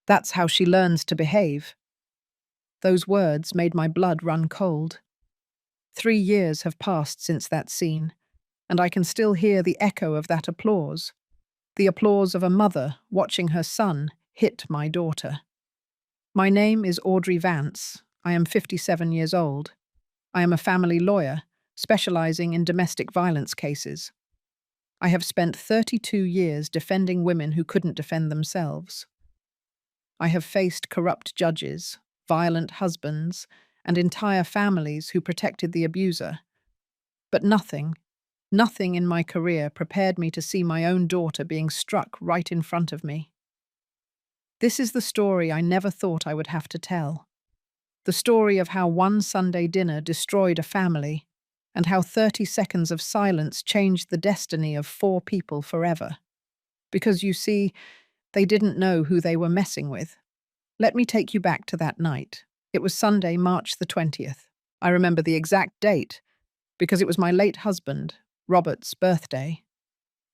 That's how she learns to behave." Those words made my blood run cold. 3 years have passed since that scene, and I can still hear the echo of that applause, the applause of a mother watching her son hit my daughter. My name is Audrey Vance. I am 57 years old. I am a family lawyer, specializing in domestic violence cases. I have spent 32 years defending women who couldn't defend themselves. I have faced corrupt judges, violent husbands, and entire families who protected the abuser. But nothing in my career prepared me to see my own daughter being struck right in front of me. This is the story I never thought I would have to tell. The story of how one Sunday dinner destroyed a family, and how 30 seconds of silence changed the destiny of 4 people forever. Because you see, they didn't know who they were messing with. Let me take you back to that night. It was Sunday, March the 20th. I remember the exact date, because it was my late husband, Robert's, birthday.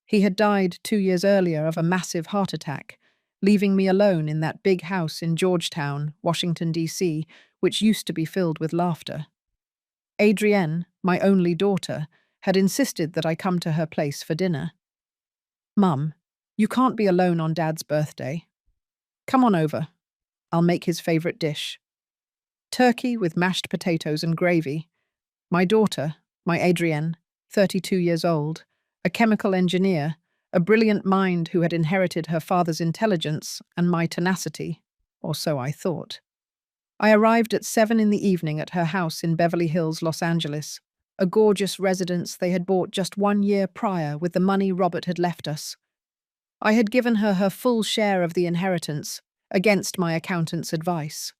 He had died 2 years earlier of a massive heart attack, leaving me alone in that big house in Georgetown, Washington, D.C., which used to be filled with laughter. Adrienne, my only daughter, had insisted that I come to her place for dinner. "Mum, you can't be alone on Dad's birthday. Come on over. I'll make his favorite dish. Turkey with mashed potatoes and gravy. My daughter, my Adrienne, 32 years old, a chemical engineer, a brilliant mind who had inherited her father's intelligence and my tenacity, or so I thought. I arrived at 7 in the evening at her house in Beverly Hills, Los Angeles, a gorgeous residence they had bought just 1 year prior with the money Robert had left us. I had given her her full share of the inheritance, against my accountant's advice.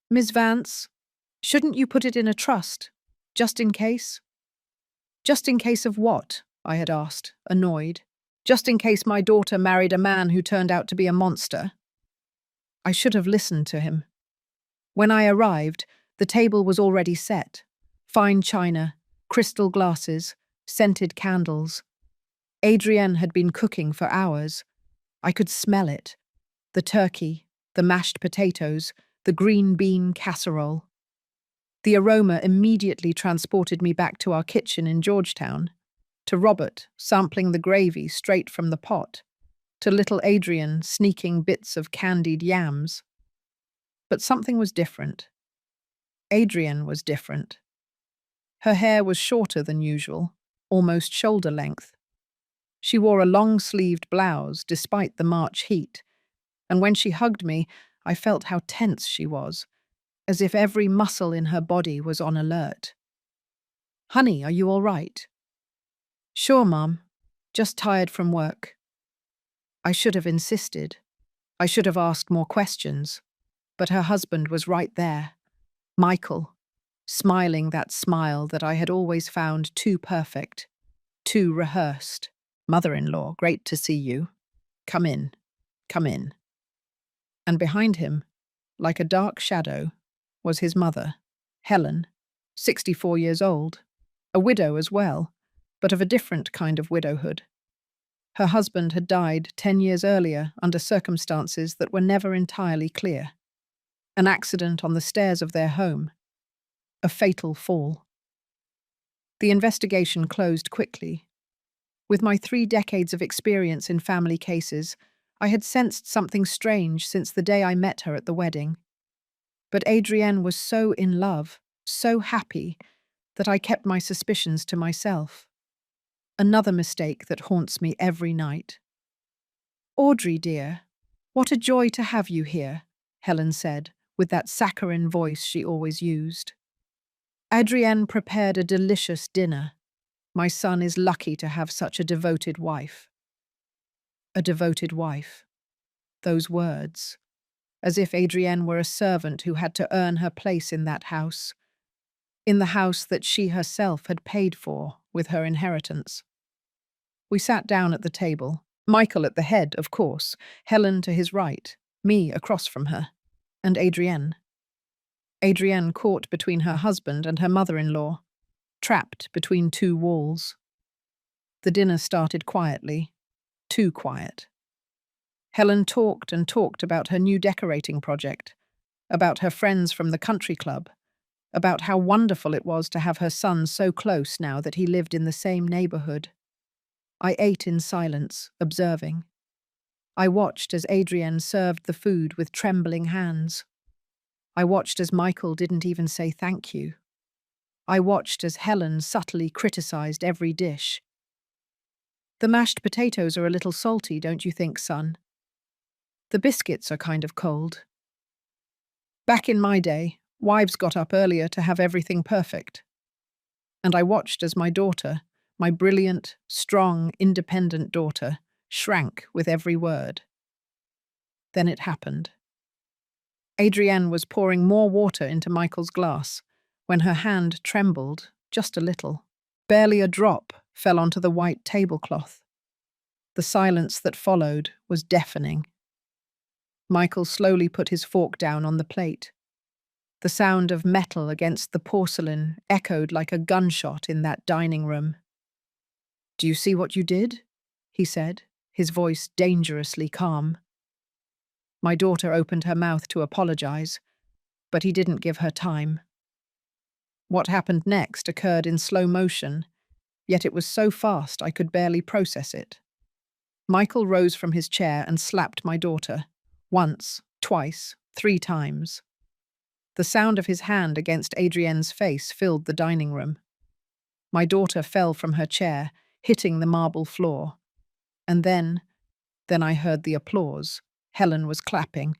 "Ms. Vance, shouldn't you put it in a trust, just in case?" "Just in case of what?" I had asked, annoyed. "Just in case my daughter married a man who turned out to be a monster?" I should have listened to him. When I arrived, the table was already set. Fine china, crystal glasses, scented candles. Adrienne had been cooking for hours. I could smell it. The turkey, the mashed potatoes, the green bean casserole. The aroma immediately transported me back to our kitchen in Georgetown, to Robert sampling the gravy straight from the pot, to little Adrienne sneaking bits of candied yams. But something was different. Adrienne was different. Her hair was shorter than usual, almost shoulder length. She wore a long-sleeved blouse despite the March heat, and when she hugged me, I felt how tense she was, as if every muscle in her body was on alert. "Honey, are you all right?" "Sure, Mom. Just tired from work." I should have insisted. I should have asked more questions. But her husband was right there, Michael, smiling that smile that I had always found too perfect, too rehearsed. "Mother-in-law, great to see you. Come in, come in." And behind him, like a dark shadow, was his mother, Helen, 64 years old, a widow as well, but of a different kind of widowhood. Her husband had died 10 years earlier under circumstances that were never entirely clear. An accident on the stairs of their home. A fatal fall. The investigation closed quickly. With my 3 decades of experience in family cases, I had sensed something strange since the day I met her at the wedding. But Adrienne was so in love, so happy, that I kept my suspicions to myself. Another mistake that haunts me every night. "Audrey, dear, what a joy to have you here," Helen said, with that saccharine voice she always used. "Adrienne prepared a delicious dinner. My son is lucky to have such a devoted wife." A devoted wife. Those words. As if Adrienne were a servant who had to earn her place in that house. In the house that she herself had paid for with her inheritance. We sat down at the table, Michael at the head, of course, Helen to his right, me across from her, and Adrienne. Adrienne caught between her husband and her mother-in-law, trapped between 2 walls. The dinner started quietly, too quiet. Helen talked and talked about her new decorating project, about her friends from the country club, about how wonderful it was to have her son so close now that he lived in the same neighborhood. I ate in silence, observing. I watched as Adrienne served the food with trembling hands. I watched as Michael didn't even say thank you. I watched as Helen subtly criticized every dish. The mashed potatoes are a little salty, don't you think, son? The biscuits are kind of cold. Back in my day, wives got up earlier to have everything perfect. And I watched as my daughter, my brilliant, strong, independent daughter, shrank with every word. Then it happened. Adrienne was pouring more water into Michael's glass when her hand trembled just a little. Barely a drop fell onto the white tablecloth. The silence that followed was deafening. Michael slowly put his fork down on the plate. The sound of metal against the porcelain echoed like a gunshot in that dining room. "Do you see what you did?" he said, his voice dangerously calm. My daughter opened her mouth to apologize, but he didn't give her time. What happened next occurred in slow motion, yet it was so fast I could barely process it. Michael rose from his chair and slapped my daughter. Once, twice, 3 times. The sound of his hand against Adrienne's face filled the dining room. My daughter fell from her chair, hitting the marble floor. And then I heard the applause. Helen was clapping.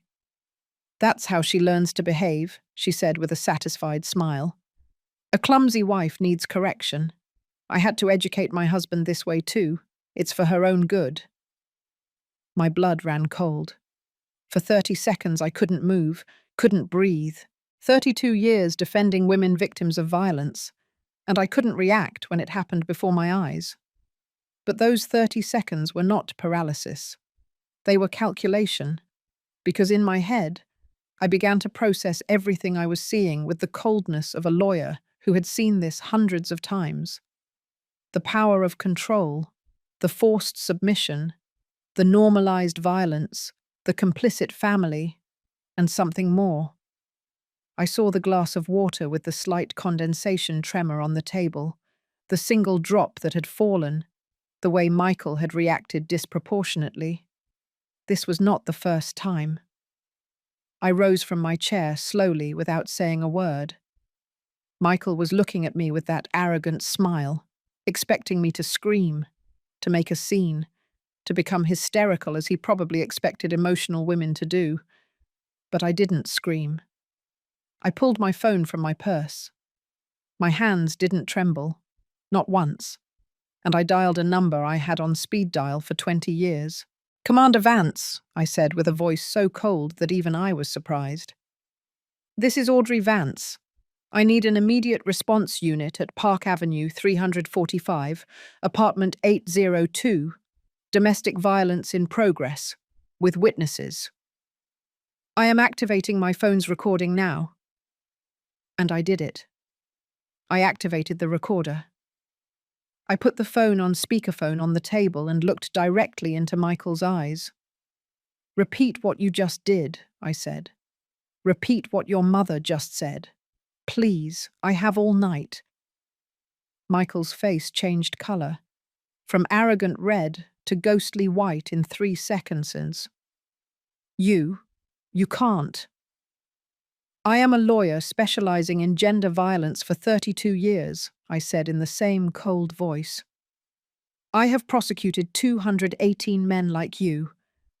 "That's how she learns to behave," she said with a satisfied smile. "A clumsy wife needs correction. I had to educate my husband this way too. It's for her own good." My blood ran cold. For 30 seconds I couldn't move, couldn't breathe. 32 years defending women victims of violence, and I couldn't react when it happened before my eyes. But those 30 seconds were not paralysis. They were calculation, because in my head, I began to process everything I was seeing with the coldness of a lawyer who had seen this hundreds of times. The power of control, the forced submission, the normalized violence, the complicit family, and something more. I saw the glass of water with the slight condensation tremor on the table, the single drop that had fallen, the way Michael had reacted disproportionately. This was not the first time. I rose from my chair slowly without saying a word. Michael was looking at me with that arrogant smile, expecting me to scream, to make a scene, to become hysterical as he probably expected emotional women to do. But I didn't scream. I pulled my phone from my purse. My hands didn't tremble, not once, and I dialed a number I had on speed dial for 20 years. "Commander Vance," I said with a voice so cold that even I was surprised. "This is Audrey Vance. I need an immediate response unit at Park Avenue 345, apartment 802, domestic violence in progress, with witnesses. I am activating my phone's recording now." And I did it. I activated the recorder. I put the phone on speakerphone on the table and looked directly into Michael's eyes. "Repeat what you just did," I said. "Repeat what your mother just said. Please, I have all night." Michael's face changed color, from arrogant red to ghostly white in 3 seconds. You can't." "I am a lawyer specializing in gender violence for 32 years, I said in the same cold voice. "I have prosecuted 218 men like you.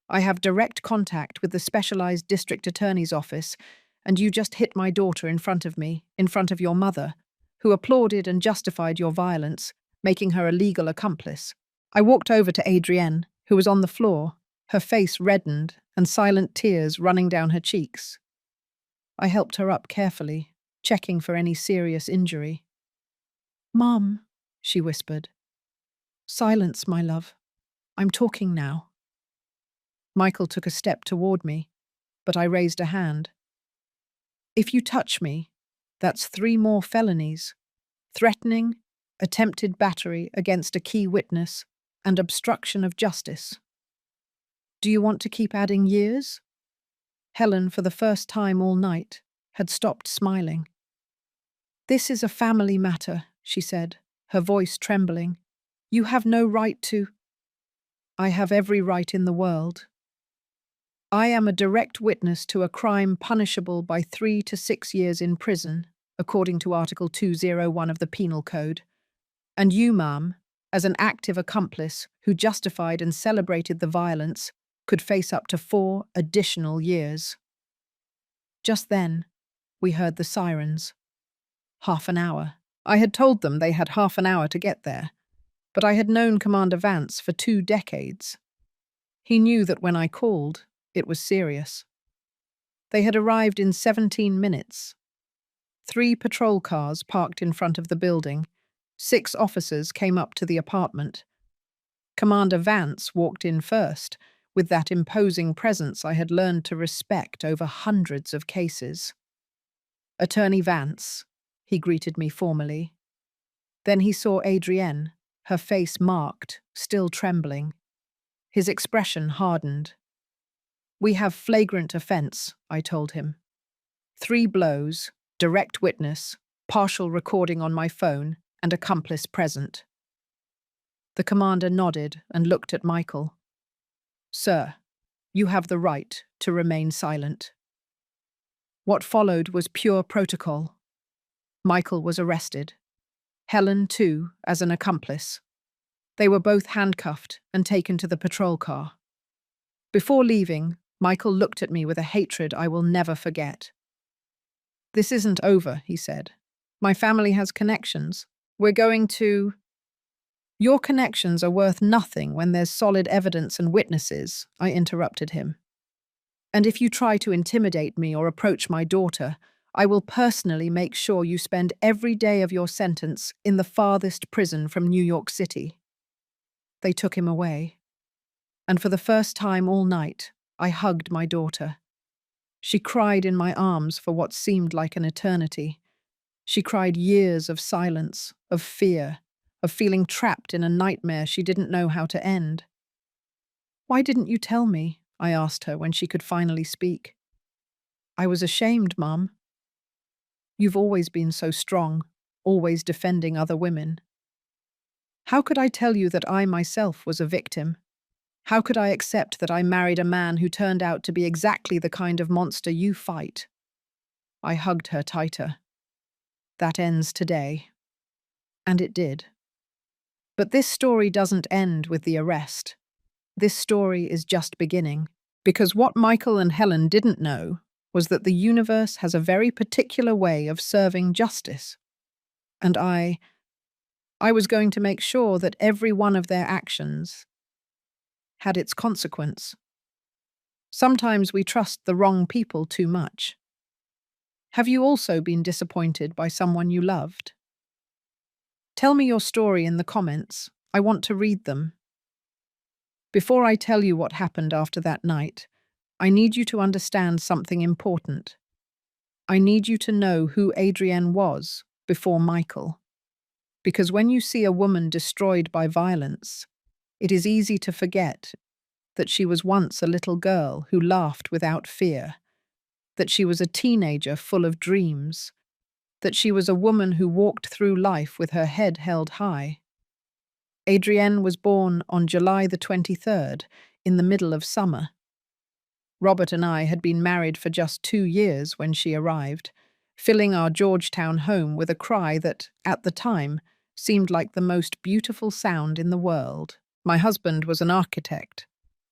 I have direct contact with the specialized district attorney's office, and you just hit my daughter in front of me, in front of your mother, who applauded and justified your violence, making her a legal accomplice." I walked over to Adrienne, who was on the floor, her face reddened and silent tears running down her cheeks. I helped her up carefully, checking for any serious injury. "Mom," she whispered. "Silence, my love. I'm talking now." Michael took a step toward me, but I raised a hand. "If you touch me, that's 3 more felonies: threatening, attempted battery against a key witness, and obstruction of justice." Do you want to keep adding years? Helen, for the first time all night, had stopped smiling. This is a family matter, she said, her voice trembling. You have no right to. I have every right in the world. I am a direct witness to a crime punishable by 3 to 6 years in prison, according to Article 201 of the Penal Code. And you, ma'am, as an active accomplice who justified and celebrated the violence, could face up to 4 additional years. Just then, we heard the sirens. Half an hour. I had told them they had half an hour to get there, but I had known Commander Vance for 2 decades. He knew that when I called, it was serious. They had arrived in 17 minutes. 3 patrol cars parked in front of the building. 6 officers came up to the apartment. Commander Vance walked in first, with that imposing presence I had learned to respect over hundreds of cases. Attorney Vance, he greeted me formally. Then he saw Adrienne, her face marked, still trembling. His expression hardened. We have flagrant offence, I told him. 3 blows, direct witness, partial recording on my phone, and accomplice present. The commander nodded and looked at Michael. Sir, you have the right to remain silent. What followed was pure protocol. Michael was arrested. Helen, too, as an accomplice. They were both handcuffed and taken to the patrol car. Before leaving, Michael looked at me with a hatred I will never forget. This isn't over, he said. My family has connections. We're going to... Your connections are worth nothing when there's solid evidence and witnesses, I interrupted him. And if you try to intimidate me or approach my daughter, I will personally make sure you spend every day of your sentence in the farthest prison from New York City. They took him away. And for the first time all night, I hugged my daughter. She cried in my arms for what seemed like an eternity. She cried years of silence, of fear, of feeling trapped in a nightmare she didn't know how to end. Why didn't you tell me? I asked her when she could finally speak. I was ashamed, Mum. You've always been so strong, always defending other women. How could I tell you that I myself was a victim? How could I accept that I married a man who turned out to be exactly the kind of monster you fight? I hugged her tighter. That ends today. And it did. But this story doesn't end with the arrest. This story is just beginning, because what Michael and Helen didn't know was that the universe has a very particular way of serving justice. And I was going to make sure that every one of their actions had its consequence. Sometimes we trust the wrong people too much. Have you also been disappointed by someone you loved? Tell me your story in the comments. I want to read them. Before I tell you what happened after that night, I need you to understand something important. I need you to know who Adrienne was before Michael. Because when you see a woman destroyed by violence, it is easy to forget that she was once a little girl who laughed without fear, that she was a teenager full of dreams, that she was a woman who walked through life with her head held high. Adrienne was born on July the 23rd, in the middle of summer. Robert and I had been married for just 2 years when she arrived, filling our Georgetown home with a cry that, at the time, seemed like the most beautiful sound in the world. My husband was an architect,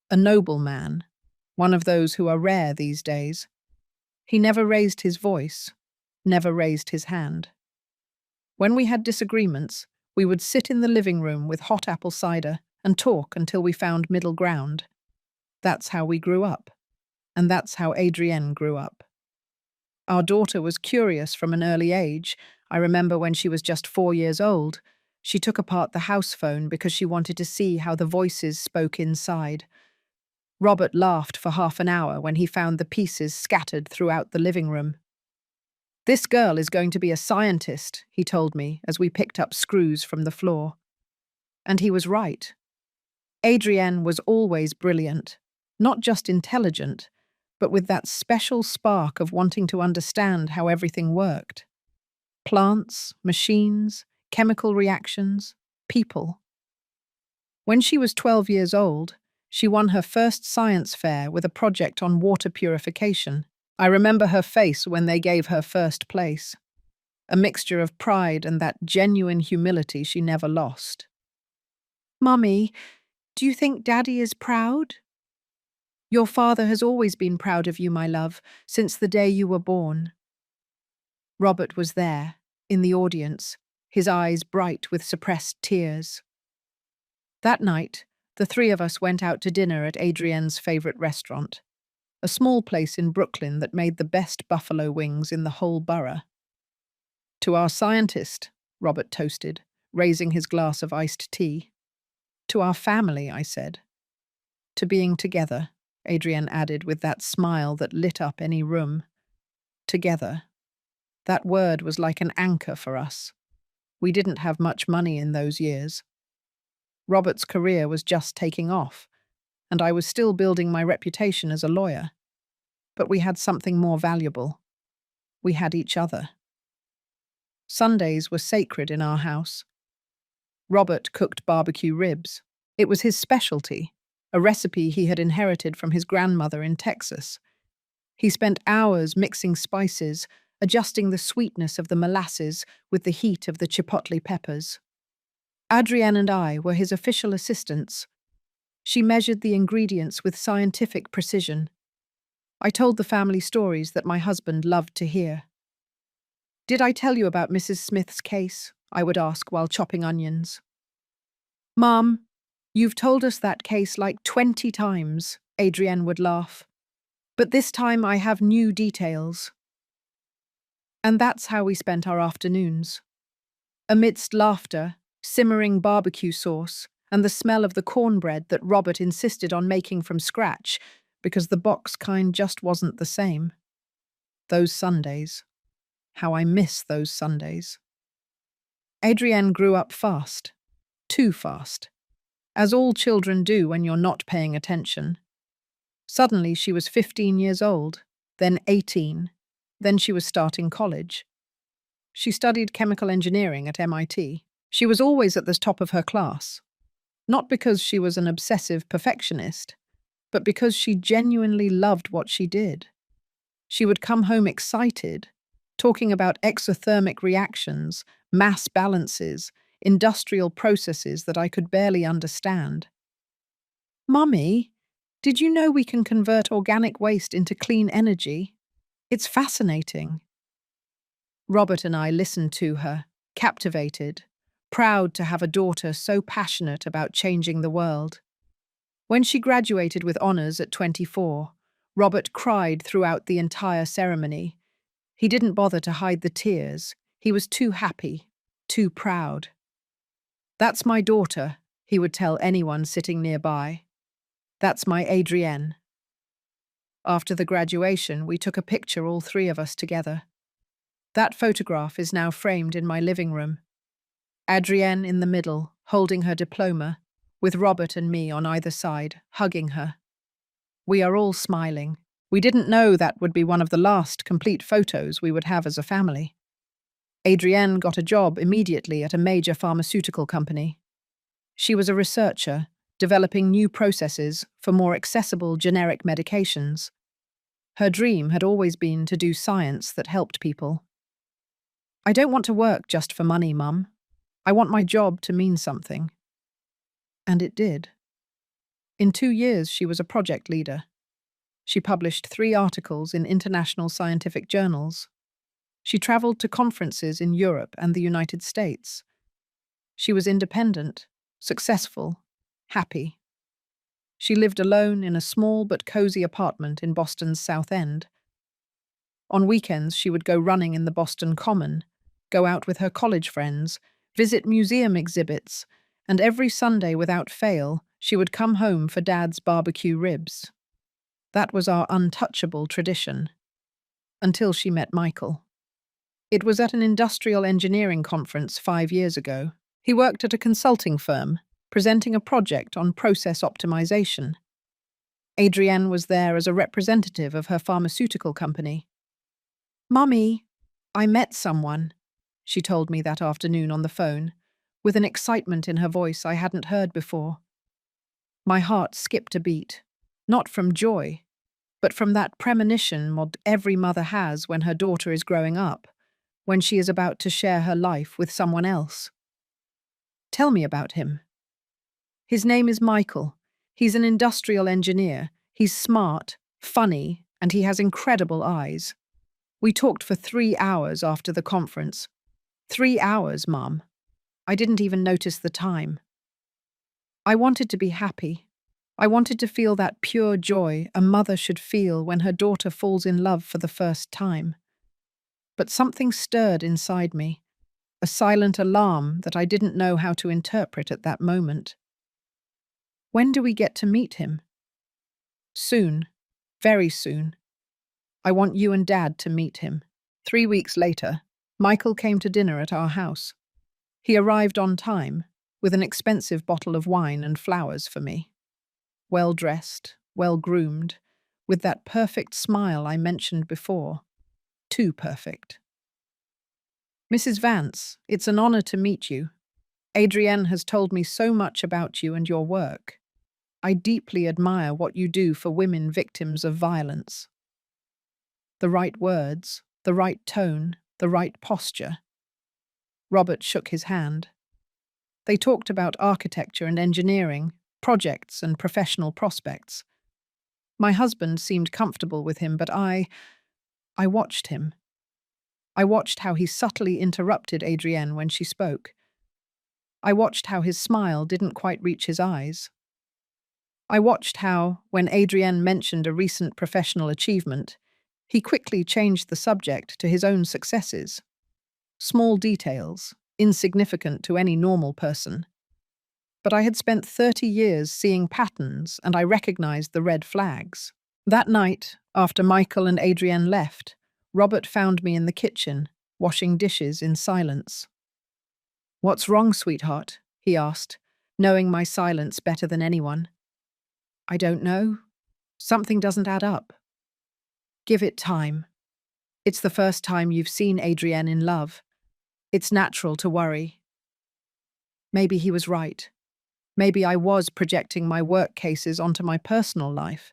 a noble man, one of those who are rare these days. He never raised his voice, never raised his hand. When we had disagreements, we would sit in the living room with hot apple cider and talk until we found middle ground. That's how we grew up, and that's how Adrienne grew up. Our daughter was curious from an early age. I remember when she was just 4 years old, she took apart the house phone because she wanted to see how the voices spoke inside. Robert laughed for half an hour when he found the pieces scattered throughout the living room. This girl is going to be a scientist, he told me as we picked up screws from the floor. And he was right. Adrienne was always brilliant, Not just intelligent, but with that special spark of wanting to understand how everything worked. Plants, machines, chemical reactions, people. When she was 12 years old, she won her first science fair with a project on water purification. I remember her face when they gave her first place, a mixture of pride and that genuine humility she never lost. "Mummy, do you think Daddy is proud?" "Your father has always been proud of you, my love, since the day you were born." Robert was there, in the audience, his eyes bright with suppressed tears. That night, the three of us went out to dinner at Adrienne's favorite restaurant, a small place in Brooklyn that made the best buffalo wings in the whole borough. "To our scientist," Robert toasted, raising his glass of iced tea. "To our family," I said. "To being together," Adrienne added with that smile that lit up any room. Together. That word was like an anchor for us. We didn't have much money in those years. Robert's career was just taking off, and I was still building my reputation as a lawyer. But we had something more valuable. We had each other. Sundays were sacred in our house. Robert cooked barbecue ribs. It was his specialty, a recipe he had inherited from his grandmother in Texas. He spent hours mixing spices, adjusting the sweetness of the molasses with the heat of the chipotle peppers. Adrienne and I were his official assistants. She measured the ingredients with scientific precision. I told the family stories that my husband loved to hear. "Did I tell you about Mrs. Smith's case?" I would ask while chopping onions. "Mom, you've told us that case like 20 times, Adrienne would laugh. "But this time I have new details." And that's how we spent our afternoons. Amidst laughter, simmering barbecue sauce, and the smell of the cornbread that Robert insisted on making from scratch because the box kind just wasn't the same. Those Sundays. How I miss those Sundays. Adrienne grew up fast. Too fast. As all children do when you're not paying attention. Suddenly she was 15 years old, then 18, then she was starting college. She studied chemical engineering at MIT. She was always at the top of her class. Not because she was an obsessive perfectionist, but because she genuinely loved what she did. She would come home excited, talking about exothermic reactions, mass balances, industrial processes that I could barely understand. "Mummy, did you know we can convert organic waste into clean energy? It's fascinating." Robert and I listened to her, captivated, proud to have a daughter so passionate about changing the world. When she graduated with honors at 24, Robert cried throughout the entire ceremony. He didn't bother to hide the tears. He was too happy, too proud. "That's my daughter," he would tell anyone sitting nearby. "That's my Adrienne." After the graduation, we took a picture, all three of us together. That photograph is now framed in my living room. Adrienne in the middle, holding her diploma, with Robert and me on either side, hugging her. We are all smiling. We didn't know that would be one of the last complete photos we would have as a family. Adrienne got a job immediately at a major pharmaceutical company. She was a researcher, developing new processes for more accessible generic medications. Her dream had always been to do science that helped people. "I don't want to work just for money, Mum. I want my job to mean something." And it did. In 2 years, she was a project leader. She published 3 articles in international scientific journals. She traveled to conferences in Europe and the United States. She was independent, successful, happy. She lived alone in a small but cozy apartment in Boston's South End. On weekends, she would go running in the Boston Common, go out with her college friends, visit museum exhibits, and every Sunday without fail, she would come home for Dad's barbecue ribs. That was our untouchable tradition. Until she met Michael. It was at an industrial engineering conference 5 years ago. He worked at a consulting firm, presenting a project on process optimization. Adrienne was there as a representative of her pharmaceutical company. "Mummy, I met someone," she told me that afternoon on the phone, with an excitement in her voice I hadn't heard before. My heart skipped a beat, not from joy, but from that premonition every mother has when her daughter is growing up, when she is about to share her life with someone else. "Tell me about him." "His name is Michael. He's an industrial engineer. He's smart, funny, and he has incredible eyes. We talked for 3 hours after the conference. 3 hours, Mum. I didn't even notice the time. I wanted to be happy. I wanted to feel that pure joy a mother should feel when her daughter falls in love for the first time. But something stirred inside me, a silent alarm that I didn't know how to interpret at that moment. "When do we get to meet him?" "Soon. Very soon. I want you and Dad to meet him." 3 weeks later, Michael came to dinner at our house. He arrived on time, with an expensive bottle of wine and flowers for me. Well-dressed, well-groomed, with that perfect smile I mentioned before. Too perfect. "Mrs. Vance, it's an honor to meet you. Adrienne has told me so much about you and your work. I deeply admire what you do for women victims of violence." The right words, the right tone, the right posture. Robert shook his hand. They talked about architecture and engineering, projects and professional prospects. My husband seemed comfortable with him, but I watched him. I watched how he subtly interrupted Adrienne when she spoke. I watched how his smile didn't quite reach his eyes. I watched how, when Adrienne mentioned a recent professional achievement, he quickly changed the subject to his own successes. Small details, insignificant to any normal person. But I had spent 30 years seeing patterns, and I recognized the red flags. That night, after Michael and Adrienne left, Robert found me in the kitchen, washing dishes in silence. "What's wrong, sweetheart?" he asked, knowing my silence better than anyone. "I don't know. Something doesn't add up." "Give it time. It's the first time you've seen Adrienne in love. It's natural to worry." Maybe he was right. Maybe I was projecting my work cases onto my personal life.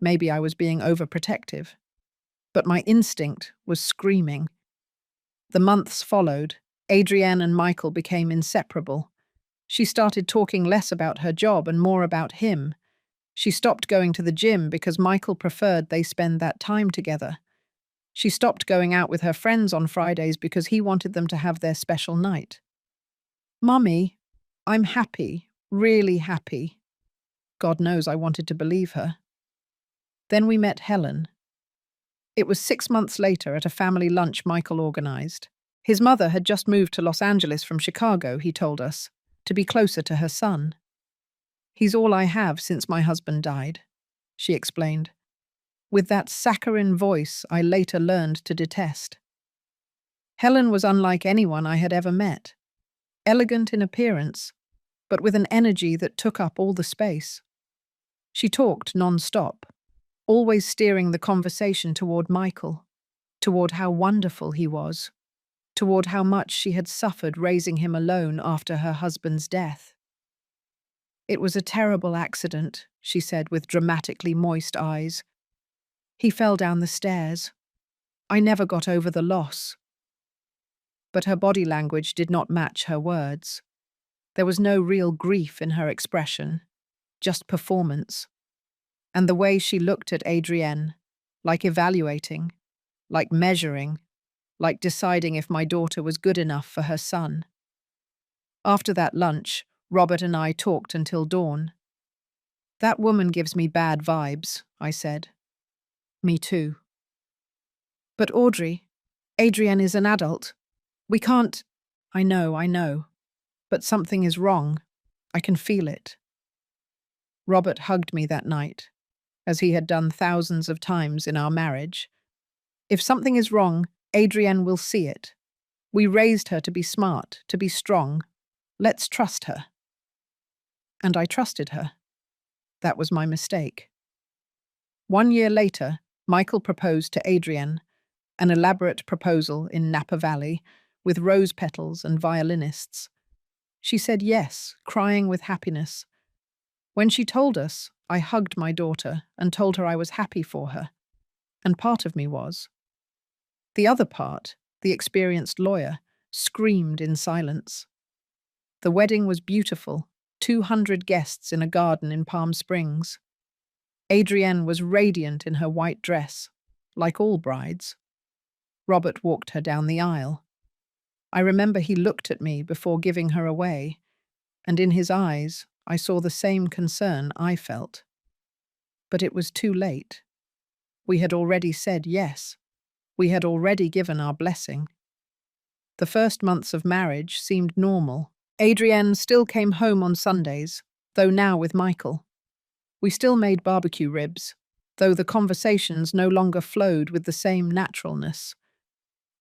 Maybe I was being overprotective. But my instinct was screaming. The months followed. Adrienne and Michael became inseparable. She started talking less about her job and more about him. She stopped going to the gym because Michael preferred they spend that time together. She stopped going out with her friends on Fridays because he wanted them to have their special night. "Mummy, I'm happy, really happy." God knows I wanted to believe her. Then we met Helen. It was 6 months later at a family lunch Michael organized. His mother had just moved to Los Angeles from Chicago, he told us, to be closer to her son. "He's all I have since my husband died," she explained, with that saccharine voice I later learned to detest. Helen was unlike anyone I had ever met. Elegant in appearance, but with an energy that took up all the space. She talked non-stop, always steering the conversation toward Michael, toward how wonderful he was, toward how much she had suffered raising him alone after her husband's death. "It was a terrible accident," she said with dramatically moist eyes. "He fell down the stairs. I never got over the loss." But her body language did not match her words. There was no real grief in her expression, just performance. And the way she looked at Adrienne, like evaluating, like measuring, like deciding if my daughter was good enough for her son. After that lunch, Robert and I talked until dawn. "That woman gives me bad vibes," I said. "Me too." "But Audrey, Adrienne is an adult. We can't—" I know. But something is wrong. I can feel it." Robert hugged me that night, as he had done thousands of times in our marriage. "If something is wrong, Adrienne will see it. We raised her to be smart, to be strong. Let's trust her." And I trusted her. That was my mistake. 1 year later, Michael proposed to Adrienne, an elaborate proposal in Napa Valley, with rose petals and violinists. She said yes, crying with happiness. When she told us, I hugged my daughter and told her I was happy for her. And part of me was. The other part, the experienced lawyer, screamed in silence. The wedding was beautiful, 200 guests in a garden in Palm Springs. Adrienne was radiant in her white dress, like all brides. Robert walked her down the aisle. I remember he looked at me before giving her away, and in his eyes I saw the same concern I felt. But it was too late. We had already said yes. We had already given our blessing. The first months of marriage seemed normal. Adrienne still came home on Sundays, though now with Michael. We still made barbecue ribs, though the conversations no longer flowed with the same naturalness.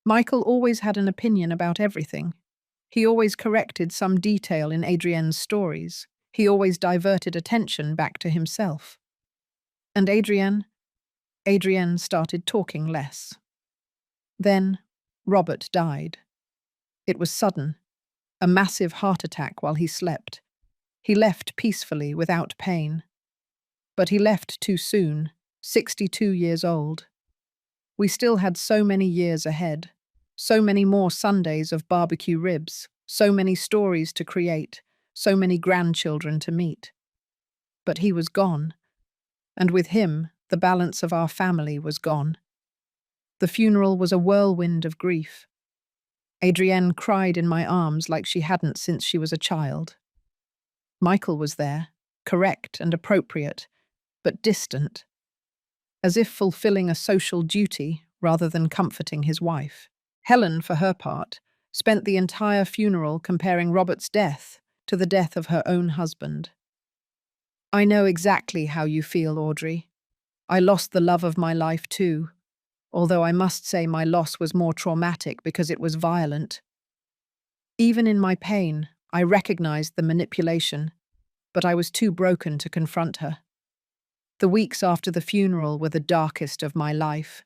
Michael always had an opinion about everything. He always corrected some detail in Adrienne's stories. He always diverted attention back to himself. And Adrienne started talking less. Then, Robert died. It was sudden, a massive heart attack while he slept. He left peacefully, without pain. But he left too soon, 62 years old. We still had so many years ahead, so many more Sundays of barbecue ribs, so many stories to create, so many grandchildren to meet. But he was gone, and with him, the balance of our family was gone. The funeral was a whirlwind of grief. Adrienne cried in my arms like she hadn't since she was a child. Michael was there, correct and appropriate, but distant, as if fulfilling a social duty rather than comforting his wife. Helen, for her part, spent the entire funeral comparing Robert's death to the death of her own husband. I know exactly how you feel, Audrey. I lost the love of my life too, although I must say my loss was more traumatic because it was violent. Even in my pain, I recognized the manipulation, but I was too broken to confront her. The weeks after the funeral were the darkest of my life.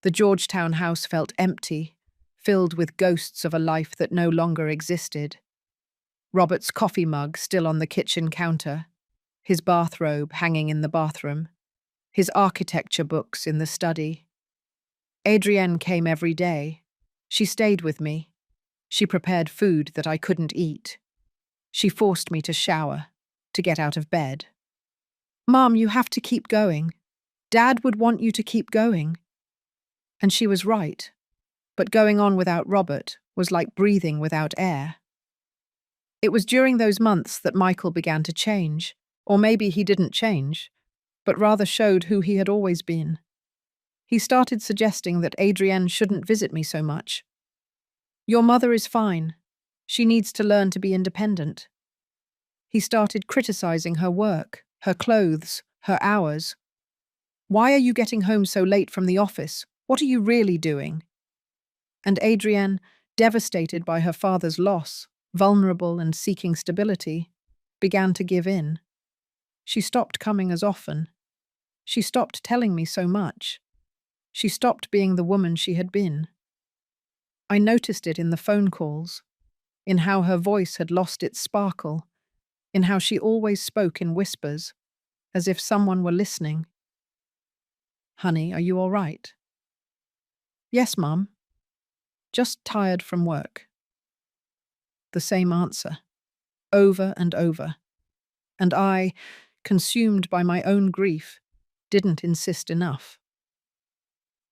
The Georgetown house felt empty, filled with ghosts of a life that no longer existed. Robert's coffee mug still on the kitchen counter, his bathrobe hanging in the bathroom, his architecture books in the study. Adrienne came every day. She stayed with me. She prepared food that I couldn't eat. She forced me to shower, to get out of bed. "Mom, you have to keep going. Dad would want you to keep going." And she was right. But going on without Robert was like breathing without air. It was during those months that Michael began to change. Or maybe he didn't change, but rather showed who he had always been. He started suggesting that Adrienne shouldn't visit me so much. "Your mother is fine. She needs to learn to be independent." He started criticizing her work, her clothes, her hours. "Why are you getting home so late from the office? What are you really doing?" And Adrienne, devastated by her father's loss, vulnerable and seeking stability, began to give in. She stopped coming as often. She stopped telling me so much. She stopped being the woman she had been. I noticed it in the phone calls, in how her voice had lost its sparkle, in how she always spoke in whispers, as if someone were listening. "Honey, are you all right?" "Yes, Mum. Just tired from work." The same answer, over and over. And I, consumed by my own grief, didn't insist enough.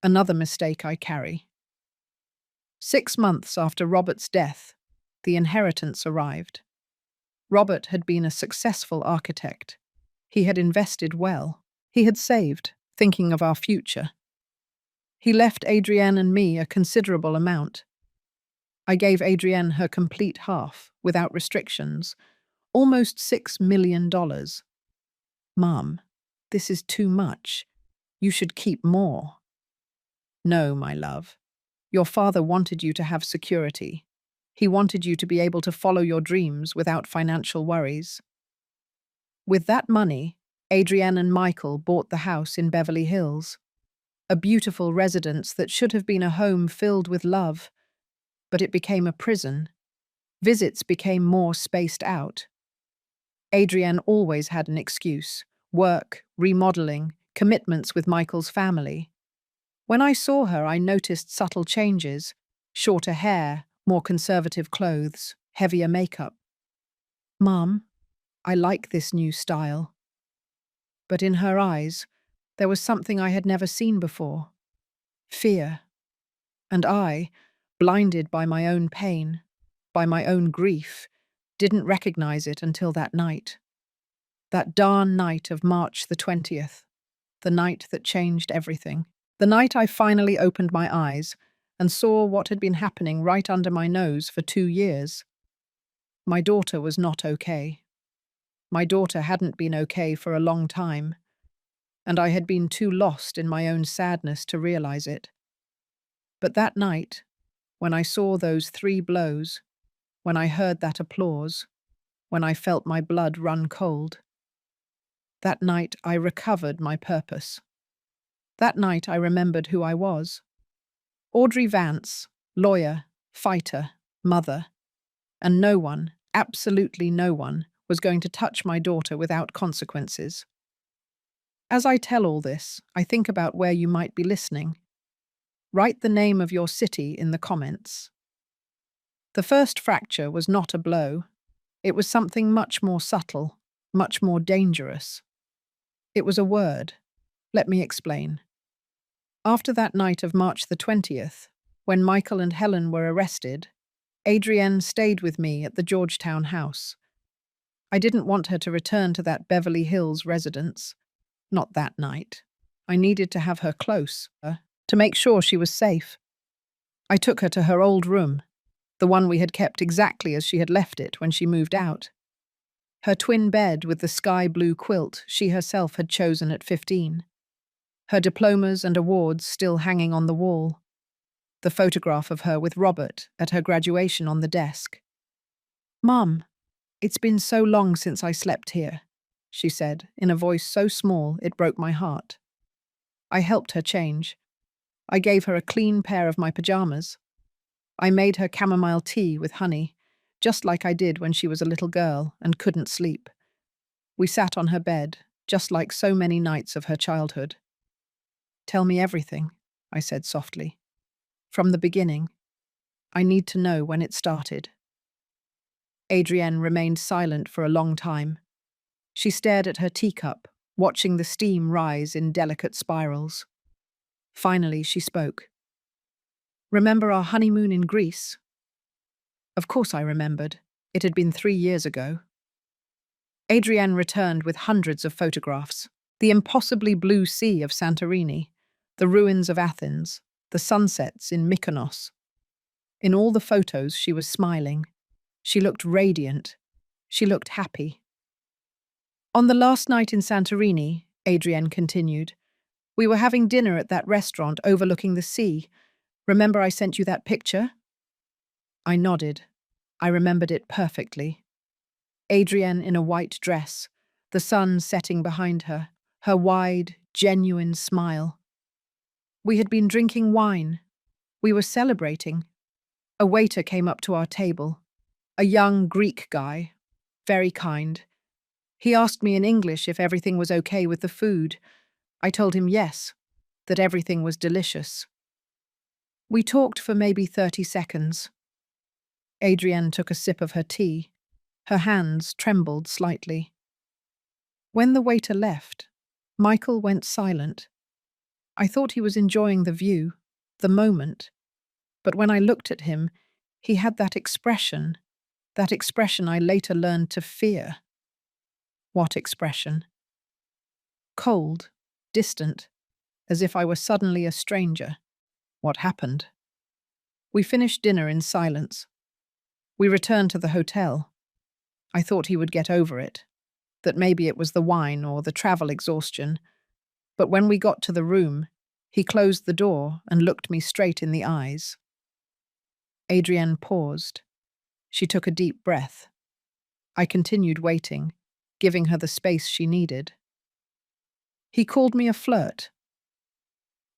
Another mistake I carry. 6 months after Robert's death, the inheritance arrived. Robert had been a successful architect. He had invested well. He had saved, thinking of our future. He left Adrienne and me a considerable amount. I gave Adrienne her complete half, without restrictions, almost $6 million. "Mum, this is too much. You should keep more." "No, my love. Your father wanted you to have security. He wanted you to be able to follow your dreams without financial worries." With that money, Adrienne and Michael bought the house in Beverly Hills, a beautiful residence that should have been a home filled with love, but it became a prison. Visits became more spaced out. Adrienne always had an excuse: work, remodeling, commitments with Michael's family. When I saw her, I noticed subtle changes: shorter hair, more conservative clothes, heavier makeup. "Mum, I like this new style." But in her eyes, there was something I had never seen before: fear. And I, blinded by my own pain, by my own grief, didn't recognize it until that night. That darn night of March the 20th, the night that changed everything. The night I finally opened my eyes and saw what had been happening right under my nose for 2 years. My daughter was not okay. My daughter hadn't been okay for a long time, and I had been too lost in my own sadness to realize it. But that night, when I saw those 3 blows, when I heard that applause, when I felt my blood run cold, that night I recovered my purpose. That night I remembered who I was. Audrey Vance, lawyer, fighter, mother, and no one, absolutely no one, was going to touch my daughter without consequences. As I tell all this, I think about where you might be listening. Write the name of your city in the comments. The first fracture was not a blow. It was something much more subtle, much more dangerous. It was a word. Let me explain. After that night of March the 20th, when Michael and Helen were arrested, Adrienne stayed with me at the Georgetown house. I didn't want her to return to that Beverly Hills residence. Not that night. I needed to have her close, to make sure she was safe. I took her to her old room, the one we had kept exactly as she had left it when she moved out. Her twin bed with the sky blue quilt she herself had chosen at 15. Her diplomas and awards still hanging on the wall. The photograph of her with Robert at her graduation on the desk. "Mum, it's been so long since I slept here," she said, in a voice so small it broke my heart. I helped her change. I gave her a clean pair of my pajamas. I made her chamomile tea with honey, just like I did when she was a little girl and couldn't sleep. We sat on her bed, just like so many nights of her childhood. "Tell me everything," I said softly. "From the beginning. I need to know when it started." Adrienne remained silent for a long time. She stared at her teacup, watching the steam rise in delicate spirals. Finally, she spoke. "Remember our honeymoon in Greece?" Of course I remembered. It had been 3 years ago. Adrienne returned with hundreds of photographs. The impossibly blue sea of Santorini, the ruins of Athens, the sunsets in Mykonos. In all the photos, she was smiling. She looked radiant. She looked happy. "On the last night in Santorini," Adrienne continued, "we were having dinner at that restaurant overlooking the sea. Remember I sent you that picture?" I nodded. I remembered it perfectly. Adrienne in a white dress, the sun setting behind her, her wide, genuine smile. We had been drinking wine. We were celebrating. A waiter came up to our table. A young Greek guy, very kind. He asked me in English if everything was okay with the food. I told him yes, that everything was delicious. We talked for maybe 30 seconds. Adrienne took a sip of her tea. Her hands trembled slightly. When the waiter left, Michael went silent. I thought he was enjoying the view, the moment. But when I looked at him, he had that expression I later learned to fear. What expression? Cold, distant, as if I were suddenly a stranger. What happened? We finished dinner in silence. We returned to the hotel. I thought he would get over it, that maybe it was the wine or the travel exhaustion. But when we got to the room, he closed the door and looked me straight in the eyes. Adrienne paused. She took a deep breath. I continued waiting, giving her the space she needed. He called me a flirt.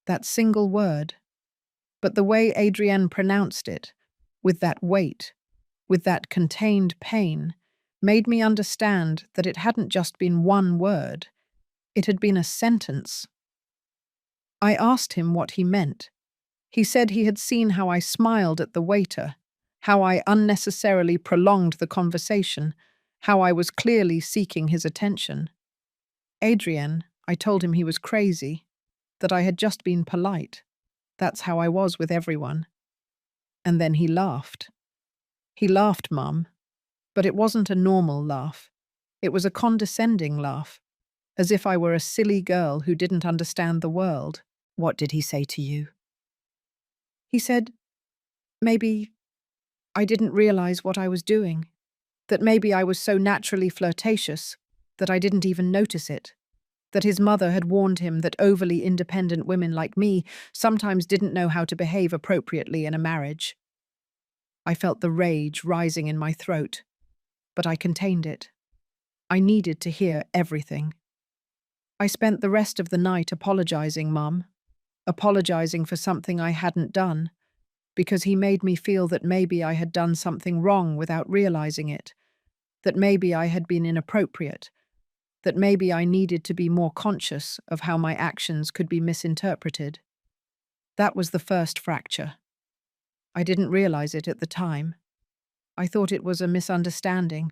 That single word. But the way Adrienne pronounced it, with that weight, with that contained pain, made me understand that it hadn't just been one word. It had been a sentence. I asked him what he meant. He said he had seen how I smiled at the waiter, how I unnecessarily prolonged the conversation, how I was clearly seeking his attention. Adrienne, I told him he was crazy, that I had just been polite. That's how I was with everyone. And then he laughed. He laughed, Mum, but it wasn't a normal laugh. It was a condescending laugh, as if I were a silly girl who didn't understand the world. What did he say to you? He said, maybe I didn't realize what I was doing, that maybe I was so naturally flirtatious that I didn't even notice it, that his mother had warned him that overly independent women like me sometimes didn't know how to behave appropriately in a marriage. I felt the rage rising in my throat, but I contained it. I needed to hear everything. I spent the rest of the night apologizing, Mum, apologizing for something I hadn't done, because he made me feel that maybe I had done something wrong without realizing it, that maybe I had been inappropriate, that maybe I needed to be more conscious of how my actions could be misinterpreted. That was the first fracture. I didn't realize it at the time. I thought it was a misunderstanding.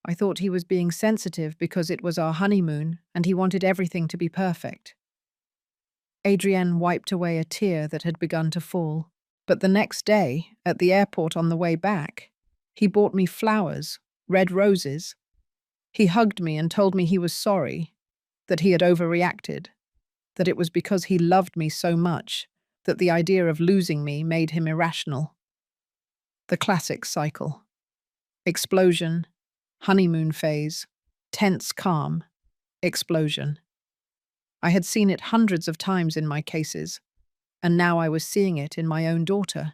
I thought he was being sensitive because it was our honeymoon and he wanted everything to be perfect. Adrienne wiped away a tear that had begun to fall. But the next day, at the airport on the way back, he bought me flowers, red roses. He hugged me and told me he was sorry, that he had overreacted, that it was because he loved me so much that the idea of losing me made him irrational. The classic cycle. Explosion, honeymoon phase, tense calm, explosion. I had seen it hundreds of times in my cases, and now I was seeing it in my own daughter.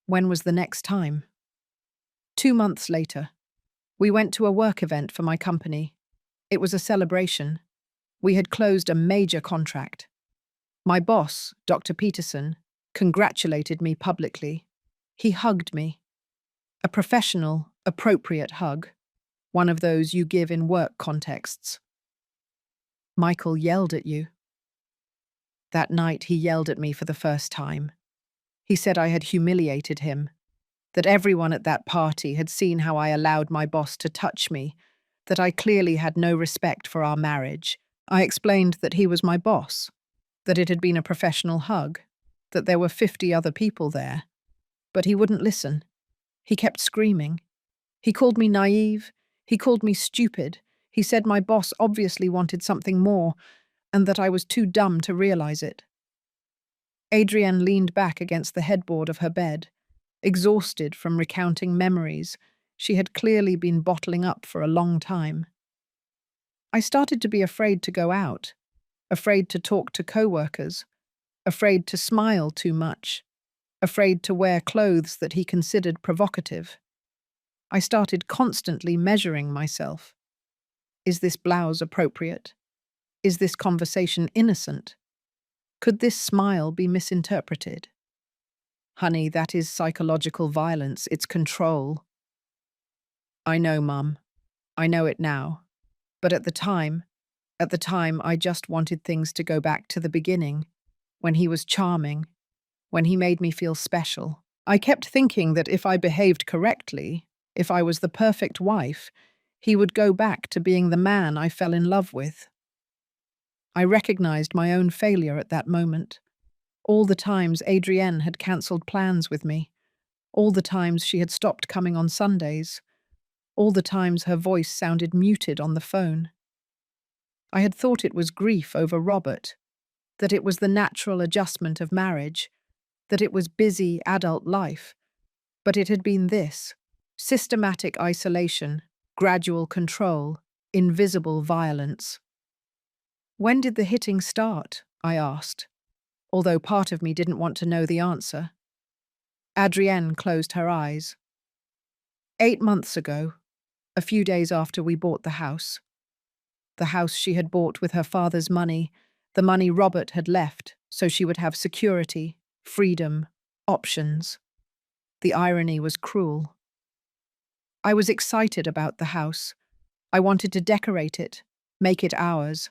When was the next time? 2 months later. We went to a work event for my company. It was a celebration. We had closed a major contract. My boss, Dr. Peterson, congratulated me publicly. He hugged me. A professional, appropriate hug. One of those you give in work contexts. Michael yelled at you. That night he yelled at me for the first time. He said I had humiliated him, that everyone at that party had seen how I allowed my boss to touch me, that I clearly had no respect for our marriage. I explained that he was my boss, that it had been a professional hug, that there were 50 other people there. But he wouldn't listen. He kept screaming. He called me naive. He called me stupid. He said my boss obviously wanted something more, and that I was too dumb to realize it. Adrienne leaned back against the headboard of her bed, exhausted from recounting memories she had clearly been bottling up for a long time. I started to be afraid to go out, afraid to talk to co-workers, afraid to smile too much, afraid to wear clothes that he considered provocative. I started constantly measuring myself. Is this blouse appropriate? Is this conversation innocent? Could this smile be misinterpreted? Honey, that is psychological violence. It's control. I know, Mum. I know it now. But at the time, I just wanted things to go back to the beginning, when he was charming, when he made me feel special. I kept thinking that if I behaved correctly, if I was the perfect wife, he would go back to being the man I fell in love with. I recognized my own failure at that moment. All the times Adrienne had cancelled plans with me. All the times she had stopped coming on Sundays. All the times her voice sounded muted on the phone. I had thought it was grief over Robert, that it was the natural adjustment of marriage, that it was busy adult life. But it had been this: systematic isolation, gradual control, invisible violence. When did the hitting start? I asked, although part of me didn't want to know the answer. Adrienne closed her eyes. 8 months ago, a few days after we bought the house. The house she had bought with her father's money, the money Robert had left so she would have security, freedom, options. The irony was cruel. I was excited about the house. I wanted to decorate it, make it ours.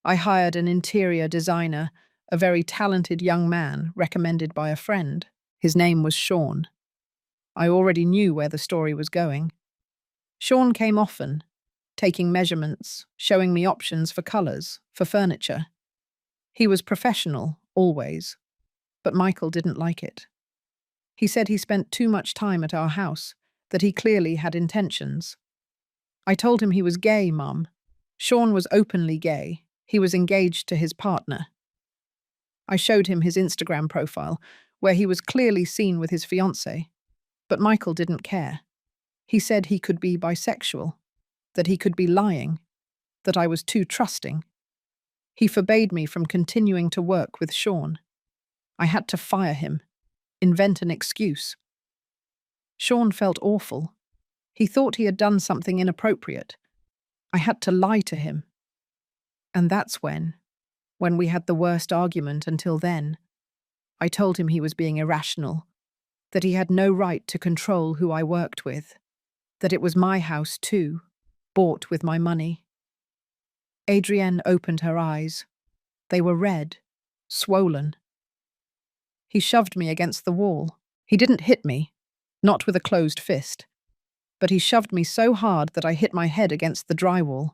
I hired an interior designer, a very talented young man recommended by a friend. His name was Sean. I already knew where the story was going. Sean came often, taking measurements, showing me options for colours, for furniture. He was professional, always, but Michael didn't like it. He said he spent too much time at our house, that he clearly had intentions. I told him he was gay, Mum. Sean was openly gay. He was engaged to his partner. I showed him his Instagram profile, where he was clearly seen with his fiancée. But Michael didn't care. He said he could be bisexual, that he could be lying, that I was too trusting. He forbade me from continuing to work with Sean. I had to fire him, invent an excuse. Sean felt awful. He thought he had done something inappropriate. I had to lie to him. And that's when we had the worst argument until then, I told him he was being irrational, that he had no right to control who I worked with, that it was my house too, bought with my money. Adrienne opened her eyes. They were red, swollen. He shoved me against the wall. He didn't hit me, not with a closed fist, but he shoved me so hard that I hit my head against the drywall.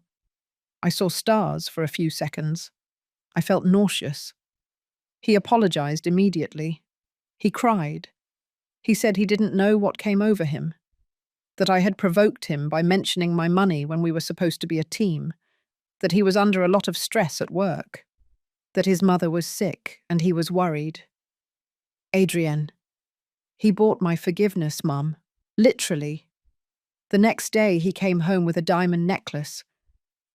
I saw stars for a few seconds. I felt nauseous. He apologized immediately. He cried. He said he didn't know what came over him, that I had provoked him by mentioning my money when we were supposed to be a team, that he was under a lot of stress at work, that his mother was sick and he was worried. Adrienne, he bought my forgiveness, Mum, literally. The next day he came home with a diamond necklace.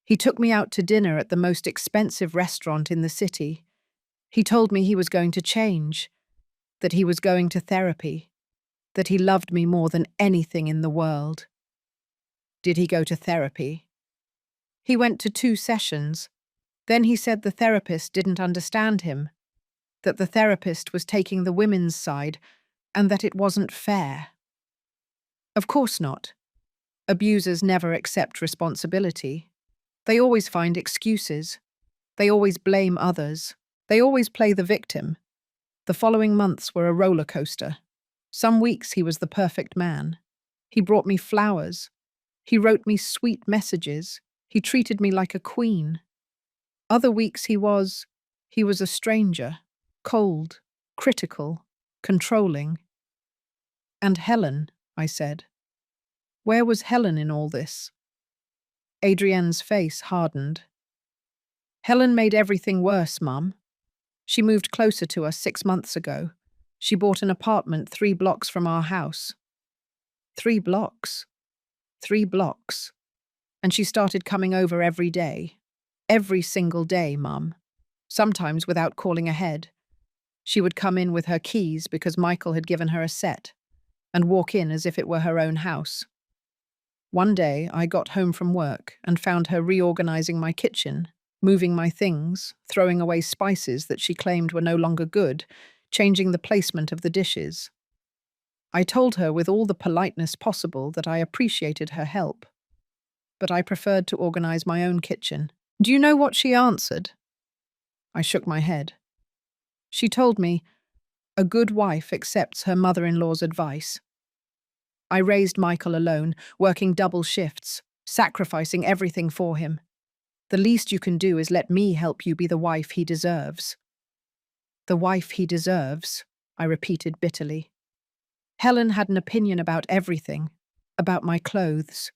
He took me out to dinner at the most expensive restaurant in the city. He told me he was going to change, that he was going to therapy, that he loved me more than anything in the world. Did he go to therapy? He went to 2 sessions. Then he said the therapist didn't understand him, that the therapist was taking the women's side and that it wasn't fair. Of course not. Abusers never accept responsibility. They always find excuses. They always blame others. They always play the victim. The following months were a roller coaster. Some weeks he was the perfect man. He brought me flowers. He wrote me sweet messages. He treated me like a queen. Other weeks he was a stranger, cold, critical, controlling. And Helen, I said. Where was Helen in all this? Adrienne's face hardened. Helen made everything worse, Mum. She moved closer to us 6 months ago. She bought an apartment 3 blocks from our house. 3 blocks. 3 blocks. And she started coming over every day. Every single day, Mum. Sometimes without calling ahead. She would come in with her keys because Michael had given her a set, and walk in as if it were her own house. One day I got home from work and found her reorganizing my kitchen, moving my things, throwing away spices that she claimed were no longer good, changing the placement of the dishes. I told her with all the politeness possible that I appreciated her help, but I preferred to organize my own kitchen. Do you know what she answered? I shook my head. She told me, a good wife accepts her mother-in-law's advice. I raised Michael alone, working double shifts, sacrificing everything for him. The least you can do is let me help you be the wife he deserves. The wife he deserves, I repeated bitterly. Helen had an opinion about everything, about my clothes.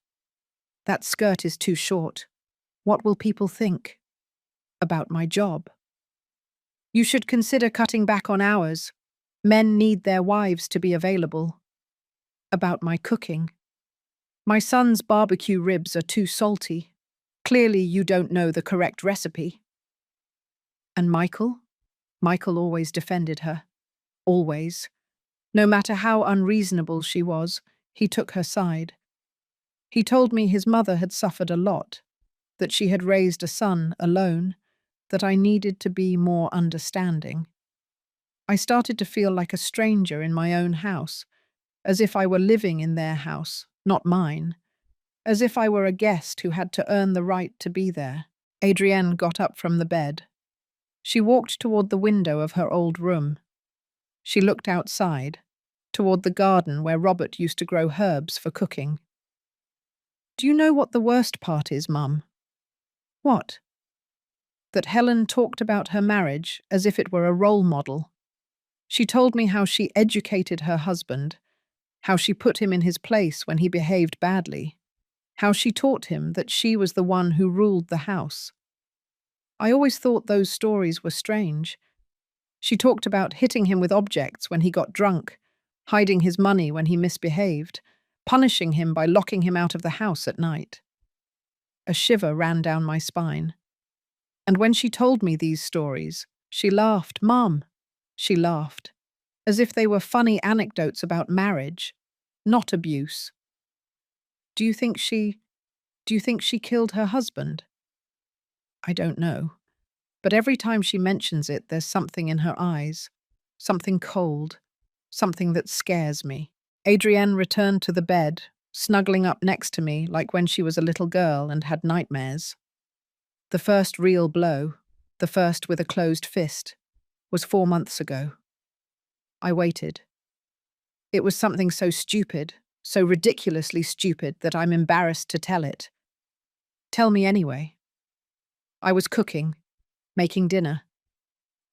That skirt is too short. What will people think? About my job. You should consider cutting back on hours. Men need their wives to be available. About my cooking. My son's barbecue ribs are too salty. Clearly you don't know the correct recipe. And Michael? Michael always defended her. Always. No matter how unreasonable she was, he took her side. He told me his mother had suffered a lot. that she had raised a son alone, that I needed to be more understanding. I started to feel like a stranger in my own house, as if I were living in their house, not mine, as if I were a guest who had to earn the right to be there. Adrienne got up from the bed. She walked toward the window of her old room. She looked outside, toward the garden where Robert used to grow herbs for cooking. "Do you know what the worst part is, Mum?" "What?" "That Helen talked about her marriage as if it were a role model. She told me how she educated her husband, how she put him in his place when he behaved badly, how she taught him that she was the one who ruled the house. I always thought those stories were strange. She talked about hitting him with objects when he got drunk, hiding his money when he misbehaved, punishing him by locking him out of the house at night." A shiver ran down my spine. And when she told me these stories, she laughed. "Mum," she laughed, as if they were funny anecdotes about marriage, not abuse. Do you think she killed her husband?" "I don't know. But every time she mentions it, there's something in her eyes, something cold, something that scares me." Adrienne returned to the bed, snuggling up next to me like when she was a little girl and had nightmares. The first real blow, the first with a closed fist, was 4 months ago. I waited. It was something so stupid, so ridiculously stupid that I'm embarrassed to tell it. "Tell me anyway." "I was cooking, making dinner.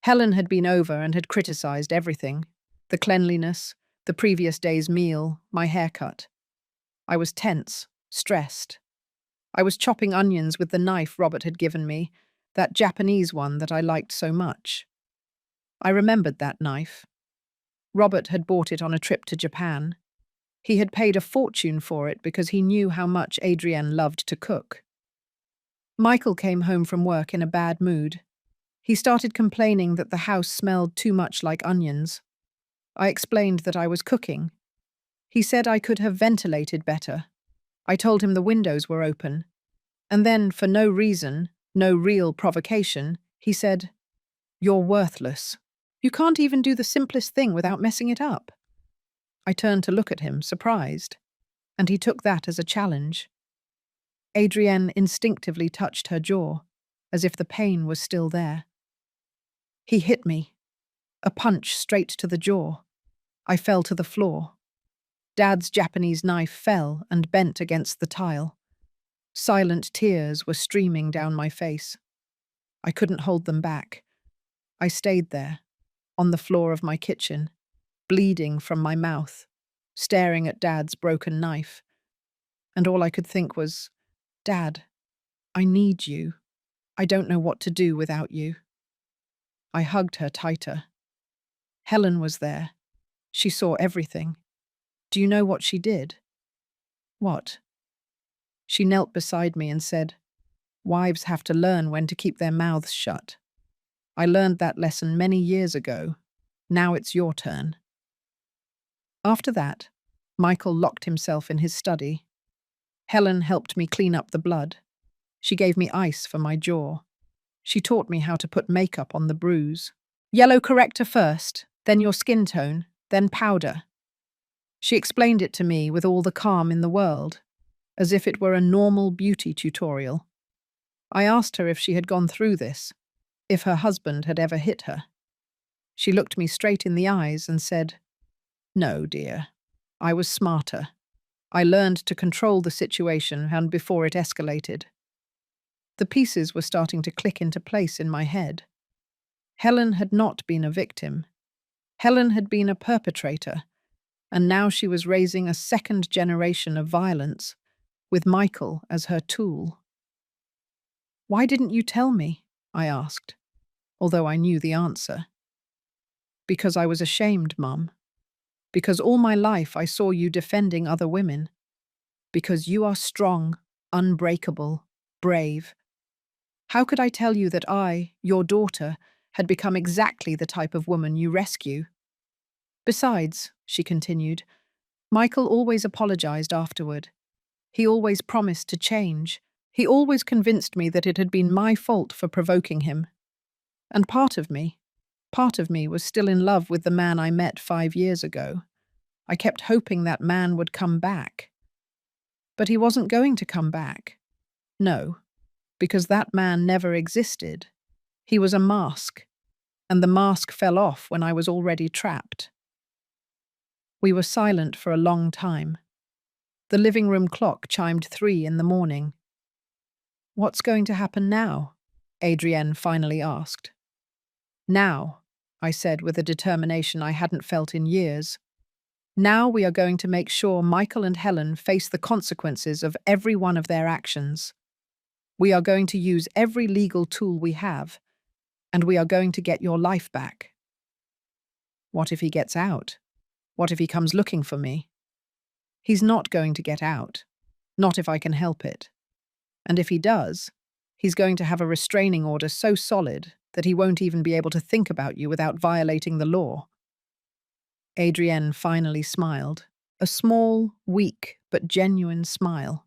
Helen had been over and had criticized everything, the cleanliness, the previous day's meal, my haircut. I was tense, stressed. I was chopping onions with the knife Robert had given me, that Japanese one that I liked so much. I remembered that knife. Robert had bought it on a trip to Japan. He had paid a fortune for it because he knew how much Adrienne loved to cook. Michael came home from work in a bad mood. He started complaining that the house smelled too much like onions. I explained that I was cooking. He said I could have ventilated better. I told him the windows were open. And then, for no reason, no real provocation, he said, "You're worthless. You can't even do the simplest thing without messing it up." I turned to look at him, surprised, and he took that as a challenge. Adrienne instinctively touched her jaw, as if the pain was still there. He hit me. A punch straight to the jaw. I fell to the floor. Dad's Japanese knife fell and bent against the tile. Silent tears were streaming down my face. I couldn't hold them back. I stayed there, on the floor of my kitchen, bleeding from my mouth, staring at Dad's broken knife. And all I could think was, "Dad, I need you. I don't know what to do without you." I hugged her tighter. Helen was there. She saw everything. Do you know what she did? What? She knelt beside me and said, "Wives have to learn when to keep their mouths shut. I learned that lesson many years ago. Now it's your turn." After that, Michael locked himself in his study. Helen helped me clean up the blood. She gave me ice for my jaw. She taught me how to put makeup on the bruise. "Yellow corrector first, then your skin tone, then powder." She explained it to me with all the calm in the world, as if it were a normal beauty tutorial. I asked her if she had gone through this, if her husband had ever hit her. She looked me straight in the eyes and said, "No, dear. I was smarter. I learned to control the situation and before it escalated." The pieces were starting to click into place in my head. Helen had not been a victim. Helen had been a perpetrator, and now she was raising a second generation of violence, with Michael as her tool. "Why didn't you tell me?" I asked, although I knew the answer. "Because I was ashamed, Mum. Because all my life I saw you defending other women. Because you are strong, unbreakable, brave. How could I tell you that I, your daughter, had become exactly the type of woman you rescue? Besides," she continued, "Michael always apologized afterward. He always promised to change. He always convinced me that it had been my fault for provoking him. And part of me was still in love with the man I met 5 years ago. I kept hoping that man would come back. But he wasn't going to come back. No, because that man never existed. He was a mask, and the mask fell off when I was already trapped. We were silent for a long time. The living room clock chimed 3 in the morning. "What's going to happen now?" Adrienne finally asked. "Now," I said with a determination I hadn't felt in years. "Now we are going to make sure Michael and Helen face the consequences of every one of their actions. We are going to use every legal tool we have, and we are going to get your life back." "What if he gets out? What if he comes looking for me?" "He's not going to get out. Not if I can help it. And if he does, he's going to have a restraining order so solid that he won't even be able to think about you without violating the law." Adrienne finally smiled, a small, weak, but genuine smile.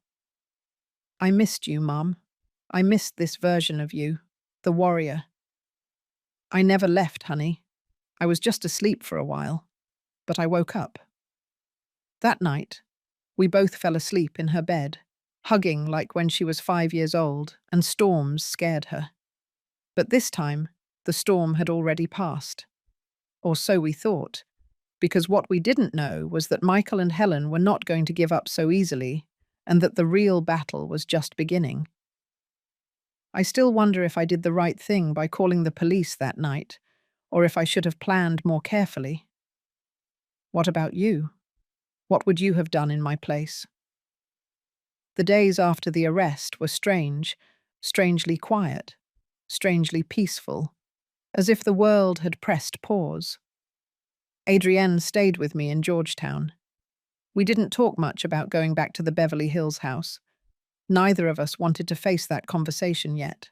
"I missed you, Mum. I missed this version of you, the warrior. I never left, honey. I was just asleep for a while, but I woke up." That night, we both fell asleep in her bed, hugging like when she was 5 years old, and storms scared her. But this time, the storm had already passed. Or so we thought, because what we didn't know was that Michael and Helen were not going to give up so easily, and that the real battle was just beginning. I still wonder if I did the right thing by calling the police that night, or if I should have planned more carefully. What about you? What would you have done in my place? The days after the arrest were strange, strangely quiet, strangely peaceful, as if the world had pressed pause. Adrienne stayed with me in Georgetown. We didn't talk much about going back to the Beverly Hills house. Neither of us wanted to face that conversation yet.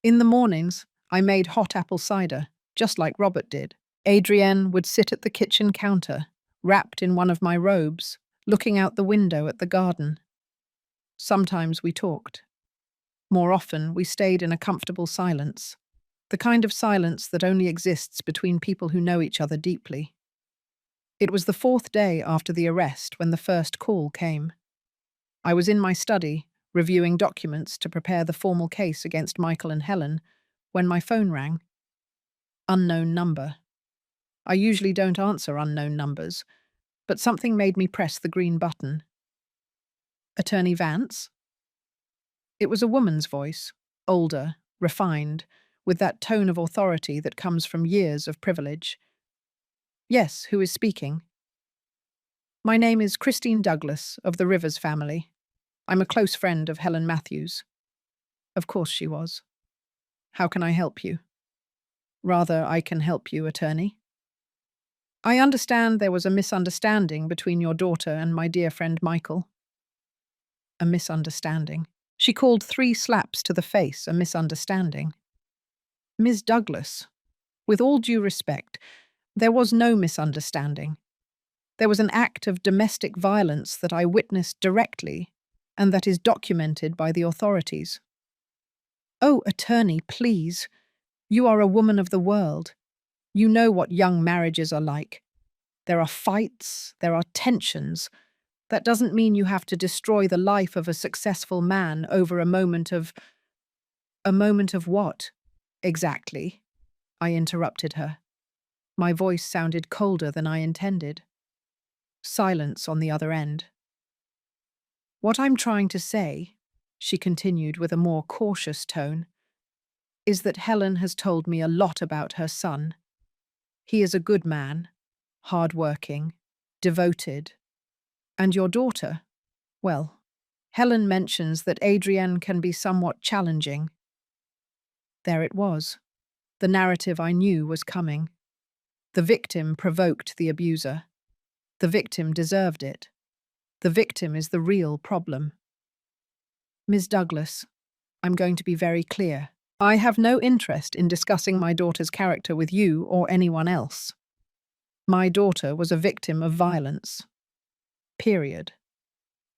In the mornings, I made hot apple cider, just like Robert did. Adrienne would sit at the kitchen counter, wrapped in one of my robes, looking out the window at the garden. Sometimes we talked. More often, we stayed in a comfortable silence, the kind of silence that only exists between people who know each other deeply. It was the 4th day after the arrest when the first call came. I was in my study, reviewing documents to prepare the formal case against Michael and Helen, when my phone rang. Unknown number. I usually don't answer unknown numbers, but something made me press the green button. "Attorney Vance?" It was a woman's voice, older, refined, with that tone of authority that comes from years of privilege. "Yes, who is speaking?" "My name is Christine Douglas, of the Rivers family. I'm a close friend of Helen Matthews." Of course she was. "How can I help you?" "Rather, I can help you, attorney. I understand there was a misunderstanding between your daughter and my dear friend Michael." A misunderstanding. She called 3 slaps to the face a misunderstanding. "Ms. Douglas, with all due respect, there was no misunderstanding. There was an act of domestic violence that I witnessed directly, and that is documented by the authorities." "Oh, attorney, please. You are a woman of the world. You know what young marriages are like. There are fights, there are tensions. That doesn't mean you have to destroy the life of a successful man over a moment of..." "A moment of what? Exactly?" I interrupted her. My voice sounded colder than I intended. Silence on the other end. "What I'm trying to say," she continued with a more cautious tone, "is that Helen has told me a lot about her son. He is a good man, hard-working, devoted. And your daughter? Well, Helen mentions that Adrienne can be somewhat challenging." There it was. The narrative I knew was coming. The victim provoked the abuser. The victim deserved it. The victim is the real problem. "Ms. Douglas, I'm going to be very clear. I have no interest in discussing my daughter's character with you or anyone else. My daughter was a victim of violence. Period.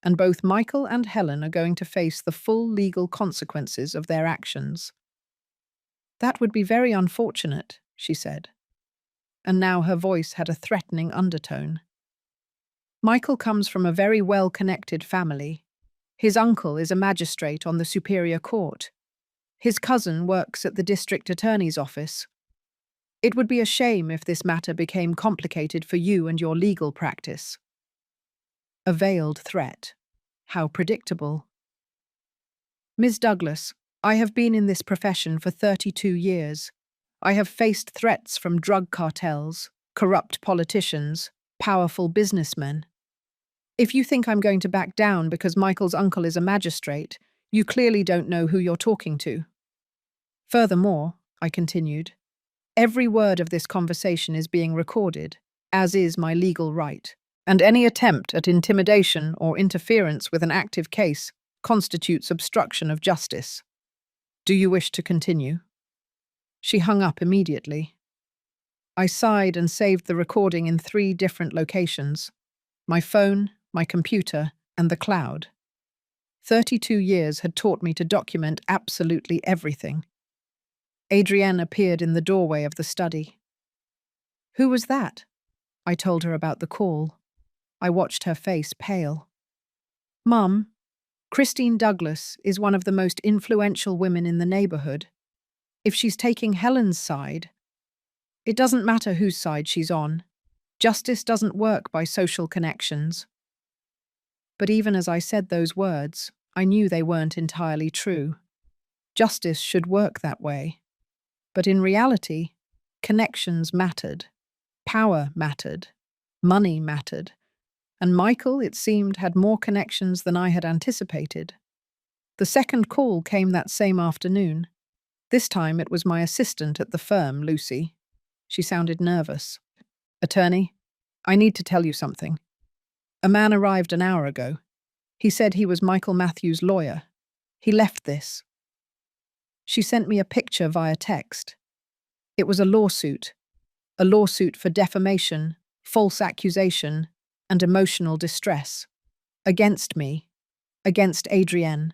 and both Michael and Helen are going to face the full legal consequences of their actions. That would be very unfortunate, she said, and now her voice had a threatening undertone. Michael comes from a very well-connected family. His uncle is a magistrate on the Superior Court. His cousin works at the district attorney's office. It would be a shame if this matter became complicated for you and your legal practice. A veiled threat. How predictable. Ms. Douglas, I have been in this profession for 32 years. I have faced threats from drug cartels, corrupt politicians, powerful businessmen. If you think I'm going to back down because Michael's uncle is a magistrate, you clearly don't know who you're talking to. Furthermore, I continued, every word of this conversation is being recorded, as is my legal right, and any attempt at intimidation or interference with an active case constitutes obstruction of justice. Do you wish to continue? She hung up immediately. I sighed and saved the recording in 3 different locations: my phone, my computer, and the cloud. 32 years had taught me to document absolutely everything. Adrienne appeared in the doorway of the study. Who was that? I told her about the call. I watched her face pale. Mum, Christine Douglas is one of the most influential women in the neighborhood. If she's taking Helen's side, it doesn't matter whose side she's on. Justice doesn't work by social connections. But even as I said those words, I knew they weren't entirely true. Justice should work that way. But in reality, connections mattered. Power mattered. Money mattered. And Michael, it seemed, had more connections than I had anticipated. The second call came that same afternoon. This time it was my assistant at the firm, Lucy. She sounded nervous. Attorney, I need to tell you something. A man arrived an hour ago. He said he was Michael Matthews' lawyer. He left this. She sent me a picture via text. It was a lawsuit for defamation, false accusation, and emotional distress. Against me. Against Adrienne.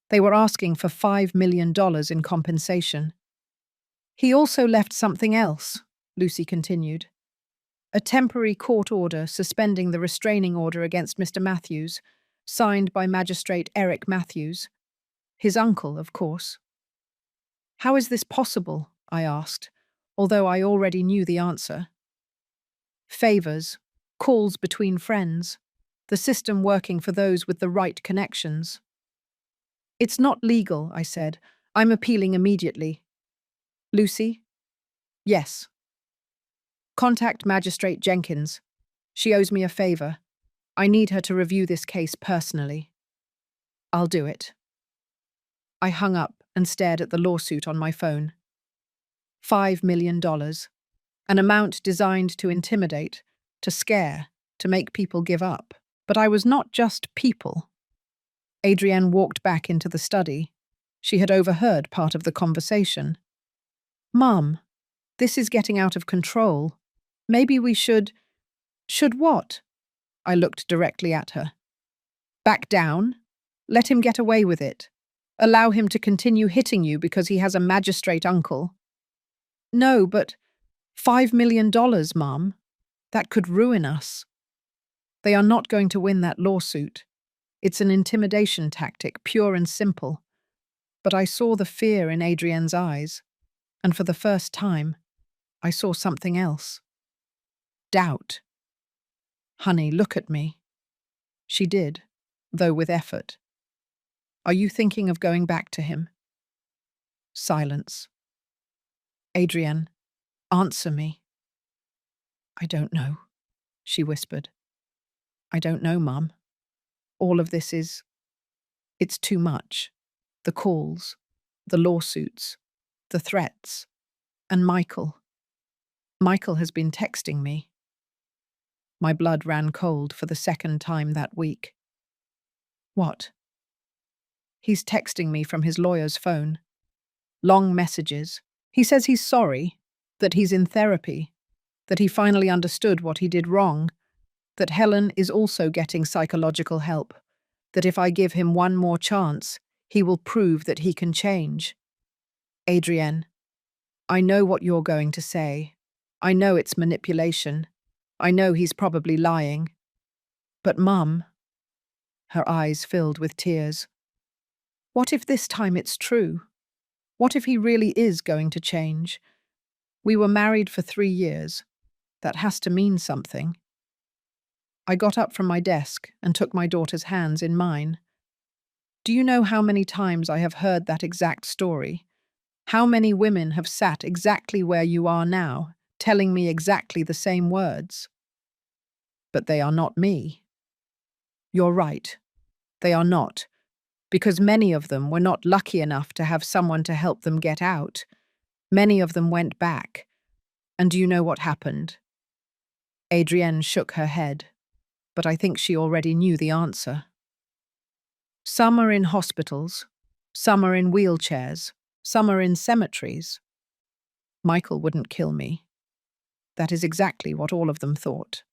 They were asking for $5 million in compensation. He also left something else, Lucy continued. A temporary court order suspending the restraining order against Mr. Matthews, signed by Magistrate Eric Matthews. His uncle, of course. How is this possible? I asked, although I already knew the answer. Favors, calls between friends, the system working for those with the right connections. It's not legal, I said. I'm appealing immediately. Lucy? Yes. Contact Magistrate Jenkins. She owes me a favor. I need her to review this case personally. I'll do it. I hung up and stared at the lawsuit on my phone. $5 million. An amount designed to intimidate, to scare, to make people give up. But I was not just people. Adrienne walked back into the study. She had overheard part of the conversation. Mum, this is getting out of control. Maybe we should… Should what? I looked directly at her. Back down? Let him get away with it. Allow him to continue hitting you because he has a magistrate uncle. No, but $5 million, Mum. That could ruin us. They are not going to win that lawsuit. It's an intimidation tactic, pure and simple. But I saw the fear in Adrienne's eyes, and for the first time, I saw something else. Doubt. Honey, look at me. She did, though with effort. Are you thinking of going back to him? Silence. Adrienne, answer me. I don't know, she whispered. I don't know, Mum. All of this is… It's too much. The calls, the lawsuits, the threats, and Michael. Michael has been texting me. My blood ran cold for the second time that week. What? He's texting me from his lawyer's phone. Long messages. He says he's sorry, that he's in therapy, that he finally understood what he did wrong, that Helen is also getting psychological help, that if I give him one more chance, he will prove that he can change. Adrienne, I know what you're going to say. I know it's manipulation. I know he's probably lying. But Mum, her eyes filled with tears, what if this time it's true? What if he really is going to change? We were married for 3 years. That has to mean something. I got up from my desk and took my daughter's hands in mine. Do you know how many times I have heard that exact story? How many women have sat exactly where you are now, telling me exactly the same words? But they are not me. You're right. They are not, because many of them were not lucky enough to have someone to help them get out. Many of them went back. And do you know what happened? Adrienne shook her head, but I think she already knew the answer. Some are in hospitals, some are in wheelchairs, some are in cemeteries. Michael wouldn't kill me. That is exactly what all of them thought.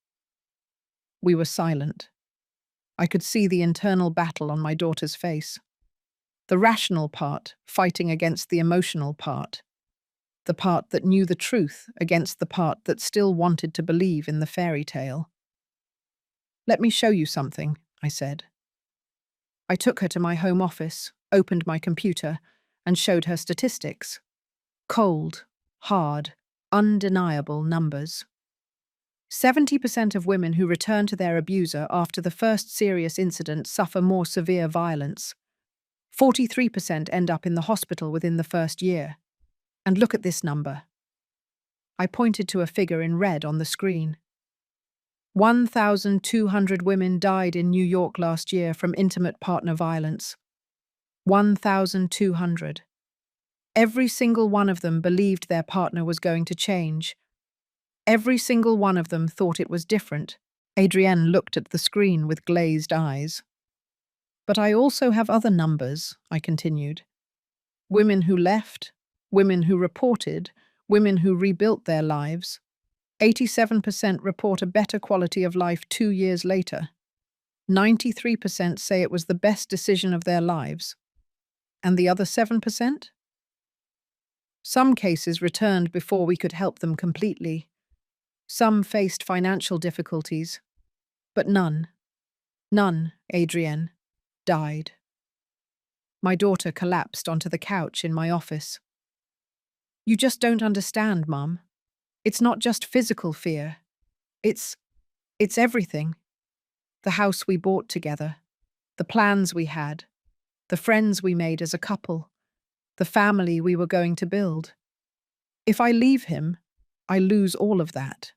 We were silent. I could see the internal battle on my daughter's face. The rational part fighting against the emotional part. The part that knew the truth against the part that still wanted to believe in the fairy tale. Let me show you something, I said. I took her to my home office, opened my computer, and showed her statistics. Cold, hard, undeniable numbers. 70% of women who return to their abuser after the first serious incident suffer more severe violence. 43% end up in the hospital within the first year. And look at this number. I pointed to a figure in red on the screen. 1,200 women died in New York last year from intimate partner violence. 1,200. Every single one of them believed their partner was going to change. Every single one of them thought it was different. Adrienne looked at the screen with glazed eyes. But I also have other numbers, I continued. Women who left, women who reported, women who rebuilt their lives. 87% report a better quality of life 2 years later. 93% say it was the best decision of their lives. And the other 7%? Some cases returned before we could help them completely. Some faced financial difficulties. But none, Adrienne, died. My daughter collapsed onto the couch in my office. You just don't understand, Mum. It's not just physical fear. It's everything. The house we bought together, the plans we had, the friends we made as a couple, the family we were going to build. If I leave him, I lose all of that.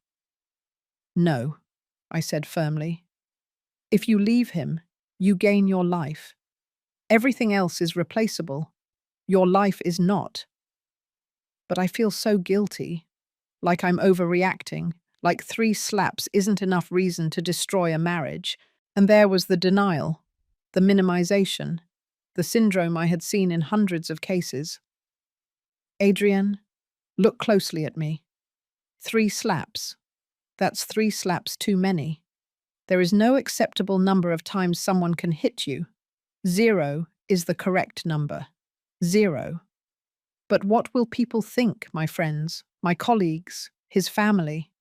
No, I said firmly. If you leave him, you gain your life. Everything else is replaceable. Your life is not. But I feel so guilty, like I'm overreacting, like 3 slaps isn't enough reason to destroy a marriage. And there was the denial, the minimization, the syndrome I had seen in hundreds of cases. Adrienne, look closely at me. 3 slaps. That's 3 slaps too many. There is no acceptable number of times someone can hit you. 0 is the correct number. 0. But what will people think, my friends, my colleagues, his family?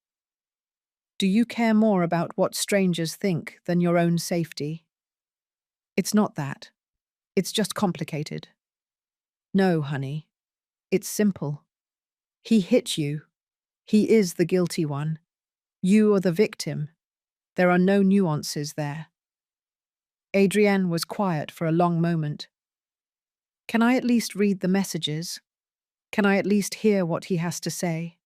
Do you care more about what strangers think than your own safety? It's not that. It's just complicated. No, honey. It's simple. He hit you. He is the guilty one. You are the victim. There are no nuances there. Adrienne was quiet for a long moment. Can I at least read the messages? Can I at least hear what he has to say?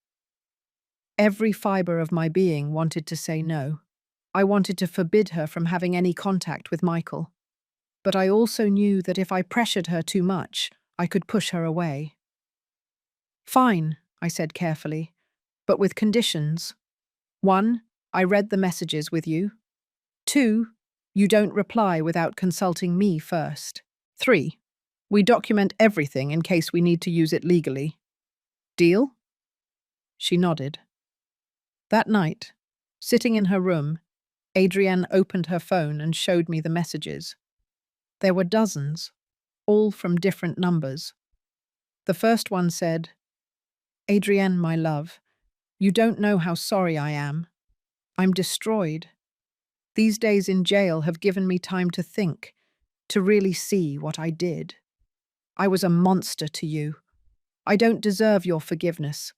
Every fiber of my being wanted to say no. I wanted to forbid her from having any contact with Michael. But I also knew that if I pressured her too much, I could push her away. Fine, I said carefully, but with conditions. 1, I read the messages with you. 2, you don't reply without consulting me first. 3, we document everything in case we need to use it legally. Deal? She nodded. That night, sitting in her room, Adrienne opened her phone and showed me the messages. There were dozens, all from different numbers. The first one said, "Adrienne, my love, you don't know how sorry I am. I'm destroyed. These days in jail have given me time to think, to really see what I did. I was a monster to you. I don't deserve your forgiveness,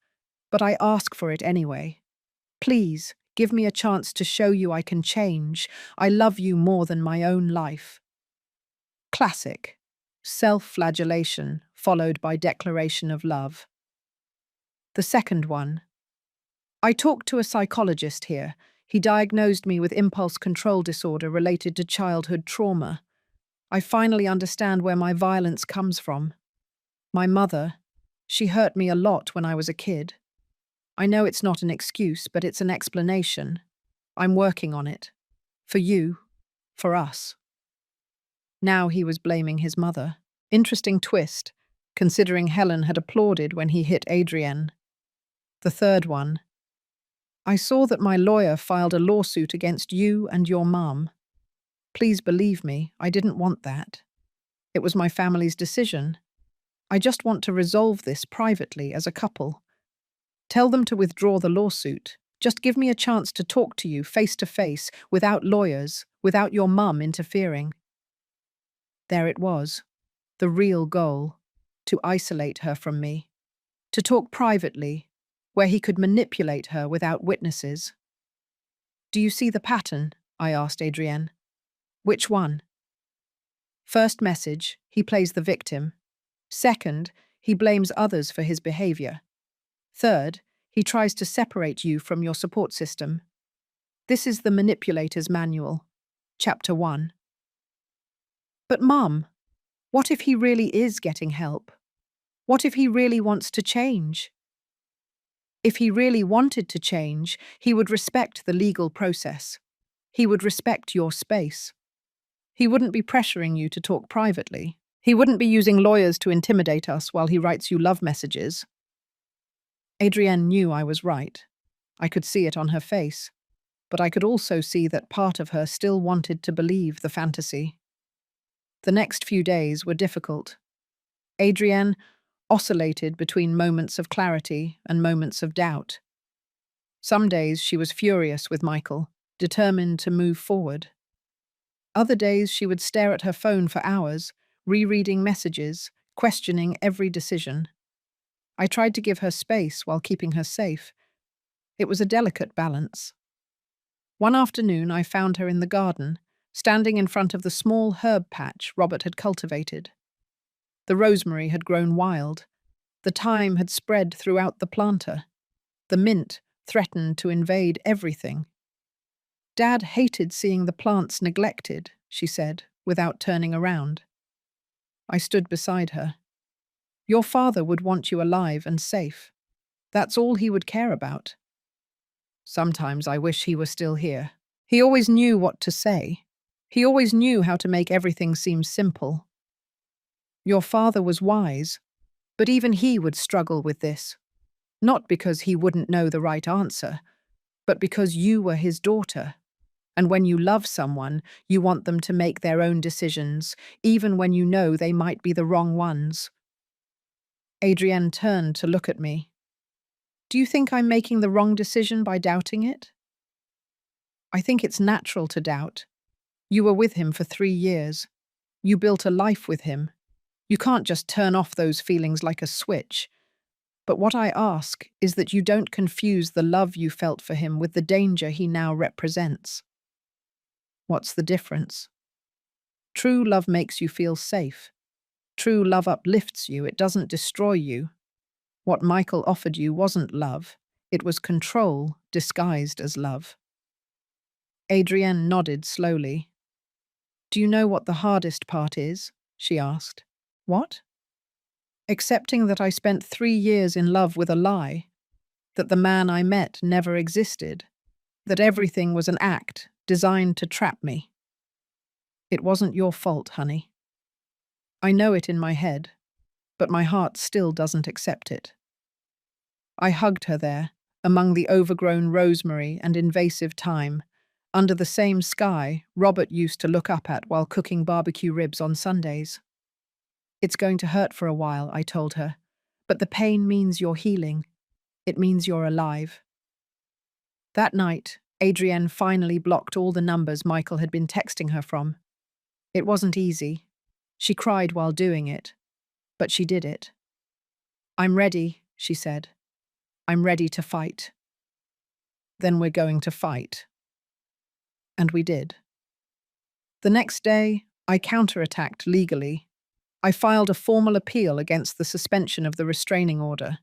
but I ask for it anyway. Please, give me a chance to show you I can change. I love you more than my own life." Classic. Self-flagellation followed by declaration of love. The second one. "I talked to a psychologist here. He diagnosed me with impulse control disorder related to childhood trauma. I finally understand where my violence comes from. My mother, she hurt me a lot when I was a kid. I know it's not an excuse, but it's an explanation. I'm working on it. For you. For us." Now he was blaming his mother. Interesting twist, considering Helen had applauded when he hit Adrienne. The third one. "I saw that my lawyer filed a lawsuit against you and your mum. Please believe me, I didn't want that. It was my family's decision. I just want to resolve this privately as a couple. Tell them to withdraw the lawsuit. Just give me a chance to talk to you face to face, without lawyers, without your mum interfering." There it was, the real goal, to isolate her from me, to talk privately, where he could manipulate her without witnesses. "Do you see the pattern?" I asked Adrienne. "Which one?" First message, he plays the victim. Second, he blames others for his behavior. Third, he tries to separate you from your support system. This is the manipulator's manual. Chapter 1. "But Mum, what if he really is getting help? What if he really wants to change?" "If he really wanted to change, he would respect the legal process. He would respect your space. He wouldn't be pressuring you to talk privately. He wouldn't be using lawyers to intimidate us while he writes you love messages." Adrienne knew I was right. I could see it on her face, but I could also see that part of her still wanted to believe the fantasy. The next few days were difficult. Adrienne oscillated between moments of clarity and moments of doubt. Some days she was furious with Michael, determined to move forward. Other days she would stare at her phone for hours, rereading messages, questioning every decision. I tried to give her space while keeping her safe. It was a delicate balance. One afternoon I found her in the garden, standing in front of the small herb patch Robert had cultivated. The rosemary had grown wild. The thyme had spread throughout the planter. The mint threatened to invade everything. "Dad hated seeing the plants neglected," she said, without turning around. I stood beside her. "Your father would want you alive and safe. That's all he would care about." Sometimes I wish he were still here. He always knew what to say. He always knew how to make everything seem simple. Your father was wise, but even he would struggle with this. Not because he wouldn't know the right answer, but because you were his daughter. And when you love someone, you want them to make their own decisions, even when you know they might be the wrong ones. Adrienne turned to look at me. "Do you think I'm making the wrong decision by doubting it?" "I think it's natural to doubt. You were with him for 3 years. You built a life with him. You can't just turn off those feelings like a switch. But what I ask is that you don't confuse the love you felt for him with the danger he now represents." "What's the difference?" "True love makes you feel safe. True love uplifts you, it doesn't destroy you. What Michael offered you wasn't love, it was control disguised as love." Adrienne nodded slowly. "Do you know what the hardest part is?" she asked. "What?" "Accepting that I spent 3 years in love with a lie, that the man I met never existed, that everything was an act designed to trap me. It wasn't your fault, honey. I know it in my head, but my heart still doesn't accept it." I hugged her there, among the overgrown rosemary and invasive thyme, under the same sky Robert used to look up at while cooking barbecue ribs on Sundays. It's going to hurt for a while, I told her, but the pain means you're healing. It means you're alive. That night, Adrienne finally blocked all the numbers Michael had been texting her from. It wasn't easy. She cried while doing it, but she did it. "I'm ready," she said. "I'm ready to fight." "Then we're going to fight." And we did. The next day, I counterattacked legally. I filed a formal appeal against the suspension of the restraining order.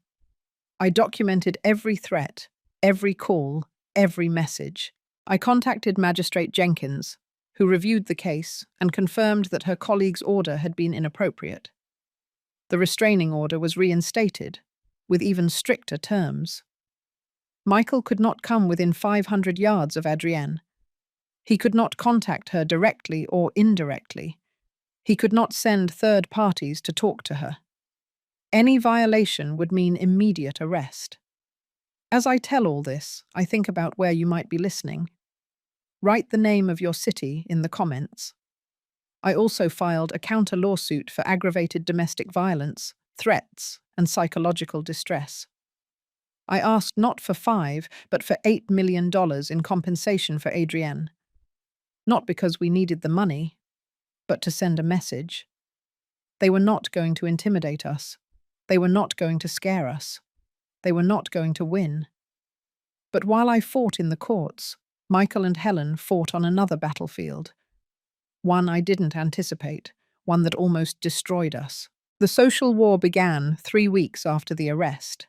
I documented every threat, every call, every message. I contacted Magistrate Jenkins, who reviewed the case and confirmed that her colleague's order had been inappropriate. The restraining order was reinstated, with even stricter terms. Michael could not come within 500 yards of Adrienne. He could not contact her directly or indirectly. He could not send third parties to talk to her. Any violation would mean immediate arrest. As I tell all this, I think about where you might be listening. Write the name of your city in the comments. I also filed a counter-lawsuit for aggravated domestic violence, threats, and psychological distress. I asked not for $5, but for $8 million in compensation for Adrienne. Not because we needed the money, but to send a message. They were not going to intimidate us. They were not going to scare us. They were not going to win. But while I fought in the courts, Michael and Helen fought on another battlefield. One I didn't anticipate, one that almost destroyed us. The social war began 3 weeks after the arrest.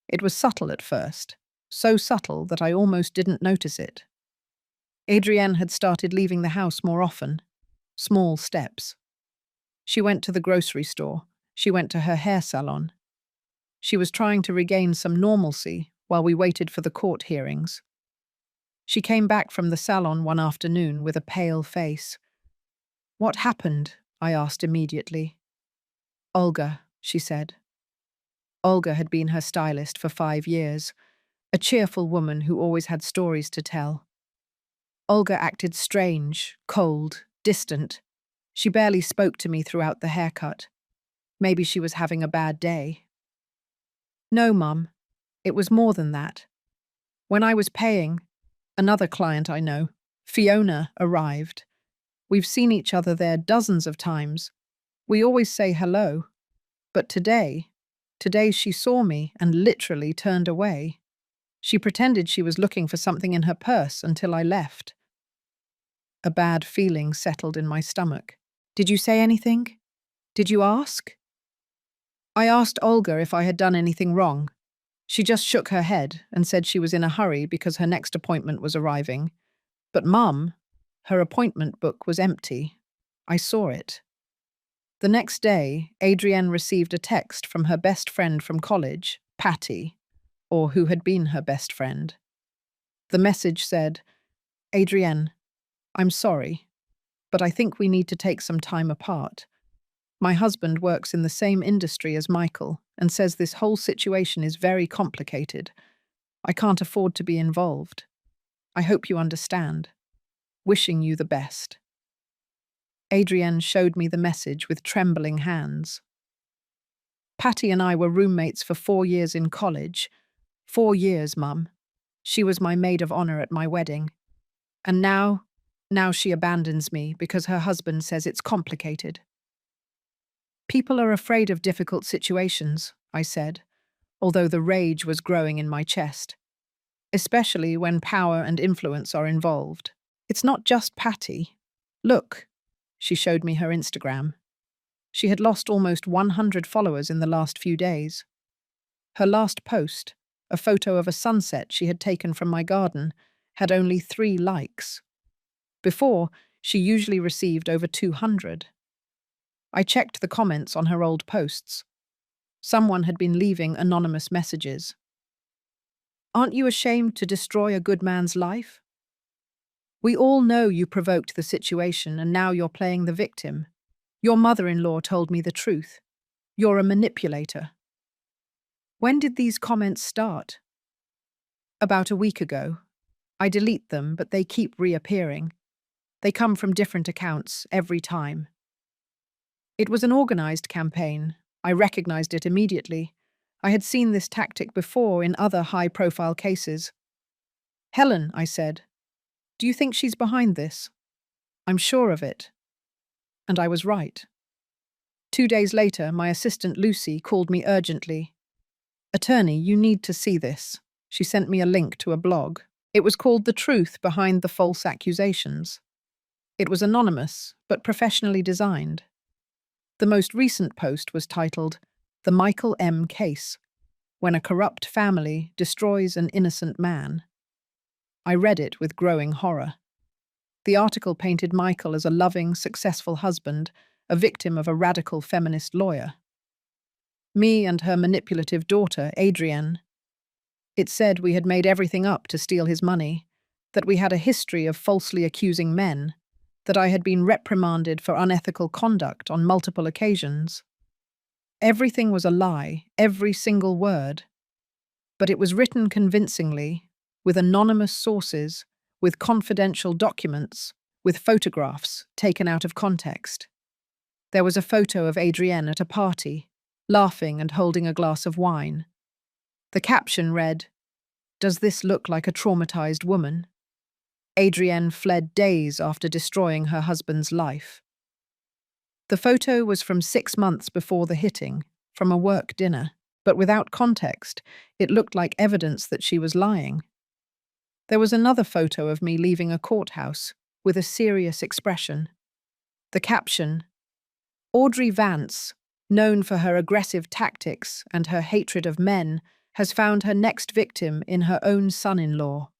It was subtle at first, so subtle that I almost didn't notice it. Adrienne had started leaving the house more often, small steps. She went to the grocery store. She went to her hair salon. She was trying to regain some normalcy while we waited for the court hearings. She came back from the salon one afternoon with a pale face. "What happened?" I asked immediately. "Olga," she said. Olga had been her stylist for 5 years, a cheerful woman who always had stories to tell. Olga acted strange, cold, distant. She barely spoke to me throughout the haircut. Maybe she was having a bad day. "No, Mum. It was more than that. When I was paying, another client I know, Fiona, arrived. We've seen each other there dozens of times. We always say hello. But today she saw me and literally turned away. She pretended she was looking for something in her purse until I left." A bad feeling settled in my stomach. "Did you say anything? Did you ask?" I asked Olga if I had done anything wrong. She just shook her head and said she was in a hurry because her next appointment was arriving. But Mum, her appointment book was empty. I saw it. The next day, Adrienne received a text from her best friend from college, Patty, or who had been her best friend. The message said, "Adrienne, I'm sorry, but I think we need to take some time apart. My husband works in the same industry as Michael and says this whole situation is very complicated. I can't afford to be involved. I hope you understand. Wishing you the best." Adrienne showed me the message with trembling hands. Patty and I were roommates for 4 years in college. 4 years, Mum. She was my maid of honor at my wedding. And now she abandons me because her husband says it's complicated. "People are afraid of difficult situations," I said, although the rage was growing in my chest. Especially when power and influence are involved. It's not just Patty. Look, she showed me her Instagram. She had lost almost 100 followers in the last few days. Her last post, a photo of a sunset she had taken from my garden, had only 3 likes. Before, she usually received over 200. I checked the comments on her old posts. Someone had been leaving anonymous messages. "Aren't you ashamed to destroy a good man's life? We all know you provoked the situation and now you're playing the victim. Your mother-in-law told me the truth. You're a manipulator." When did these comments start? About a week ago. I delete them, but they keep reappearing. They come from different accounts every time. It was an organized campaign. I recognized it immediately. I had seen this tactic before in other high-profile cases. Helen, I said, do you think she's behind this? I'm sure of it. And I was right. 2 days later, my assistant Lucy called me urgently. Attorney, you need to see this. She sent me a link to a blog. It was called The Truth Behind the False Accusations. It was anonymous, but professionally designed. The most recent post was titled, The Michael M. Case, When a Corrupt Family Destroys an Innocent Man. I read it with growing horror. The article painted Michael as a loving, successful husband, a victim of a radical feminist lawyer. Me and her manipulative daughter, Adrienne. It said we had made everything up to steal his money, that we had a history of falsely accusing men, that I had been reprimanded for unethical conduct on multiple occasions. Everything was a lie, every single word. But it was written convincingly, with anonymous sources, with confidential documents, with photographs taken out of context. There was a photo of Adrienne at a party, laughing and holding a glass of wine. The caption read, "Does this look like a traumatized woman?" Adrienne fled days after destroying her husband's life. The photo was from 6 months before the hitting, from a work dinner, but without context, it looked like evidence that she was lying. There was another photo of me leaving a courthouse, with a serious expression. The caption, "Audrey Vance, known for her aggressive tactics and her hatred of men, has found her next victim in her own son-in-law."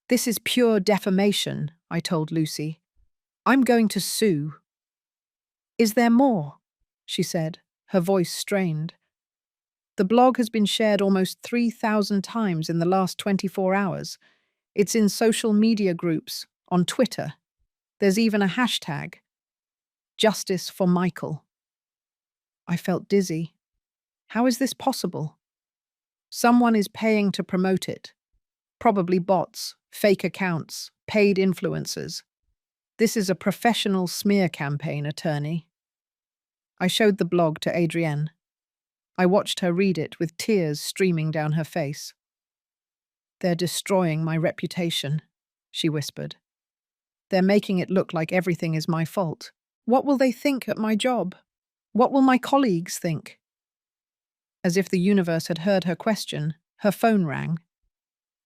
"This is pure defamation," I told Lucy. "I'm going to sue." "Is there more?" she said, her voice strained. "The blog has been shared almost 3,000 times in the last 24 hours. It's in social media groups, on Twitter. There's even a hashtag, Justice for Michael. I felt dizzy. How is this possible? Someone is paying to promote it. Probably bots, fake accounts, paid influencers. This is a professional smear campaign, attorney. I showed the blog to Adrienne. I watched her read it with tears streaming down her face. "They're destroying my reputation," she whispered. "They're making it look like everything is my fault. What will they think at my job? What will my colleagues think?" As if the universe had heard her question, her phone rang.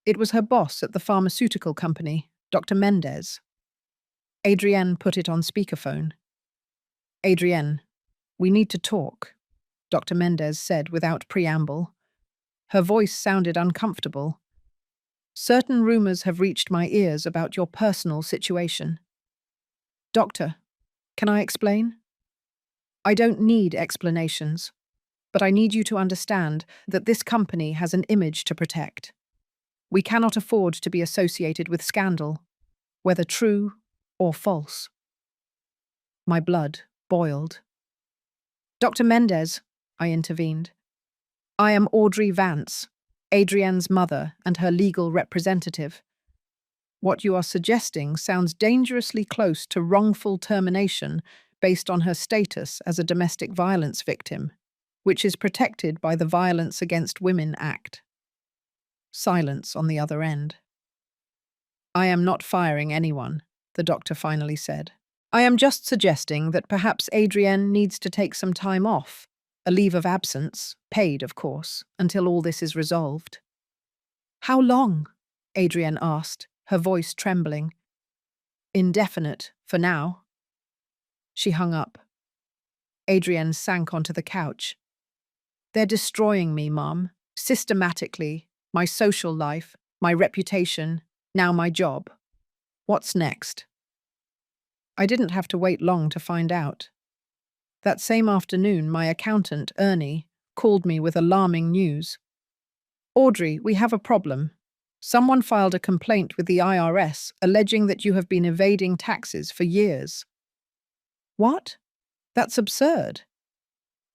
It was her boss at the pharmaceutical company, Dr. Mendez. Adrienne put it on speakerphone. "Adrienne, we need to talk," Dr. Mendez said without preamble. Her voice sounded uncomfortable. "Certain rumors have reached my ears about your personal situation." "Doctor, can I explain?" "I don't need explanations, but I need you to understand that this company has an image to protect. We cannot afford to be associated with scandal, whether true or false." My blood boiled. "Dr. Mendez," I intervened. "I am Audrey Vance, Adrienne's mother and her legal representative. What you are suggesting sounds dangerously close to wrongful termination based on her status as a domestic violence victim, which is protected by the Violence Against Women Act." Silence on the other end. "I am not firing anyone," the doctor finally said. "I am just suggesting that perhaps Adrienne needs to take some time off, a leave of absence, paid of course, until all this is resolved." "How long?" Adrienne asked, her voice trembling. "Indefinite, for now." She hung up. Adrienne sank onto the couch. "They're destroying me, Mom, systematically, my social life, my reputation, now my job. What's next?" I didn't have to wait long to find out. That same afternoon, my accountant, Ernie, called me with alarming news. "Audrey, we have a problem. Someone filed a complaint with the IRS alleging that you have been evading taxes for years." "What? That's absurd."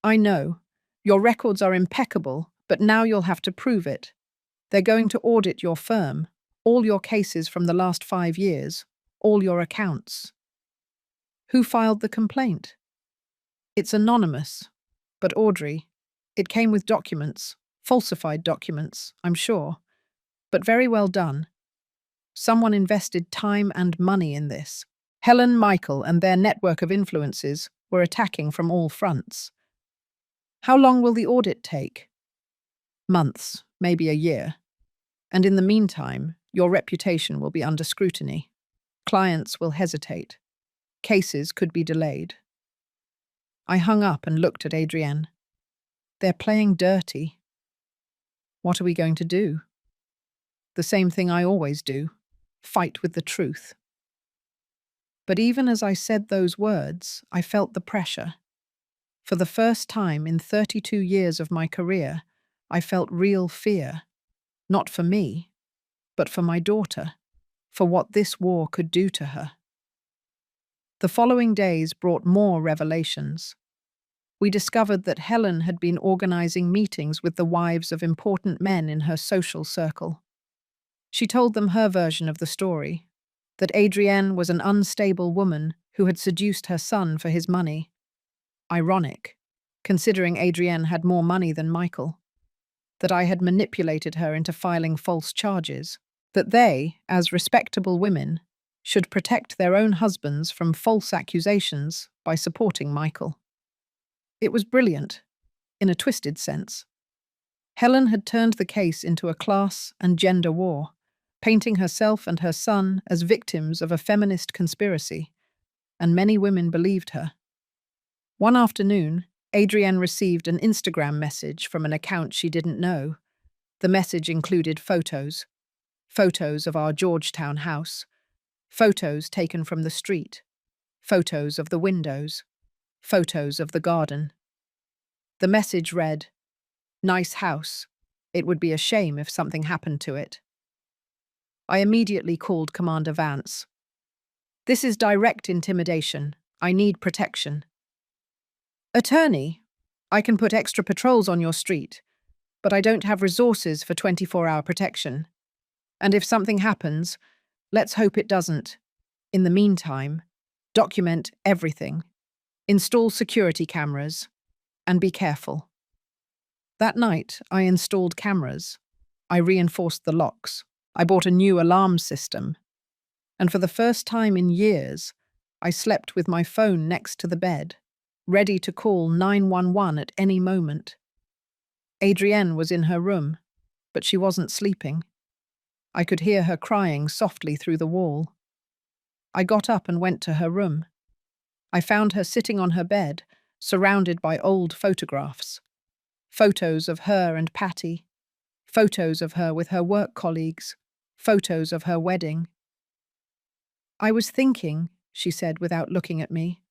"I know. Your records are impeccable, but now you'll have to prove it. They're going to audit your firm, All your cases from the last 5 years. All your accounts. Who filed the complaint? It's anonymous. But Audrey, it came with documents. Falsified documents, I'm sure. But very well done. Someone invested time and money in this. Helen, Michael, and their network of influences were attacking from all fronts. How long will the audit take? Months, maybe a year. And in the meantime, your reputation will be under scrutiny. Clients will hesitate. Cases could be delayed. I hung up and looked at Adrienne. They're playing dirty. What are we going to do? The same thing I always do. Fight with the truth. But even as I said those words, I felt the pressure. For the first time in 32 years of my career, I felt real fear. Not for me, but for my daughter, for what this war could do to her. The following days brought more revelations. We discovered that Helen had been organizing meetings with the wives of important men in her social circle. She told them her version of the story, that Adrienne was an unstable woman who had seduced her son for his money. Ironic, considering Adrienne had more money than Michael. That I had manipulated her into filing false charges. That they, as respectable women, should protect their own husbands from false accusations by supporting Michael. It was brilliant, in a twisted sense. Helen had turned the case into a class and gender war, painting herself and her son as victims of a feminist conspiracy, and many women believed her. One afternoon, Adrienne received an Instagram message from an account she didn't know. The message included photos of our Georgetown house, photos taken from the street, photos of the windows, photos of the garden. The message read, "Nice house. It would be a shame if something happened to it." I immediately called Commander Vance. "This is direct intimidation. I need protection." "Attorney, I can put extra patrols on your street, but I don't have resources for 24-hour protection. And if something happens, let's hope it doesn't. In the meantime, document everything. Install security cameras. And be careful." That night, I installed cameras. I reinforced the locks. I bought a new alarm system. And for the first time in years, I slept with my phone next to the bed, ready to call 911 at any moment. Adrienne was in her room, but she wasn't sleeping. I could hear her crying softly through the wall. I got up and went to her room. I found her sitting on her bed, surrounded by old photographs. Photos of her and Patty. Photos of her with her work colleagues. Photos of her wedding. "I was thinking," she said without looking at me,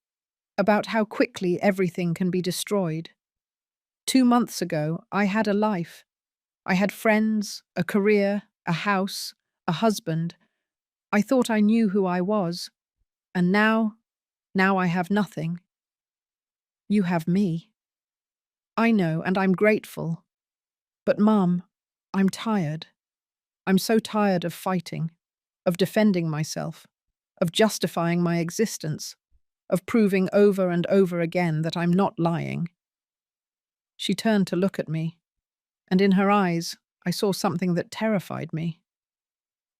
"about how quickly everything can be destroyed. 2 months ago, I had a life. I had friends, a career, a house, a husband. I thought I knew who I was. And now I have nothing. You have me. I know, and I'm grateful. But, Mom, I'm tired. I'm so tired of fighting, of defending myself, of justifying my existence, of proving over and over again that I'm not lying." She turned to look at me, and in her eyes, I saw something that terrified me.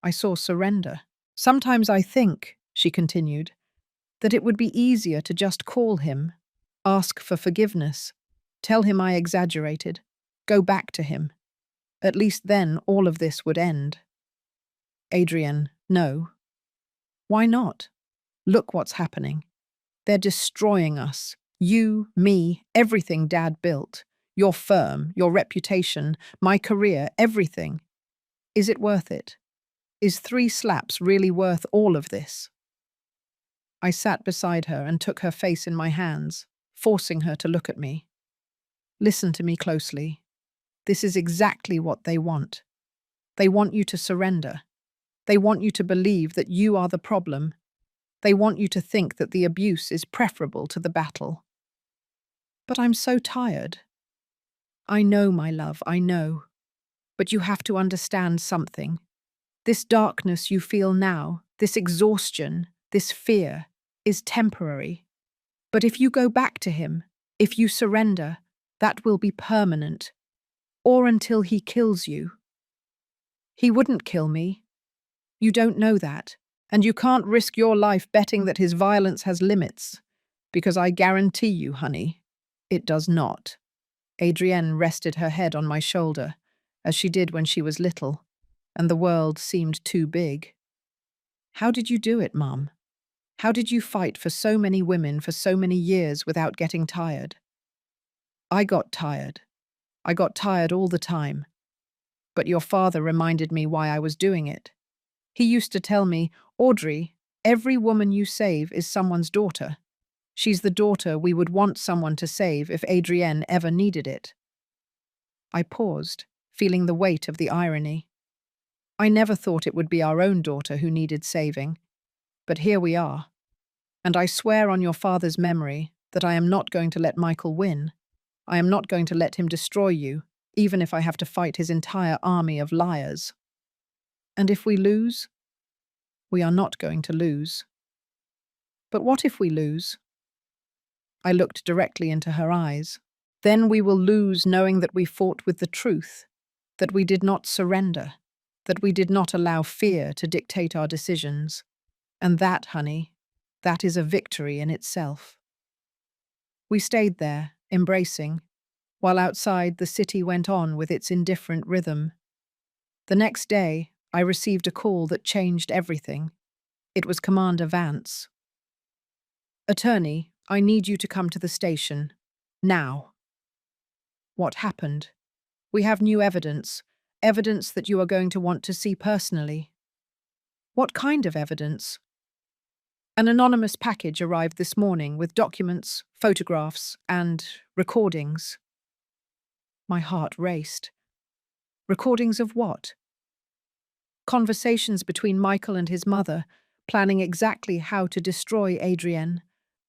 I saw surrender. "Sometimes I think," she continued, "that it would be easier to just call him, ask for forgiveness, tell him I exaggerated, go back to him. At least then all of this would end." "Adrienne, no." "Why not? Look what's happening. They're destroying us. You, me, everything Dad built. Your firm, your reputation, my career, everything. Is it worth it? Is 3 slaps really worth all of this?" I sat beside her and took her face in my hands, forcing her to look at me. "Listen to me closely. This is exactly what they want. They want you to surrender. They want you to believe that you are the problem. They want you to think that the abuse is preferable to the battle." "But I'm so tired." "I know, my love, I know. But you have to understand something. This darkness you feel now, this exhaustion, this fear, is temporary. But if you go back to him, if you surrender, that will be permanent, or until he kills you. He wouldn't kill me. You don't know that, and you can't risk your life betting that his violence has limits, because I guarantee you, honey, it does not. Adrienne rested her head on my shoulder, as she did when she was little, and the world seemed too big. How did you do it, Mum? How did you fight for so many women for so many years without getting tired? I got tired. I got tired all the time. But your father reminded me why I was doing it. He used to tell me, Audrey, every woman you save is someone's daughter. She's the daughter we would want someone to save if Adrienne ever needed it. I paused, feeling the weight of the irony. I never thought it would be our own daughter who needed saving. But here we are. And I swear on your father's memory that I am not going to let Michael win. I am not going to let him destroy you, even if I have to fight his entire army of liars. And if we lose? We are not going to lose. But what if we lose? I looked directly into her eyes. Then we will lose knowing that we fought with the truth, that we did not surrender, that we did not allow fear to dictate our decisions. And that, honey, that is a victory in itself. We stayed there, embracing, while outside the city went on with its indifferent rhythm. The next day, I received a call that changed everything. It was Commander Vance. Attorney, I need you to come to the station. Now. What happened? We have new evidence. Evidence that you are going to want to see personally. What kind of evidence? An anonymous package arrived this morning with documents, photographs, and recordings. My heart raced. Recordings of what? Conversations between Michael and his mother, planning exactly how to destroy Adrienne,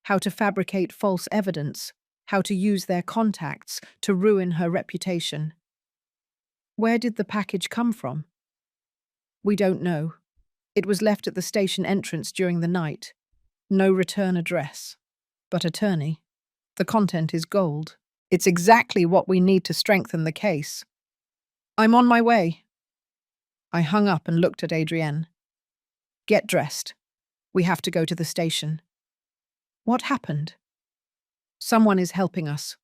how to fabricate false evidence, how to use their contacts to ruin her reputation. Where did the package come from? We don't know. It was left at the station entrance during the night. No return address. But attorney, the content is gold. It's exactly what we need to strengthen the case. I'm on my way. I hung up and looked at Adrienne. Get dressed. We have to go to the station. What happened? Someone is helping us.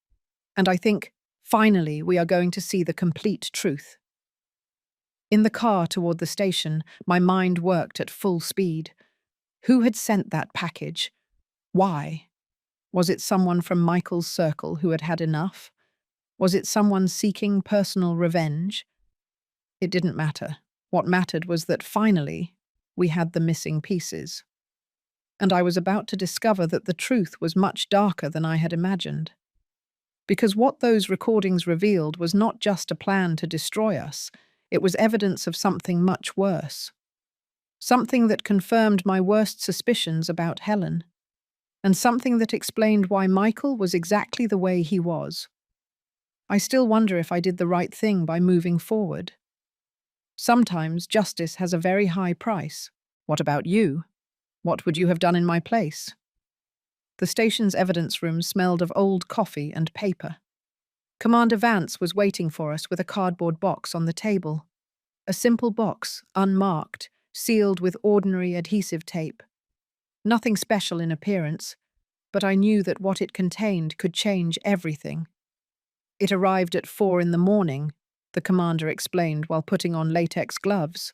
And I think, finally, we are going to see the complete truth. In the car toward the station, my mind worked at full speed. Who had sent that package? Why? Was it someone from Michael's circle who had had enough? Was it someone seeking personal revenge? It didn't matter. What mattered was that finally, we had the missing pieces. And I was about to discover that the truth was much darker than I had imagined. Because what those recordings revealed was not just a plan to destroy us, it was evidence of something much worse. Something that confirmed my worst suspicions about Helen, and something that explained why Michael was exactly the way he was. I still wonder if I did the right thing by moving forward. Sometimes justice has a very high price. What about you? What would you have done in my place? The station's evidence room smelled of old coffee and paper. Commander Vance was waiting for us with a cardboard box on the table. A simple box, unmarked, sealed with ordinary adhesive tape. Nothing special in appearance, but I knew that what it contained could change everything. It arrived at 4 a.m, the commander explained while putting on latex gloves.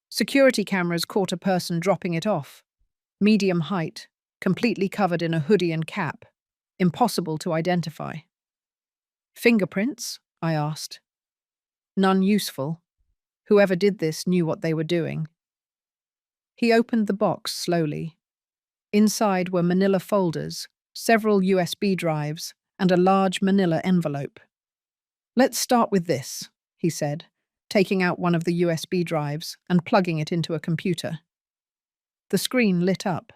Security cameras caught a person dropping it off. Medium height, completely covered in a hoodie and cap. Impossible to identify. Fingerprints? I asked. None useful. Whoever did this knew what they were doing. He opened the box slowly. Inside were manila folders, several USB drives, and a large manila envelope. Let's start with this, he said, taking out one of the USB drives and plugging it into a computer. The screen lit up.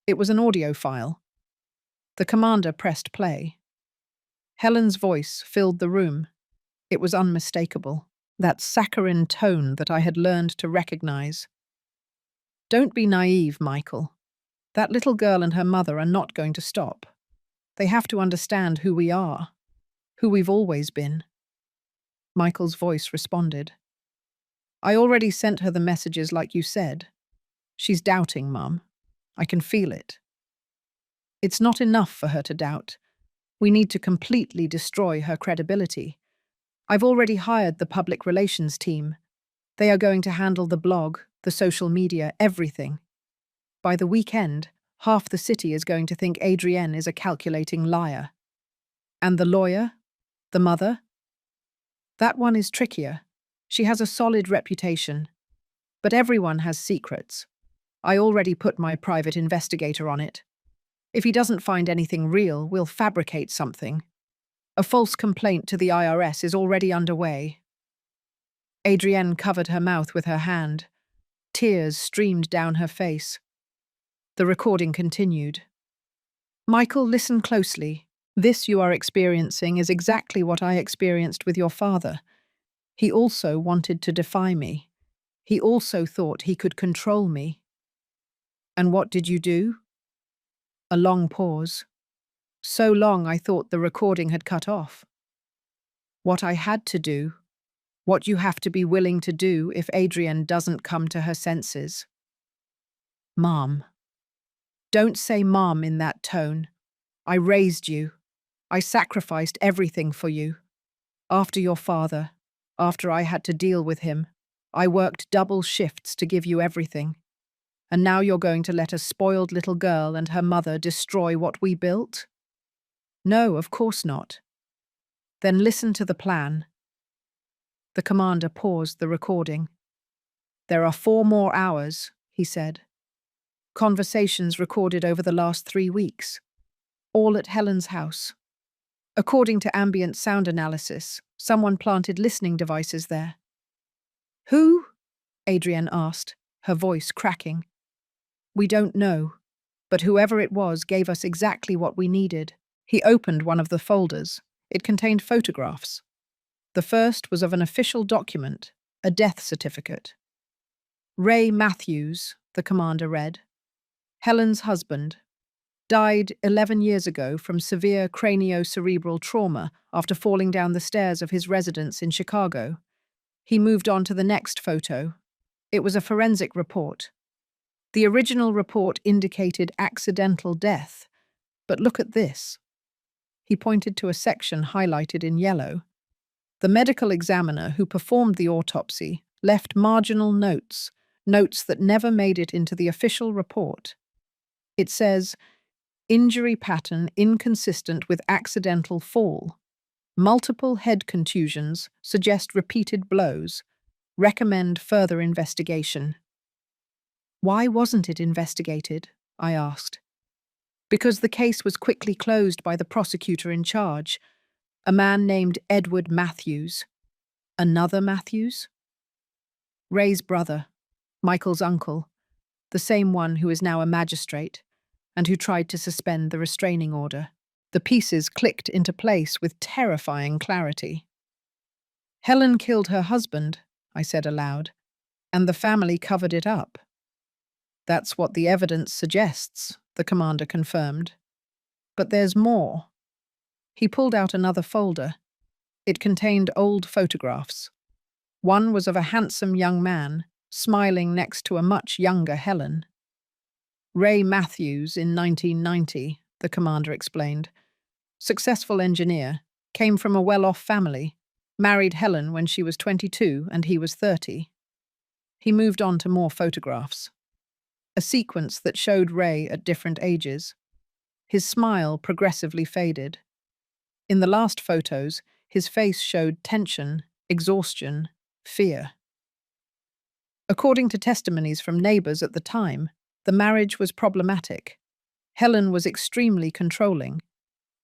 It was an audio file. The commander pressed play. Helen's voice filled the room. It was unmistakable. that saccharine tone that I had learned to recognize. Don't be naive, Michael. That little girl and her mother are not going to stop. They have to understand who we are, who we've always been. Michael's voice responded. I already sent her the messages like you said. She's doubting, Mum. I can feel it. It's not enough for her to doubt. We need to completely destroy her credibility. I've already hired the public relations team. They are going to handle the blog, the social media, everything. By the weekend, half the city is going to think Adrienne is a calculating liar. And the lawyer? The mother? That one is trickier. She has a solid reputation. But everyone has secrets. I already put my private investigator on it. If he doesn't find anything real, we'll fabricate something. A false complaint to the IRS is already underway. Adrienne covered her mouth with her hand. Tears streamed down her face. The recording continued. Michael, listen closely. This you are experiencing is exactly what I experienced with your father. He also wanted to defy me. He also thought he could control me. And what did you do? A long pause. So long I thought the recording had cut off. What I had to do, what you have to be willing to do if Adrienne doesn't come to her senses. Mom. Don't say Mom in that tone. I raised you. I sacrificed everything for you. After your father, after I had to deal with him, I worked double shifts to give you everything. And now you're going to let a spoiled little girl and her mother destroy what we built? No, of course not. Then listen to the plan. The commander paused the recording. There are 4 more hours, he said. Conversations recorded over the last 3 weeks. All at Helen's house. According to ambient sound analysis, someone planted listening devices there. Who? Adrienne asked, her voice cracking. We don't know, but whoever it was gave us exactly what we needed. He opened one of the folders. It contained photographs. The first was of an official document, a death certificate. Ray Matthews, the commander read, Helen's husband, died 11 years ago from severe craniocerebral trauma after falling down the stairs of his residence in Chicago. He moved on to the next photo. It was a forensic report. The original report indicated accidental death, but look at this. He pointed to a section highlighted in yellow. The medical examiner who performed the autopsy left marginal notes, notes that never made it into the official report. It says, injury pattern inconsistent with accidental fall. Multiple head contusions suggest repeated blows. Recommend further investigation. Why wasn't it investigated? I asked. Because the case was quickly closed by the prosecutor in charge, a man named Edward Matthews. Another Matthews? Ray's brother, Michael's uncle, the same one who is now a magistrate, and who tried to suspend the restraining order. The pieces clicked into place with terrifying clarity. Helen killed her husband, I said aloud, and the family covered it up. That's what the evidence suggests, the commander confirmed. But there's more. He pulled out another folder. It contained old photographs. One was of a handsome young man, smiling next to a much younger Helen. Ray Matthews in 1990, the commander explained. Successful engineer, came from a well-off family, married Helen when she was 22 and he was 30. He moved on to more photographs. A sequence that showed Ray at different ages. His smile progressively faded. In the last photos, his face showed tension, exhaustion, fear. According to testimonies from neighbors at the time, the marriage was problematic. Helen was extremely controlling.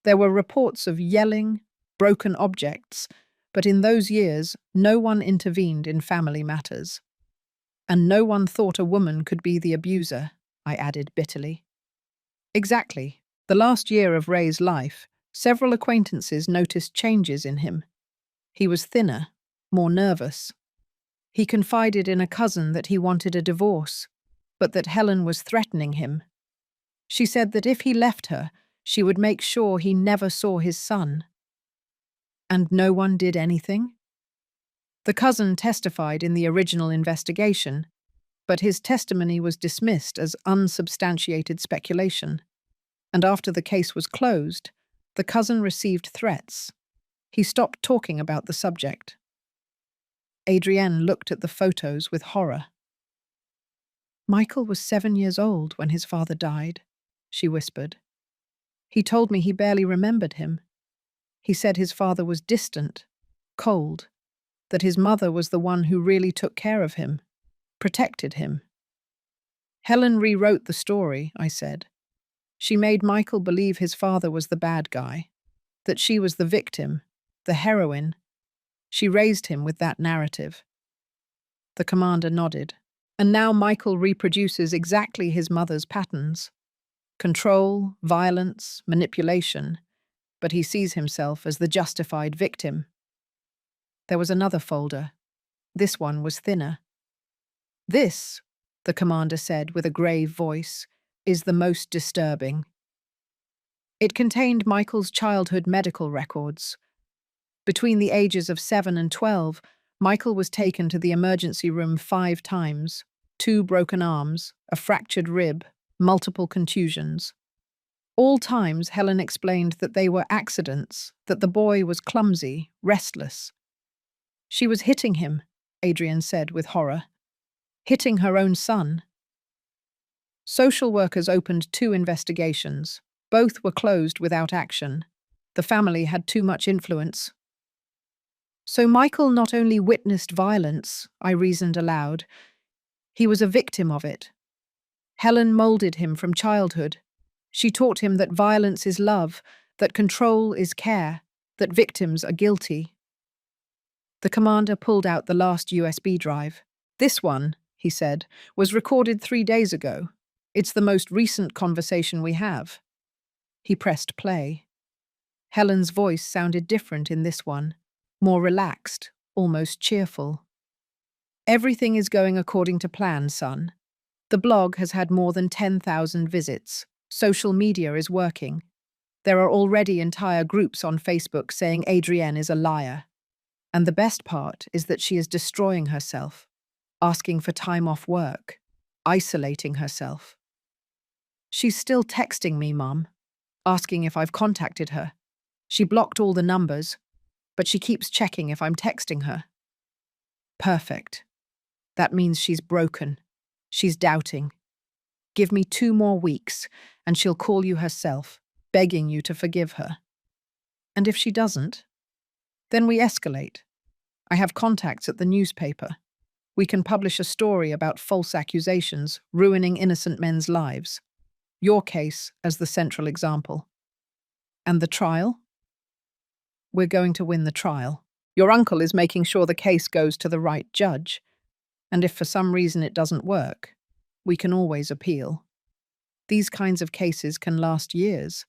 There were reports of yelling, broken objects, but in those years, no one intervened in family matters. And no one thought a woman could be the abuser, I added bitterly. Exactly. The last year of Ray's life, several acquaintances noticed changes in him. He was thinner, more nervous. He confided in a cousin that he wanted a divorce, but that Helen was threatening him. She said that if he left her, she would make sure he never saw his son. And no one did anything? The cousin testified in the original investigation, but his testimony was dismissed as unsubstantiated speculation. And after the case was closed, the cousin received threats. He stopped talking about the subject. Adrienne looked at the photos with horror. "Michael was 7 years old when his father died," she whispered. "He told me he barely remembered him. He said his father was distant, cold, that his mother was the one who really took care of him, protected him." "Helen rewrote the story," I said. "She made Michael believe his father was the bad guy, that she was the victim, the heroine. She raised him with that narrative." The commander nodded. "And now Michael reproduces exactly his mother's patterns. Control, violence, manipulation, but he sees himself as the justified victim." There was another folder. This one was thinner. "This," the commander said with a grave voice, "is the most disturbing." It contained Michael's childhood medical records. Between the ages of 7 and 12, Michael was taken to the emergency room 5 times, 2 broken arms, a fractured rib, multiple contusions. All times, Helen explained that they were accidents, that the boy was clumsy, restless. "She was hitting him," Adrienne said with horror. "Hitting her own son." Social workers opened 2 investigations. Both were closed without action. The family had too much influence. "So Michael not only witnessed violence," I reasoned aloud, "he was a victim of it. Helen molded him from childhood. She taught him that violence is love, that control is care, that victims are guilty." The commander pulled out the last USB drive. "This one," he said, "was recorded 3 days ago. It's the most recent conversation we have." He pressed play. Helen's voice sounded different in this one, more relaxed, almost cheerful. "Everything is going according to plan, son. The blog has had more than 10,000 visits. Social media is working. There are already entire groups on Facebook saying Adrienne is a liar. And the best part is that she is destroying herself, asking for time off work, isolating herself. She's still texting me, Mum, asking if I've contacted her. She blocked all the numbers, but she keeps checking if I'm texting her." "Perfect. That means she's broken. She's doubting. Give me 2 more weeks, and she'll call you herself, begging you to forgive her." "And if she doesn't?" "Then we escalate. I have contacts at the newspaper. We can publish a story about false accusations ruining innocent men's lives. Your case as the central example." "And the trial?" "We're going to win the trial. Your uncle is making sure the case goes to the right judge. And if for some reason it doesn't work, we can always appeal. These kinds of cases can last years.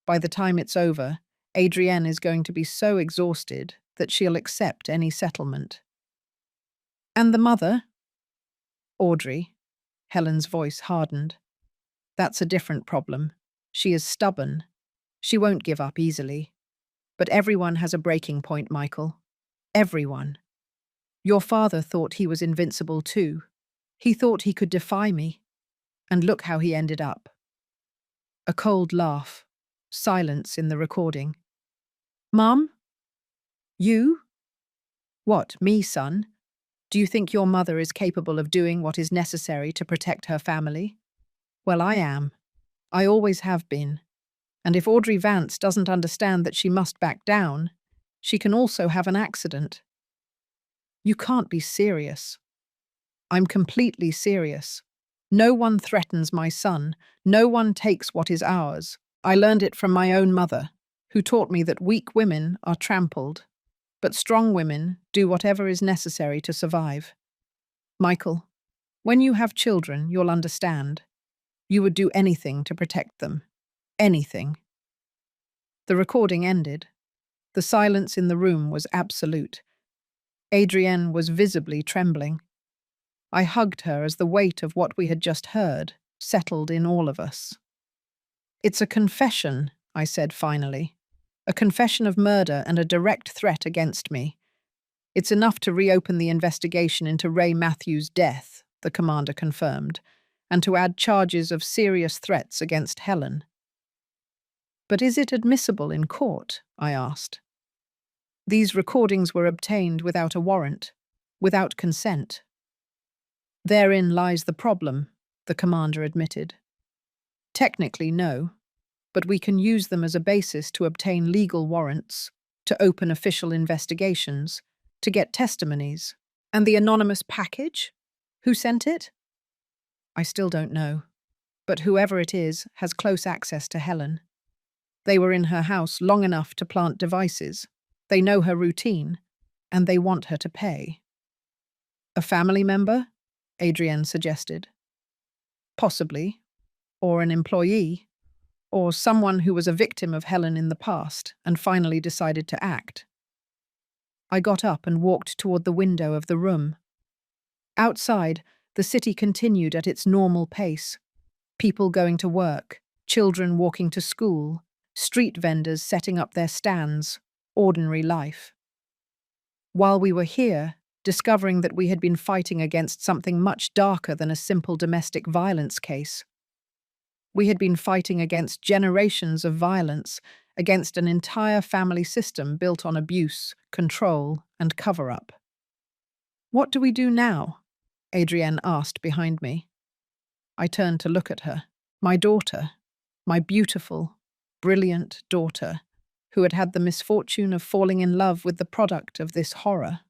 By the time it's over, Adrienne is going to be so exhausted that she'll accept any settlement." "And the mother?" "Audrey." Helen's voice hardened. "That's a different problem. She is stubborn. She won't give up easily. But everyone has a breaking point, Michael. Everyone. Your father thought he was invincible too. He thought he could defy me. And look how he ended up." A cold laugh. Silence in the recording. "Mum? You?" "What, me, son? Do you think your mother is capable of doing what is necessary to protect her family? Well, I am. I always have been. And if Audrey Vance doesn't understand that she must back down, she can also have an accident." "You can't be serious." "I'm completely serious. No one threatens my son. No one takes what is ours. I learned it from my own mother, who taught me that weak women are trampled, but strong women do whatever is necessary to survive. Michael, when you have children, you'll understand. You would do anything to protect them. Anything." The recording ended. The silence in the room was absolute. Adrienne was visibly trembling. I hugged her as the weight of what we had just heard settled in all of us. "It's a confession," I said finally. "A confession of murder and a direct threat against me. It's enough to reopen the investigation into Ray Matthews' death," the commander confirmed, "and to add charges of serious threats against Helen." "But is it admissible in court?" I asked. "These recordings were obtained without a warrant, without consent." "Therein lies the problem," the commander admitted. "Technically, no, but we can use them as a basis to obtain legal warrants, to open official investigations, to get testimonies." "And the anonymous package? Who sent it?" "I still don't know, but whoever it is has close access to Helen. They were in her house long enough to plant devices. They know her routine, and they want her to pay." "A family member?" Adrienne suggested. "Possibly. Or an employee. Or someone who was a victim of Helen in the past and finally decided to act." I got up and walked toward the window of the room. Outside, the city continued at its normal pace. People going to work, children walking to school, street vendors setting up their stands, ordinary life. While we were here, discovering that we had been fighting against something much darker than a simple domestic violence case. We had been fighting against generations of violence, against an entire family system built on abuse, control, and cover-up. "What do we do now?" Adrienne asked behind me. I turned to look at her. My daughter, my beautiful, brilliant daughter, who had had the misfortune of falling in love with the product of this horror.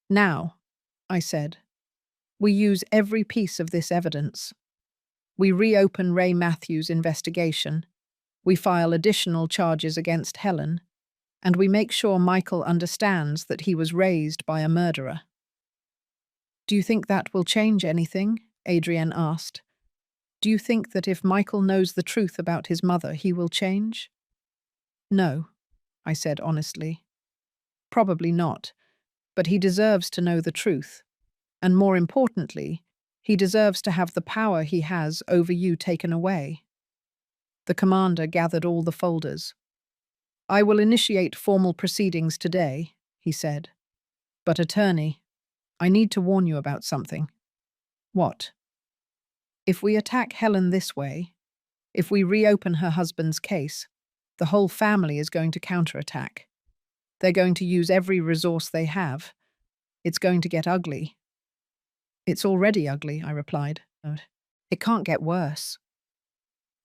"Now," I said, "we use every piece of this evidence. We reopen Ray Matthews' investigation, we file additional charges against Helen, and we make sure Michael understands that he was raised by a murderer." "Do you think that will change anything?" Adrienne asked. "Do you think that if Michael knows the truth about his mother, he will change?" "No," I said honestly. "Probably not, but he deserves to know the truth. And more importantly, he deserves to have the power he has over you taken away." The commander gathered all the folders. "I will initiate formal proceedings today," he said. "But attorney, I need to warn you about something." "What?" "If we attack Helen this way, if we reopen her husband's case, the whole family is going to counterattack. They're going to use every resource they have. It's going to get ugly." "It's already ugly," I replied. "It can't get worse."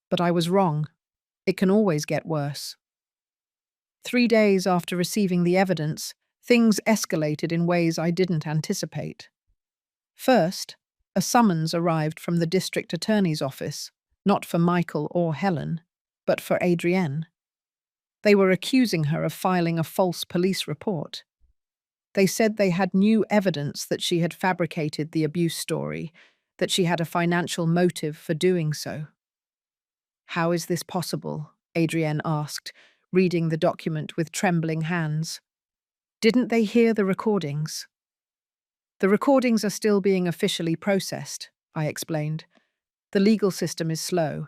But I was wrong. It can always get worse. 3 days after receiving the evidence, things escalated in ways I didn't anticipate. First, a summons arrived from the district attorney's office, not for Michael or Helen, but for Adrienne. They were accusing her of filing a false police report. They said they had new evidence that she had fabricated the abuse story, that she had a financial motive for doing so. "How is this possible?" Adrienne asked, reading the document with trembling hands. "Didn't they hear the recordings?" "The recordings are still being officially processed," I explained. "The legal system is slow,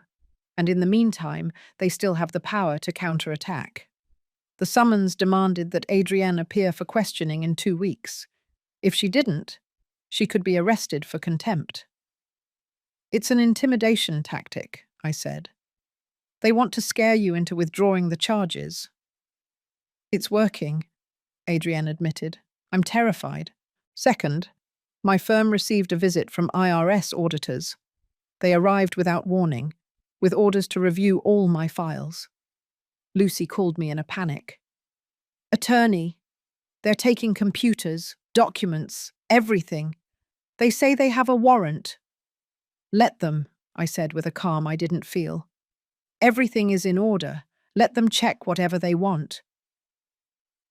and in the meantime, they still have the power to counterattack. The summons demanded that Adrienne appear for questioning in 2 weeks. If she didn't, she could be arrested for contempt." "It's an intimidation tactic," I said. "They want to scare you into withdrawing the charges." "It's working," Adrienne admitted. "I'm terrified. Second, my firm received a visit from IRS auditors. They arrived without warning, with orders to review all my files." Lucy called me in a panic. "Attorney, they're taking computers, documents, everything. They say they have a warrant." "Let them," I said with a calm I didn't feel. "Everything is in order. Let them check whatever they want."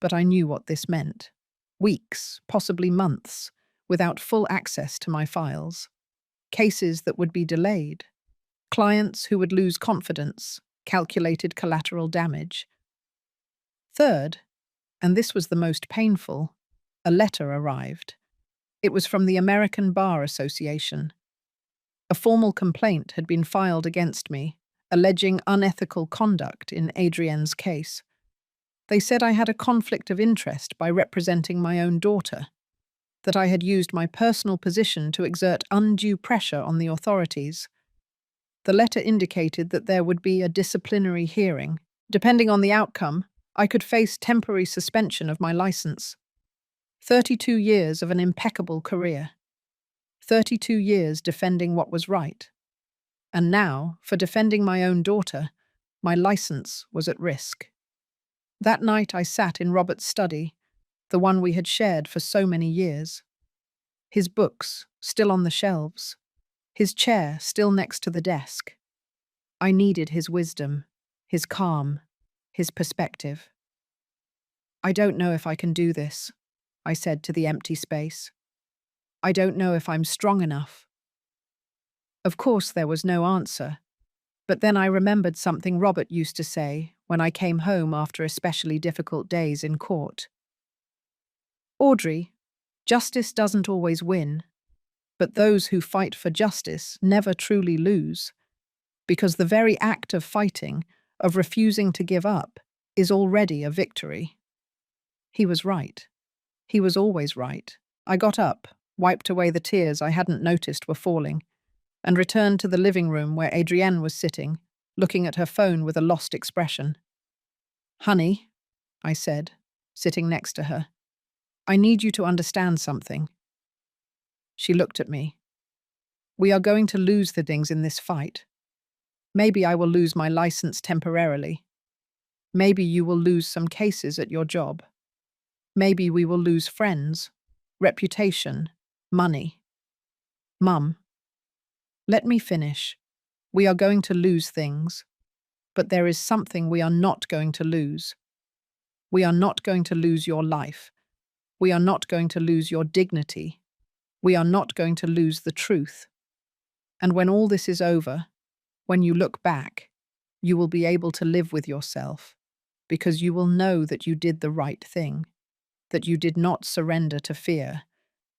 But I knew what this meant. Weeks, possibly months, without full access to my files. Cases that would be delayed. Clients who would lose confidence, calculated collateral damage. Third, and this was the most painful, a letter arrived. It was from the American Bar Association. A formal complaint had been filed against me, alleging unethical conduct in Adrienne's case. They said I had a conflict of interest by representing my own daughter, that I had used my personal position to exert undue pressure on the authorities. The letter indicated that there would be a disciplinary hearing. Depending on the outcome, I could face temporary suspension of my license. 32 years of an impeccable career. 32 years defending what was right. And now, for defending my own daughter, my license was at risk. That night I sat in Robert's study, the one we had shared for so many years. His books still on the shelves, his chair still next to the desk. I needed his wisdom, his calm, his perspective. "I don't know if I can do this," I said to the empty space. "I don't know if I'm strong enough." Of course there was no answer, but then I remembered something Robert used to say when I came home after especially difficult days in court. "Audrey, justice doesn't always win, but those who fight for justice never truly lose, because the very act of fighting, of refusing to give up, is already a victory." He was right. He was always right. I got up, wiped away the tears I hadn't noticed were falling, and returned to the living room where Adrienne was sitting, looking at her phone with a lost expression. "Honey," I said, sitting next to her, "I need you to understand something." She looked at me. "We are going to lose the things in this fight. Maybe I will lose my license temporarily. Maybe you will lose some cases at your job. Maybe we will lose friends, reputation, money. Mum, let me finish. We are going to lose things, but there is something we are not going to lose. We are not going to lose your life. We are not going to lose your dignity. We are not going to lose the truth. And when all this is over, when you look back, you will be able to live with yourself, because you will know that you did the right thing, that you did not surrender to fear,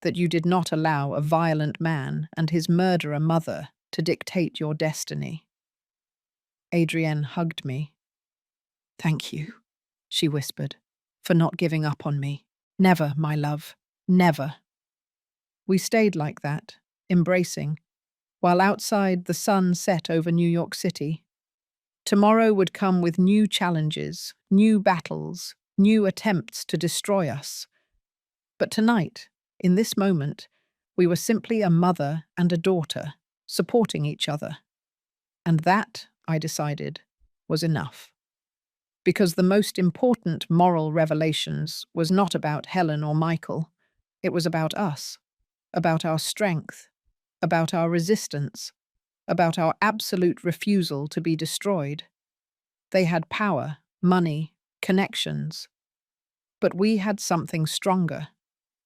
that you did not allow a violent man and his murderer mother to dictate your destiny." Adrienne hugged me. "Thank you," she whispered, "for not giving up on me. Never, my love, never." We stayed like that, embracing, while outside the sun set over New York City. Tomorrow would come with new challenges, new battles, new attempts to destroy us. But tonight, in this moment, we were simply a mother and a daughter, supporting each other. And that, I decided, was enough. Because the most important moral revelations was not about Helen or Michael. It was about us, about our strength, about our resistance, about our absolute refusal to be destroyed. They had power, money, connections. But we had something stronger.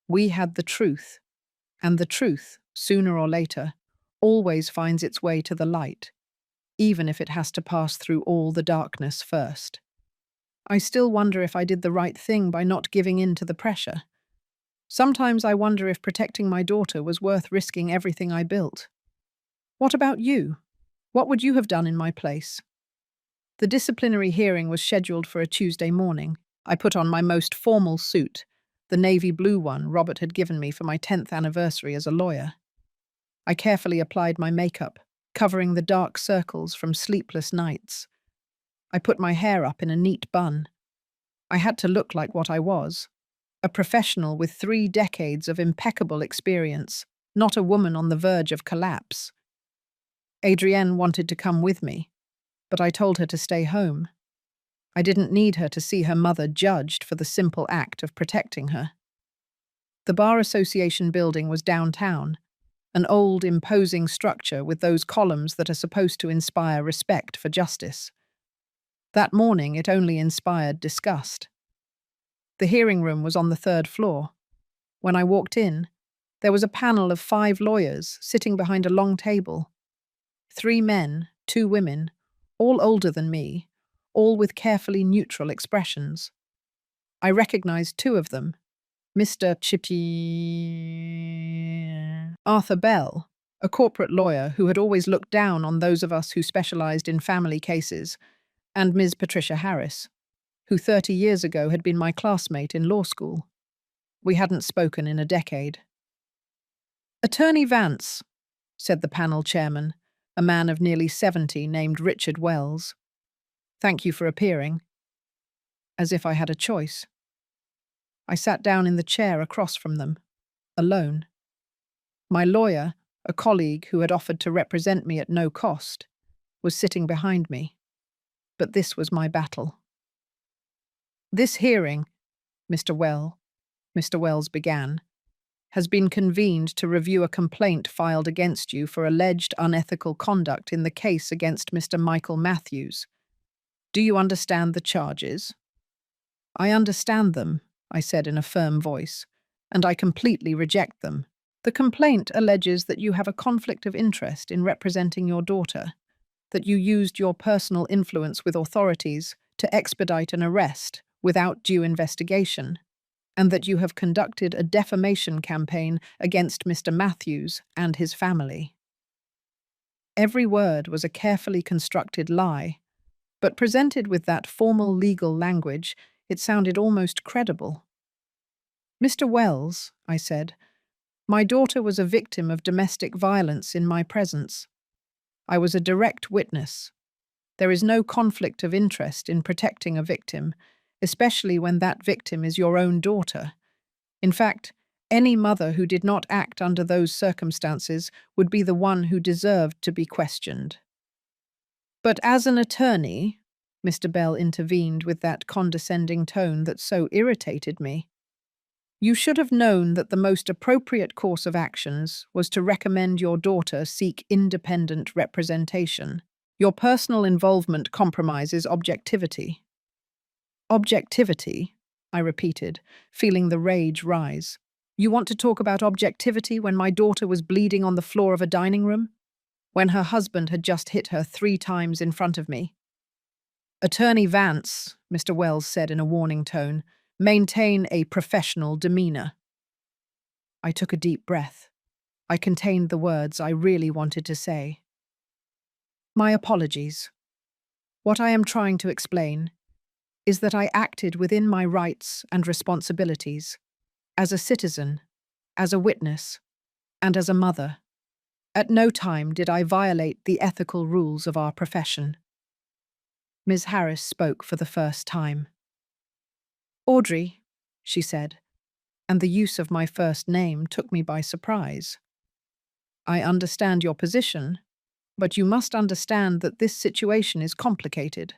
We had the truth. And the truth, sooner or later, always finds its way to the light, even if it has to pass through all the darkness first. I still wonder if I did the right thing by not giving in to the pressure. Sometimes I wonder if protecting my daughter was worth risking everything I built. What about you? What would you have done in my place? The disciplinary hearing was scheduled for a Tuesday morning. I put on my most formal suit, the navy blue one Robert had given me for my 10th anniversary as a lawyer. I carefully applied my makeup, covering the dark circles from sleepless nights. I put my hair up in a neat bun. I had to look like what I was, a professional with 3 decades of impeccable experience, not a woman on the verge of collapse. Adrienne wanted to come with me, but I told her to stay home. I didn't need her to see her mother judged for the simple act of protecting her. The Bar Association building was downtown, an old, imposing structure with those columns that are supposed to inspire respect for justice. That morning, it only inspired disgust. The hearing room was on the 3rd floor. When I walked in, there was a panel of 5 lawyers sitting behind a long table. 3 men, 2 women, all older than me, all with carefully neutral expressions. I recognized 2 of them, Mr. Chitty Arthur Bell, a corporate lawyer who had always looked down on those of us who specialized in family cases, and Ms. Patricia Harris, who 30 years ago had been my classmate in law school. We hadn't spoken in a decade. Attorney Vance, said the panel chairman, a man of nearly 70 named Richard Wells. Thank you for appearing. As if I had a choice. I sat down in the chair across from them, alone. My lawyer, a colleague who had offered to represent me at no cost, was sitting behind me. But this was my battle. This hearing, Mr. Wells began, has been convened to review a complaint filed against you for alleged unethical conduct in the case against Mr. Michael Matthews. Do you understand the charges? I understand them, I said in a firm voice, and I completely reject them. The complaint alleges that you have a conflict of interest in representing your daughter, that you used your personal influence with authorities to expedite an arrest without due investigation, and that you have conducted a defamation campaign against Mr. Matthews and his family. Every word was a carefully constructed lie, but presented with that formal legal language, it sounded almost credible. Mr. Wells, I said, my daughter was a victim of domestic violence in my presence. I was a direct witness. There is no conflict of interest in protecting a victim, especially when that victim is your own daughter. In fact, any mother who did not act under those circumstances would be the one who deserved to be questioned. But as an attorney, Mr. Bell intervened with that condescending tone that so irritated me, you should have known that the most appropriate course of actions was to recommend your daughter seek independent representation. Your personal involvement compromises objectivity. Objectivity, I repeated, feeling the rage rise. You want to talk about objectivity when my daughter was bleeding on the floor of a dining room? When her husband had just hit her 3 times in front of me? Attorney Vance, Mr. Wells said in a warning tone, maintain a professional demeanor. I took a deep breath. I contained the words I really wanted to say. My apologies. What I am trying to explain is that I acted within my rights and responsibilities, as a citizen, as a witness, and as a mother. At no time did I violate the ethical rules of our profession. Ms. Harris spoke for the first time. Audrey, she said, and the use of my first name took me by surprise. I understand your position, but you must understand that this situation is complicated.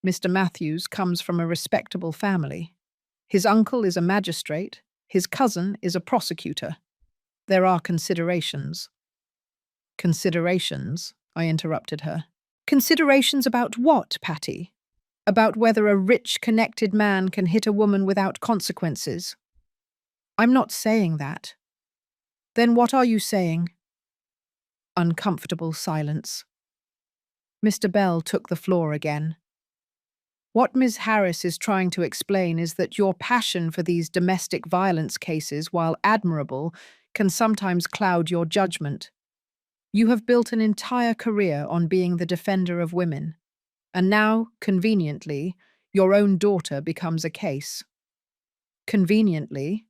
Mr. Matthews comes from a respectable family. His uncle is a magistrate. His cousin is a prosecutor. There are considerations. Considerations? I interrupted her. Considerations about what, Patty? About whether a rich, connected man can hit a woman without consequences. I'm not saying that. Then what are you saying? Uncomfortable silence. Mr. Bell took the floor again. What Ms. Harris is trying to explain is that your passion for these domestic violence cases, while admirable, can sometimes cloud your judgment. You have built an entire career on being the defender of women, and now, conveniently, your own daughter becomes a case. Conveniently?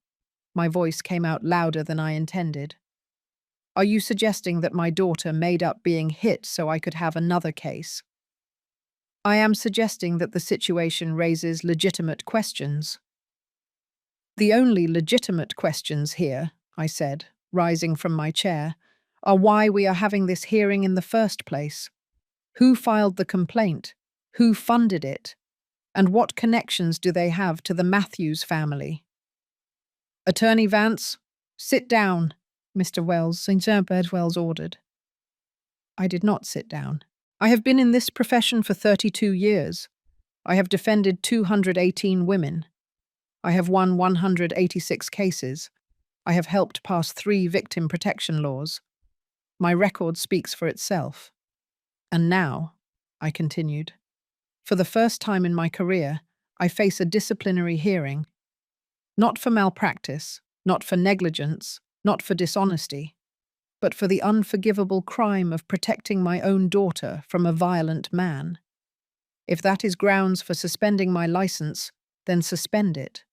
My voice came out louder than I intended. Are you suggesting that my daughter made up being hit so I could have another case? I am suggesting that the situation raises legitimate questions. The only legitimate questions here, I said, rising from my chair, are why we are having this hearing in the first place. Who filed the complaint? Who funded it? And what connections do they have to the Matthews family? Attorney Vance, sit down, Mr. Wells ordered. I did not sit down. I have been in this profession for 32 years. I have defended 218 women. I have won 186 cases. I have helped pass 3 victim protection laws. My record speaks for itself. And now, I continued, for the first time in my career, I face a disciplinary hearing. Not for malpractice, not for negligence, not for dishonesty, but for the unforgivable crime of protecting my own daughter from a violent man. If that is grounds for suspending my license, then suspend it.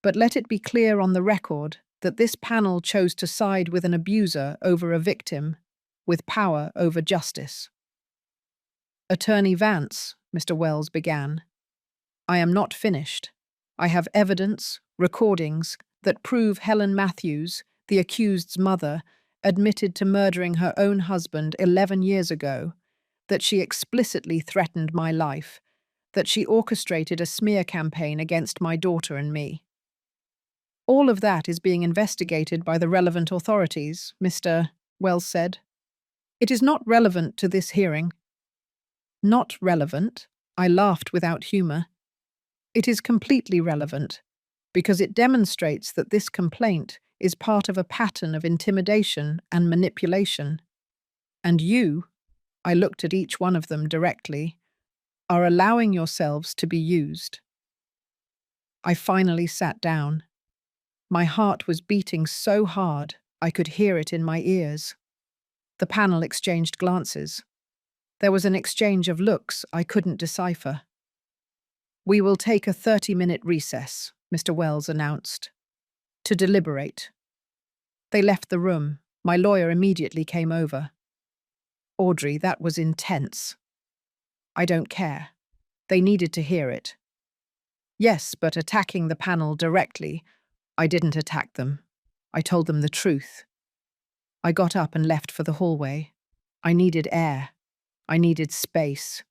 But let it be clear on the record that this panel chose to side with an abuser over a victim, with power over justice. Attorney Vance, Mr. Wells began, I am not finished. I have evidence, recordings, that prove Helen Matthews, the accused's mother, admitted to murdering her own husband 11 years ago, that she explicitly threatened my life, that she orchestrated a smear campaign against my daughter and me. All of that is being investigated by the relevant authorities, Mr. Wells said. It is not relevant to this hearing. Not relevant? I laughed without humor. It is completely relevant, because it demonstrates that this complaint is part of a pattern of intimidation and manipulation. And you, I looked at each one of them directly, are allowing yourselves to be used. I finally sat down. My heart was beating so hard I could hear it in my ears. The panel exchanged glances. There was an exchange of looks I couldn't decipher. We will take a 30-minute recess, Mr. Wells announced, to deliberate. They left the room. My lawyer immediately came over. Audrey, that was intense. I don't care. They needed to hear it. Yes, but attacking the panel directly, I didn't attack them. I told them the truth. I got up and left for the hallway. I needed air. I needed space.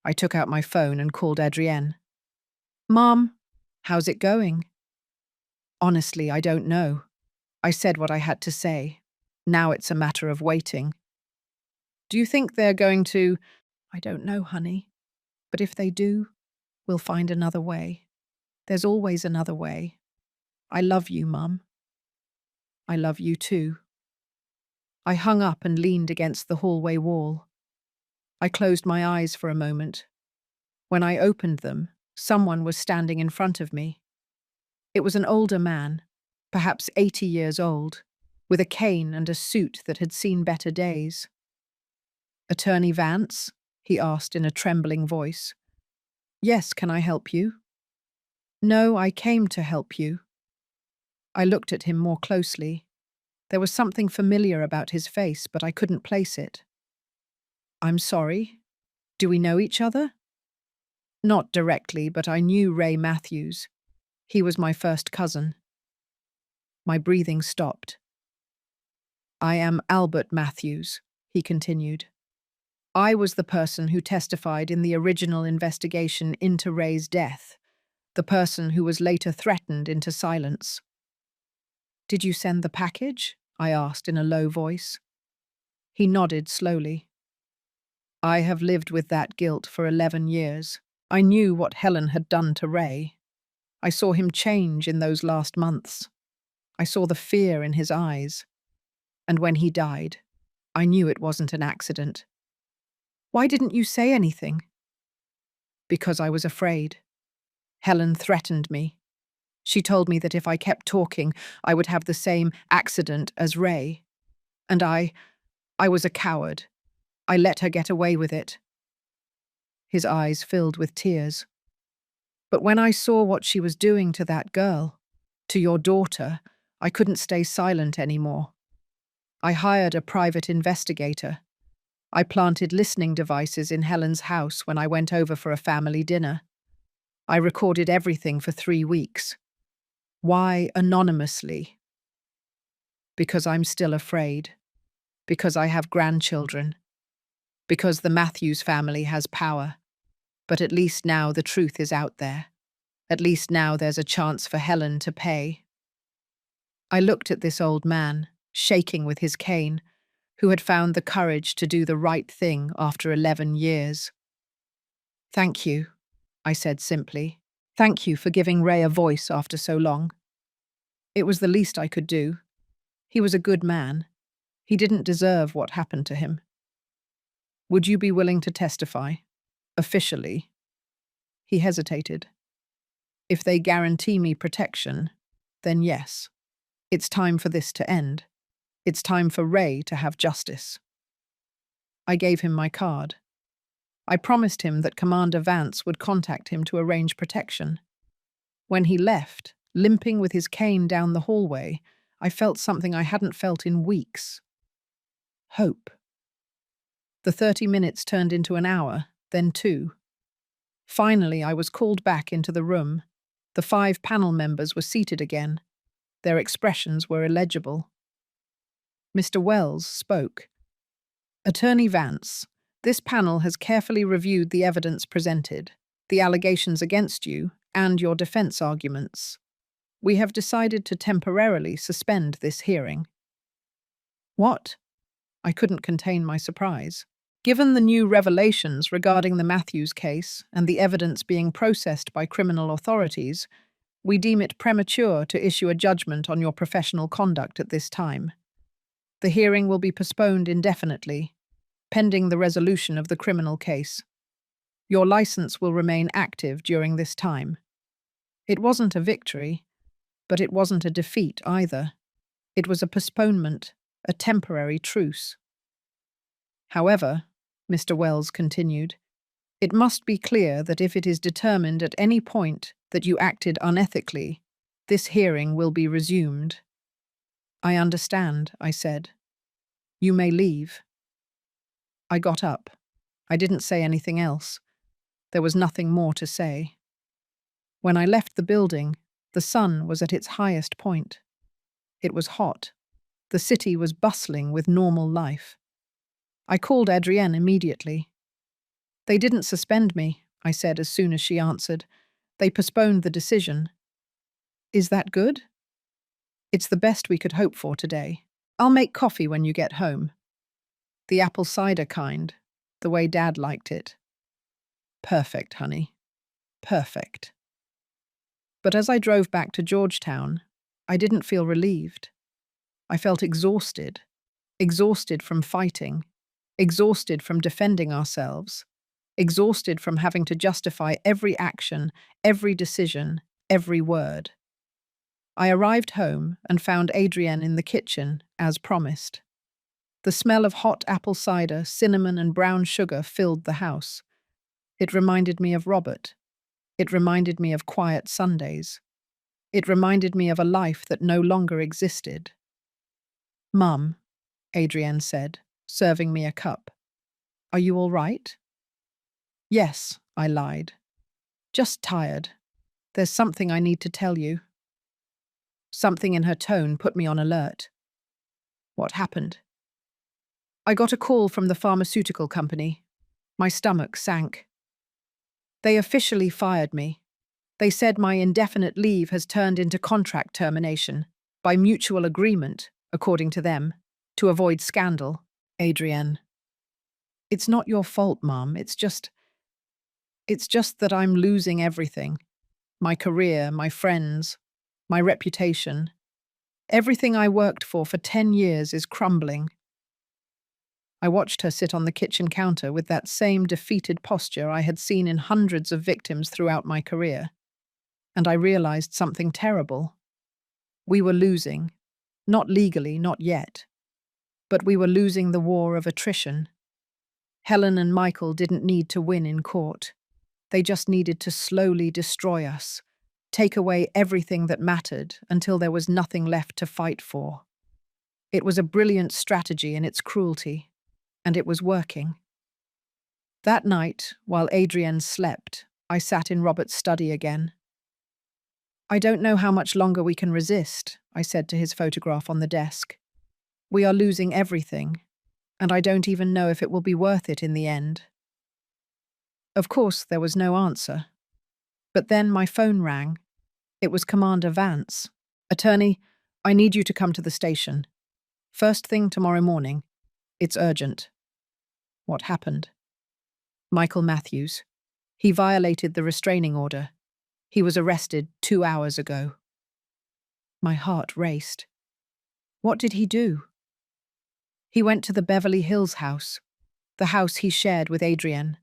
I took out my phone and called Adrienne. Mom, how's it going? Honestly, I don't know. I said what I had to say. Now it's a matter of waiting. Do you think they're going to... I don't know, honey. But if they do, we'll find another way. There's always another way. I love you, Mum. I love you too. I hung up and leaned against the hallway wall. I closed my eyes for a moment. When I opened them, someone was standing in front of me. It was an older man, perhaps 80 years old, with a cane and a suit that had seen better days. Attorney Vance? He asked in a trembling voice. Yes, can I help you? No, I came to help you. I looked at him more closely. There was something familiar about his face, but I couldn't place it. I'm sorry. Do we know each other? Not directly, but I knew Ray Matthews. He was my first cousin. My breathing stopped. I am Albert Matthews, he continued. I was the person who testified in the original investigation into Ray's death, the person who was later threatened into silence. Did you send the package? I asked in a low voice. He nodded slowly. I have lived with that guilt for 11 years. I knew what Helen had done to Ray. I saw him change in those last months. I saw the fear in his eyes. And when he died, I knew it wasn't an accident. Why didn't you say anything? Because I was afraid. Helen threatened me. She told me that if I kept talking, I would have the same accident as Ray. And I was a coward. I let her get away with it. His eyes filled with tears. But when I saw what she was doing to that girl, to your daughter, I couldn't stay silent anymore. I hired a private investigator. I planted listening devices in Helen's house when I went over for a family dinner. I recorded everything for 3 weeks. Why anonymously? Because I'm still afraid. Because I have grandchildren. Because the Matthews family has power. But at least now the truth is out there. At least now there's a chance for Helen to pay. I looked at this old man, shaking with his cane, who had found the courage to do the right thing after 11 years. Thank you, I said simply. Thank you for giving Ray a voice after so long. It was the least I could do. He was a good man. He didn't deserve what happened to him. Would you be willing to testify? Officially? He hesitated. If they guarantee me protection, then yes. It's time for this to end. It's time for Ray to have justice. I gave him my card. I promised him that Commander Vance would contact him to arrange protection. When he left, limping with his cane down the hallway, I felt something I hadn't felt in weeks. Hope. The 30 minutes turned into an hour, then 2. Finally, I was called back into the room. The 5 panel members were seated again. Their expressions were illegible. Mr. Wells spoke. Attorney Vance, this panel has carefully reviewed the evidence presented, the allegations against you, and your defense arguments. We have decided to temporarily suspend this hearing. What? I couldn't contain my surprise. Given the new revelations regarding the Matthews case and the evidence being processed by criminal authorities, we deem it premature to issue a judgment on your professional conduct at this time. The hearing will be postponed indefinitely, pending the resolution of the criminal case. Your license will remain active during this time. It wasn't a victory, but it wasn't a defeat either. It was a postponement, a temporary truce. However, Mr. Wells continued, it must be clear that if it is determined at any point that you acted unethically, this hearing will be resumed. I understand, I said. You may leave. I got up. I didn't say anything else. There was nothing more to say. When I left the building, the sun was at its highest point. It was hot. The city was bustling with normal life. I called Adrienne immediately. They didn't suspend me, I said as soon as she answered. They postponed the decision. Is that good? It's the best we could hope for today. I'll make coffee when you get home. The apple cider kind, the way Dad liked it. Perfect, honey. Perfect. But as I drove back to Georgetown, I didn't feel relieved. I felt exhausted. Exhausted from fighting. Exhausted from defending ourselves. Exhausted from having to justify every action, every decision, every word. I arrived home and found Adrienne in the kitchen, as promised. The smell of hot apple cider, cinnamon and brown sugar filled the house. It reminded me of Robert. It reminded me of quiet Sundays. It reminded me of a life that no longer existed. Mum, Adrienne said, serving me a cup. Are you all right? Yes, I lied. Just tired. There's something I need to tell you. Something in her tone put me on alert. What happened? I got a call from the pharmaceutical company. My stomach sank. They officially fired me. They said my indefinite leave has turned into contract termination, by mutual agreement, according to them, to avoid scandal. Adrienne. It's not your fault, Mum. It's just that I'm losing everything. My career, my friends, my reputation. Everything I worked for 10 years is crumbling. I watched her sit on the kitchen counter with that same defeated posture I had seen in hundreds of victims throughout my career. And I realized something terrible. We were losing. Not legally, not yet. But we were losing the war of attrition. Helen and Michael didn't need to win in court. They just needed to slowly destroy us, take away everything that mattered until there was nothing left to fight for. It was a brilliant strategy in its cruelty, and it was working. That night, while Adrienne slept, I sat in Robert's study again. I don't know how much longer we can resist, I said to his photograph on the desk. We are losing everything, and I don't even know if it will be worth it in the end. Of course, there was no answer. But then my phone rang. It was Commander Vance. Attorney, I need you to come to the station. First thing tomorrow morning. It's urgent. What happened? Michael Matthews. He violated the restraining order. He was arrested 2 hours ago. My heart raced. What did he do? He went to the Beverly Hills house, the house he shared with Adrienne.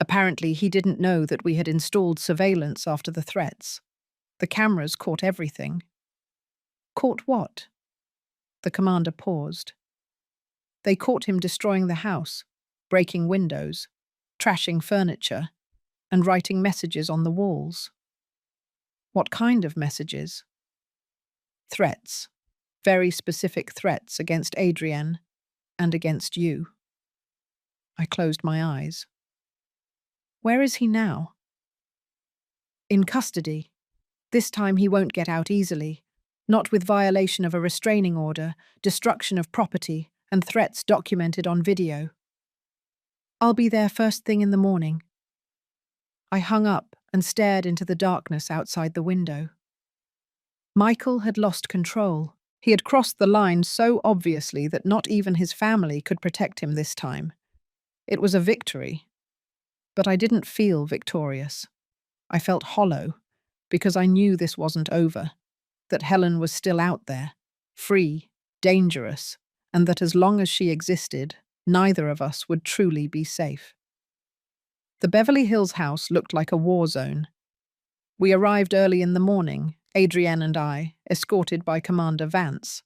Apparently, he didn't know that we had installed surveillance after the threats. The cameras caught everything. Caught what? The commander paused. They caught him destroying the house, breaking windows, trashing furniture, and writing messages on the walls. What kind of messages? Threats. Very specific threats against Adrienne and against you. I closed my eyes. Where is he now? In custody. This time he won't get out easily, not with violation of a restraining order, destruction of property, and threats documented on video. I'll be there first thing in the morning. I hung up and stared into the darkness outside the window. Michael had lost control. He had crossed the line so obviously that not even his family could protect him this time. It was a victory. But I didn't feel victorious. I felt hollow, because I knew this wasn't over, that Helen was still out there, free, dangerous, and that as long as she existed, neither of us would truly be safe. The Beverly Hills house looked like a war zone. We arrived early in the morning, Adrienne and I, escorted by Commander Vance.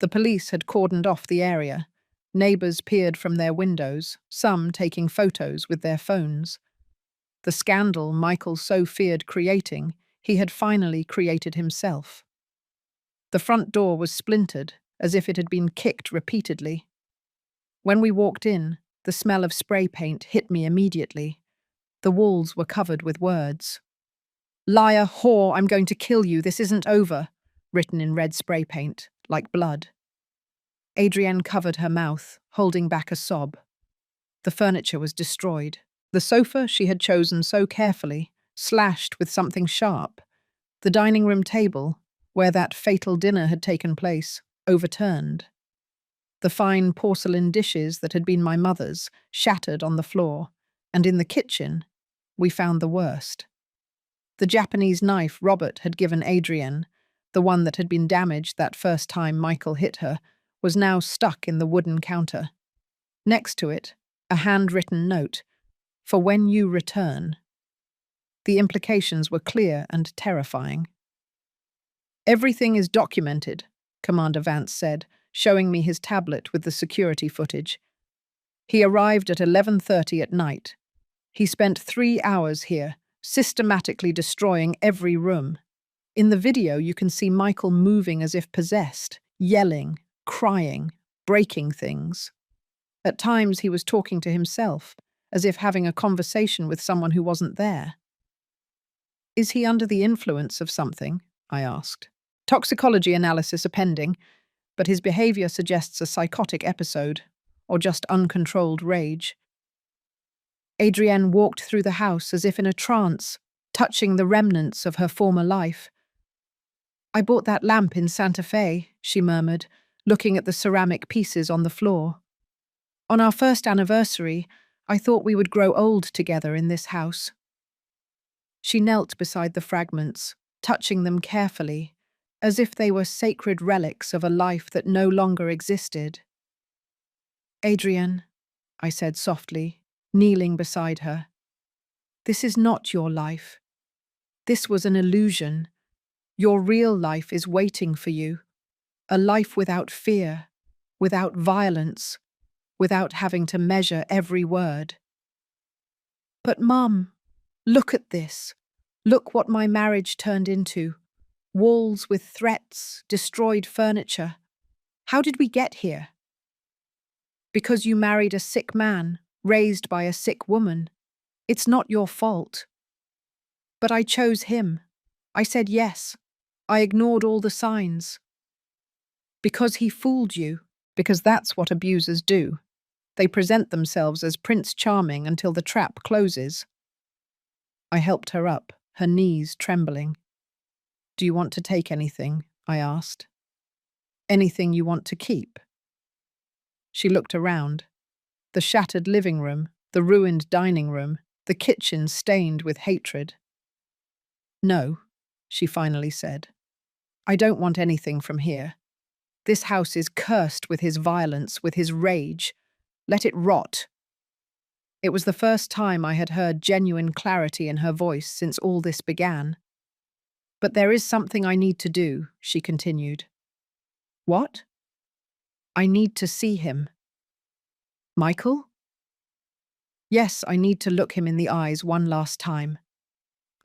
The police had cordoned off the area. Neighbors peered from their windows, some taking photos with their phones. The scandal Michael so feared creating, he had finally created himself. The front door was splintered, as if it had been kicked repeatedly. When we walked in, the smell of spray paint hit me immediately. The walls were covered with words. "Liar, whore, I'm going to kill you, this isn't over," written in red spray paint, like blood. Adrienne covered her mouth, holding back a sob. The furniture was destroyed. The sofa she had chosen so carefully, slashed with something sharp. The dining room table, where that fatal dinner had taken place, overturned. The fine porcelain dishes that had been my mother's, shattered on the floor, and in the kitchen, we found the worst. The Japanese knife Robert had given Adrienne, the one that had been damaged that first time Michael hit her, was now stuck in the wooden counter. Next to it, a handwritten note, "For when you return." The implications were clear and terrifying. "Everything is documented," Commander Vance said, showing me his tablet with the security footage. He arrived at 11:30 at night. He spent 3 hours here, systematically destroying every room. In the video, you can see Michael moving as if possessed, yelling, crying, breaking things. At times, he was talking to himself, as if having a conversation with someone who wasn't there. "Is he under the influence of something?" I asked. "Toxicology analysis are pending, but his behavior suggests a psychotic episode, or just uncontrolled rage." Adrienne walked through the house as if in a trance, touching the remnants of her former life. "I bought that lamp in Santa Fe," she murmured, looking at the ceramic pieces on the floor. "On our first anniversary, I thought we would grow old together in this house." She knelt beside the fragments, touching them carefully, as if they were sacred relics of a life that no longer existed. "Adrienne," I said softly, kneeling beside her, "this is not your life. This was an illusion. Your real life is waiting for you. A life without fear, without violence, without having to measure every word." "But Mum, look at this. Look what my marriage turned into. Walls with threats, destroyed furniture. How did we get here?" "Because you married a sick man, raised by a sick woman. It's not your fault." "But I chose him. I said yes. I ignored all the signs." "Because he fooled you. Because that's what abusers do. They present themselves as Prince Charming until the trap closes." I helped her up, her knees trembling. "Do you want to take anything?" I asked. "Anything you want to keep?" She looked around. The shattered living room, the ruined dining room, the kitchen stained with hatred. "No," she finally said. "I don't want anything from here. This house is cursed with his violence, with his rage. Let it rot." It was the first time I had heard genuine clarity in her voice since all this began. "But there is something I need to do," she continued. "What?" "I need to see him." "Michael?" "Yes, I need to look him in the eyes one last time.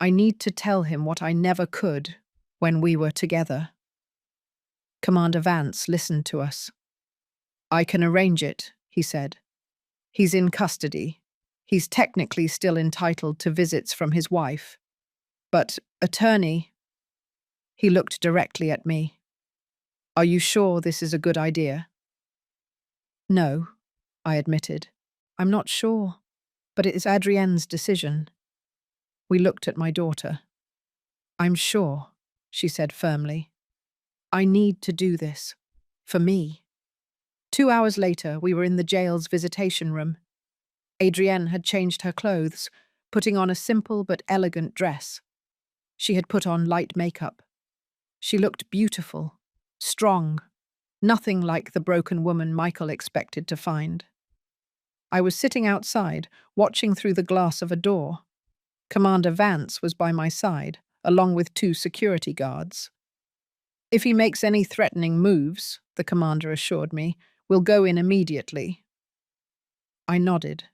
I need to tell him what I never could when we were together." Commander Vance listened to us. "I can arrange it," he said. "He's in custody. He's technically still entitled to visits from his wife. But, attorney—" He looked directly at me. "Are you sure this is a good idea?" "No," I admitted. "I'm not sure. But it is Adrienne's decision." We looked at my daughter. "I'm sure," she said firmly. "I need to do this. For me." 2 hours later, we were in the jail's visitation room. Adrienne had changed her clothes, putting on a simple but elegant dress. She had put on light makeup. She looked beautiful, strong, nothing like the broken woman Michael expected to find. I was sitting outside, watching through the glass of a door. Commander Vance was by my side, along with 2 security guards. "If he makes any threatening moves," the commander assured me, "we'll go in immediately." I nodded.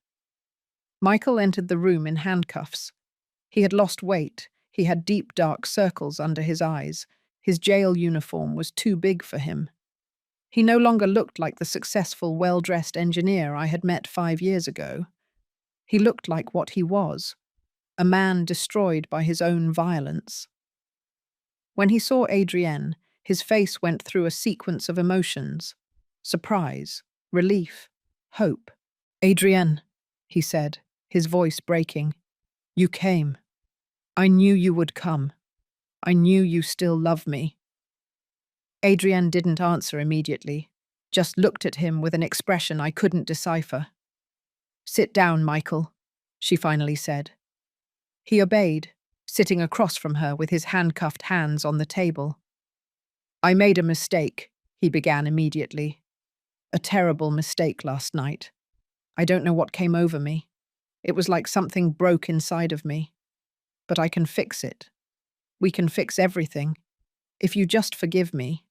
Michael entered the room in handcuffs. He had lost weight. He had deep, dark circles under his eyes. His jail uniform was too big for him. He no longer looked like the successful, well-dressed engineer I had met 5 years ago. He looked like what he was, a man destroyed by his own violence. When he saw Adrienne, his face went through a sequence of emotions: surprise, relief, hope. "Adrienne," he said, his voice breaking, "you came. I knew you would come. I knew you still love me." Adrienne didn't answer immediately, just looked at him with an expression I couldn't decipher. "Sit down, Michael," she finally said. He obeyed, sitting across from her with his handcuffed hands on the table. "I made a mistake," he began immediately. "A terrible mistake last night. I don't know what came over me. It was like something broke inside of me. But I can fix it. We can fix everything. If you just forgive me."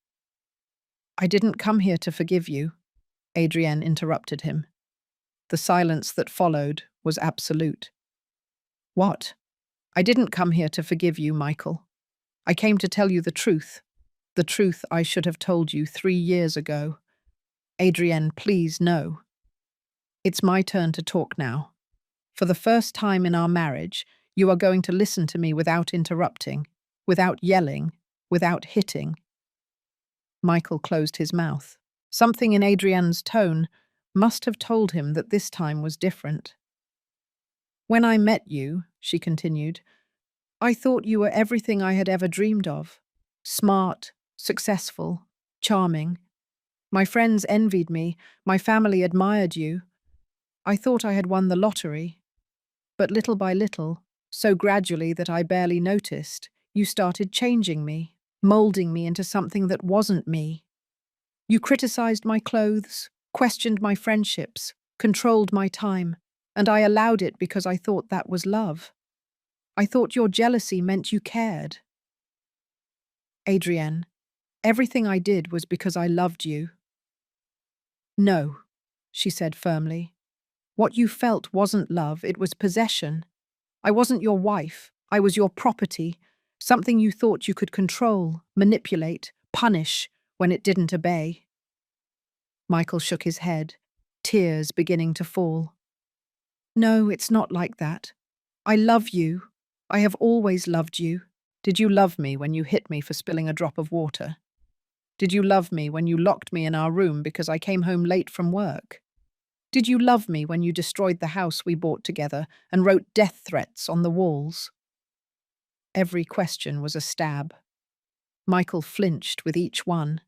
"I didn't come here to forgive you," Adrienne interrupted him. The silence that followed was absolute. "What?" "I didn't come here to forgive you, Michael. I came to tell you the truth I should have told you 3 years ago. Adrienne, please, no. It's my turn to talk now. For the first time in our marriage, you are going to listen to me without interrupting, without yelling, without hitting." Michael closed his mouth. Something in Adrienne's tone must have told him that this time was different. "When I met you," she continued, "I thought you were everything I had ever dreamed of. Smart, successful, charming. My friends envied me, my family admired you. I thought I had won the lottery. But little by little, so gradually that I barely noticed, you started changing me, molding me into something that wasn't me. You criticized my clothes, questioned my friendships, controlled my time, and I allowed it because I thought that was love. I thought your jealousy meant you cared. Adrienne, everything I did was because I loved you." "No," she said firmly. "What you felt wasn't love, it was possession. I wasn't your wife, I was your property, something you thought you could control, manipulate, punish when it didn't obey." Michael shook his head, tears beginning to fall. "No, it's not like that. I love you. I have always loved you. Did you love me when you hit me for spilling a drop of water? Did you love me when you locked me in our room because I came home late from work? Did you love me when you destroyed the house we bought together and wrote death threats on the walls?" Every question was a stab. Michael flinched with each one.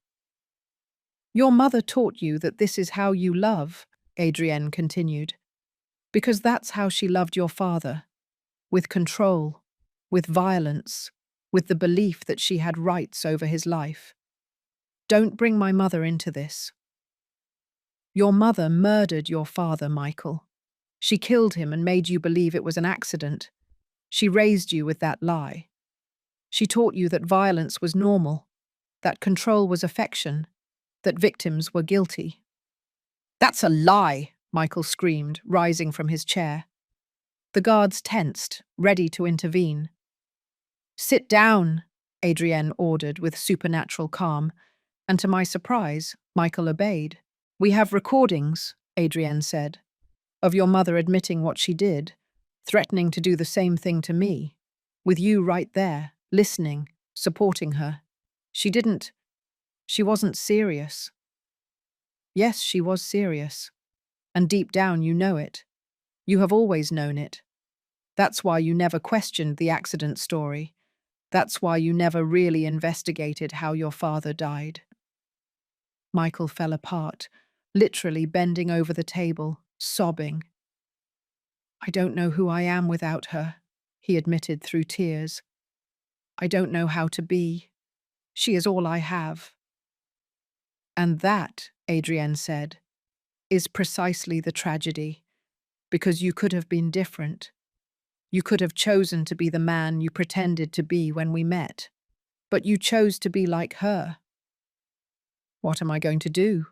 "Your mother taught you that this is how you love," Adrienne continued, "because that's how she loved your father, with control, with violence, with the belief that she had rights over his life. Don't bring my mother into this. Your mother murdered your father, Michael. She killed him and made you believe it was an accident. She raised you with that lie. She taught you that violence was normal, that control was affection, that victims were guilty. That's a lie, Michael screamed, rising from his chair. The guards tensed, ready to intervene. Sit down, Adrienne ordered with supernatural calm, and to my surprise, Michael obeyed. We have recordings, Adrienne said, of your mother admitting what she did, threatening to do the same thing to me, with you right there, listening, supporting her. She wasn't serious. Yes, she was serious. And deep down you know it. You have always known it. That's why you never questioned the accident story. That's why you never really investigated how your father died. Michael fell apart, literally bending over the table, sobbing. I don't know who I am without her, he admitted through tears. I don't know how to be. She is all I have. And that, Adrienne said, is precisely the tragedy, because you could have been different. You could have chosen to be the man you pretended to be when we met, but you chose to be like her. What am I going to do?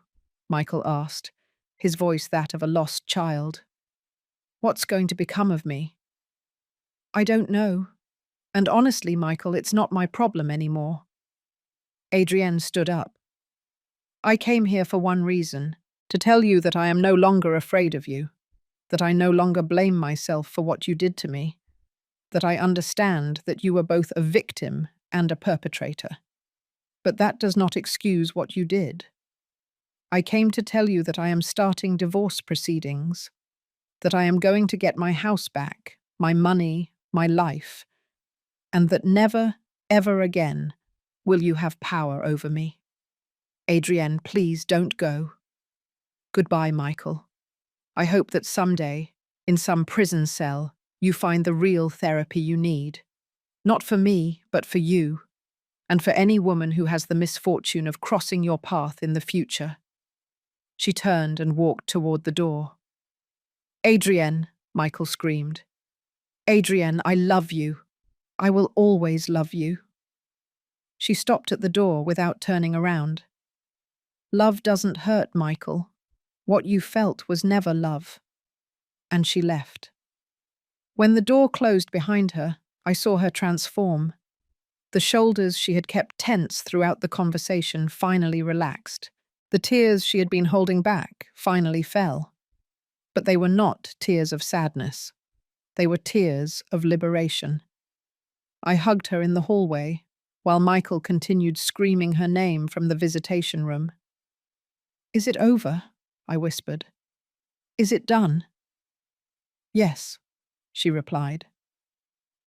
Michael asked, his voice that of a lost child. What's going to become of me? I don't know. And honestly, Michael, it's not my problem anymore. Adrienne stood up. I came here for one reason, to tell you that I am no longer afraid of you, that I no longer blame myself for what you did to me, that I understand that you were both a victim and a perpetrator. But that does not excuse what you did. I came to tell you that I am starting divorce proceedings, that I am going to get my house back, my money, my life, and that never, ever again will you have power over me. Adrienne, please don't go. Goodbye, Michael. I hope that someday, in some prison cell, you find the real therapy you need. Not for me, but for you, and for any woman who has the misfortune of crossing your path in the future. She turned and walked toward the door. Adrienne, Michael screamed. Adrienne, I love you. I will always love you. She stopped at the door without turning around. Love doesn't hurt, Michael. What you felt was never love. And she left. When the door closed behind her, I saw her transform. The shoulders she had kept tense throughout the conversation finally relaxed. The tears she had been holding back finally fell. But they were not tears of sadness. They were tears of liberation. I hugged her in the hallway, while Michael continued screaming her name from the visitation room. Is it over? I whispered. Is it done? Yes, she replied.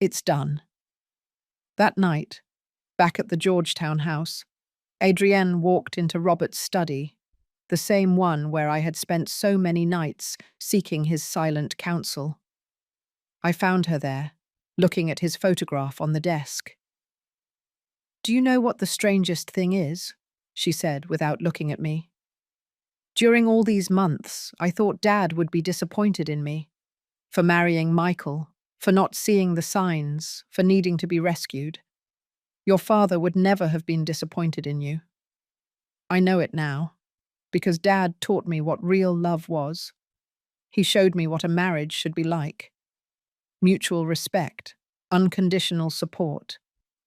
It's done. That night, back at the Georgetown house, Adrienne walked into Robert's study, the same one where I had spent so many nights seeking his silent counsel. I found her there, looking at his photograph on the desk. Do you know what the strangest thing is? She said without looking at me. During all these months, I thought Dad would be disappointed in me, for marrying Michael, for not seeing the signs, for needing to be rescued. Your father would never have been disappointed in you. I know it now, because Dad taught me what real love was. He showed me what a marriage should be like. Mutual respect, unconditional support,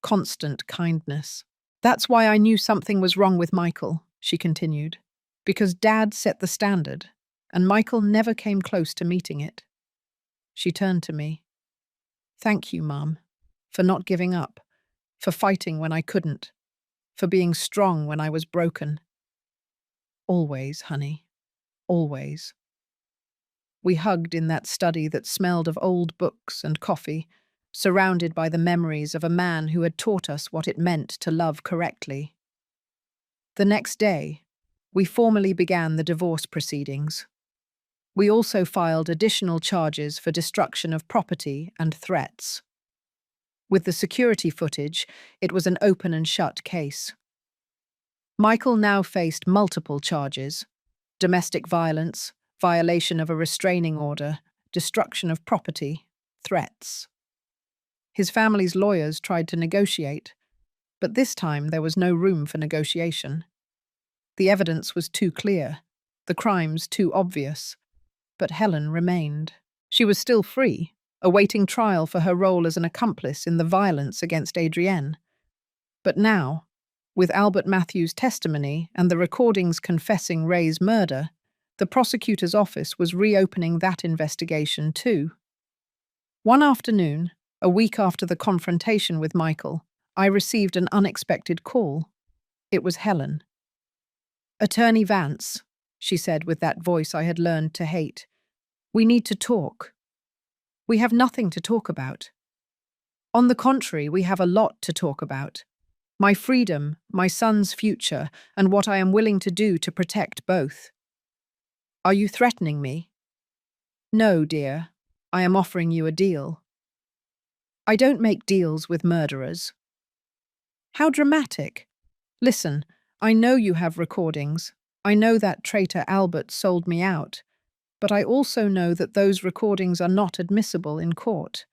constant kindness. That's why I knew something was wrong with Michael, she continued, because Dad set the standard, and Michael never came close to meeting it. She turned to me. Thank you, Mum, for not giving up, for fighting when I couldn't, for being strong when I was broken. Always, honey, always. We hugged in that study that smelled of old books and coffee, surrounded by the memories of a man who had taught us what it meant to love correctly. The next day, we formally began the divorce proceedings. We also filed additional charges for destruction of property and threats. With the security footage, it was an open and shut case. Michael now faced multiple charges: domestic violence, violation of a restraining order, destruction of property, threats. His family's lawyers tried to negotiate, but this time there was no room for negotiation. The evidence was too clear, the crimes too obvious, but Helen remained. She was still free, awaiting trial for her role as an accomplice in the violence against Adrienne. But now, with Albert Matthews' testimony and the recordings confessing Ray's murder, the prosecutor's office was reopening that investigation too. One afternoon, a week after the confrontation with Michael, I received an unexpected call. It was Helen. "Attorney Vance," she said with that voice I had learned to hate. "We need to talk." "We have nothing to talk about." "On the contrary, we have a lot to talk about. My freedom, my son's future, and what I am willing to do to protect both." "Are you threatening me?" "No, dear. I am offering you a deal." "I don't make deals with murderers." "How dramatic. Listen, I know you have recordings. I know that traitor Albert sold me out. But I also know that those recordings are not admissible in court.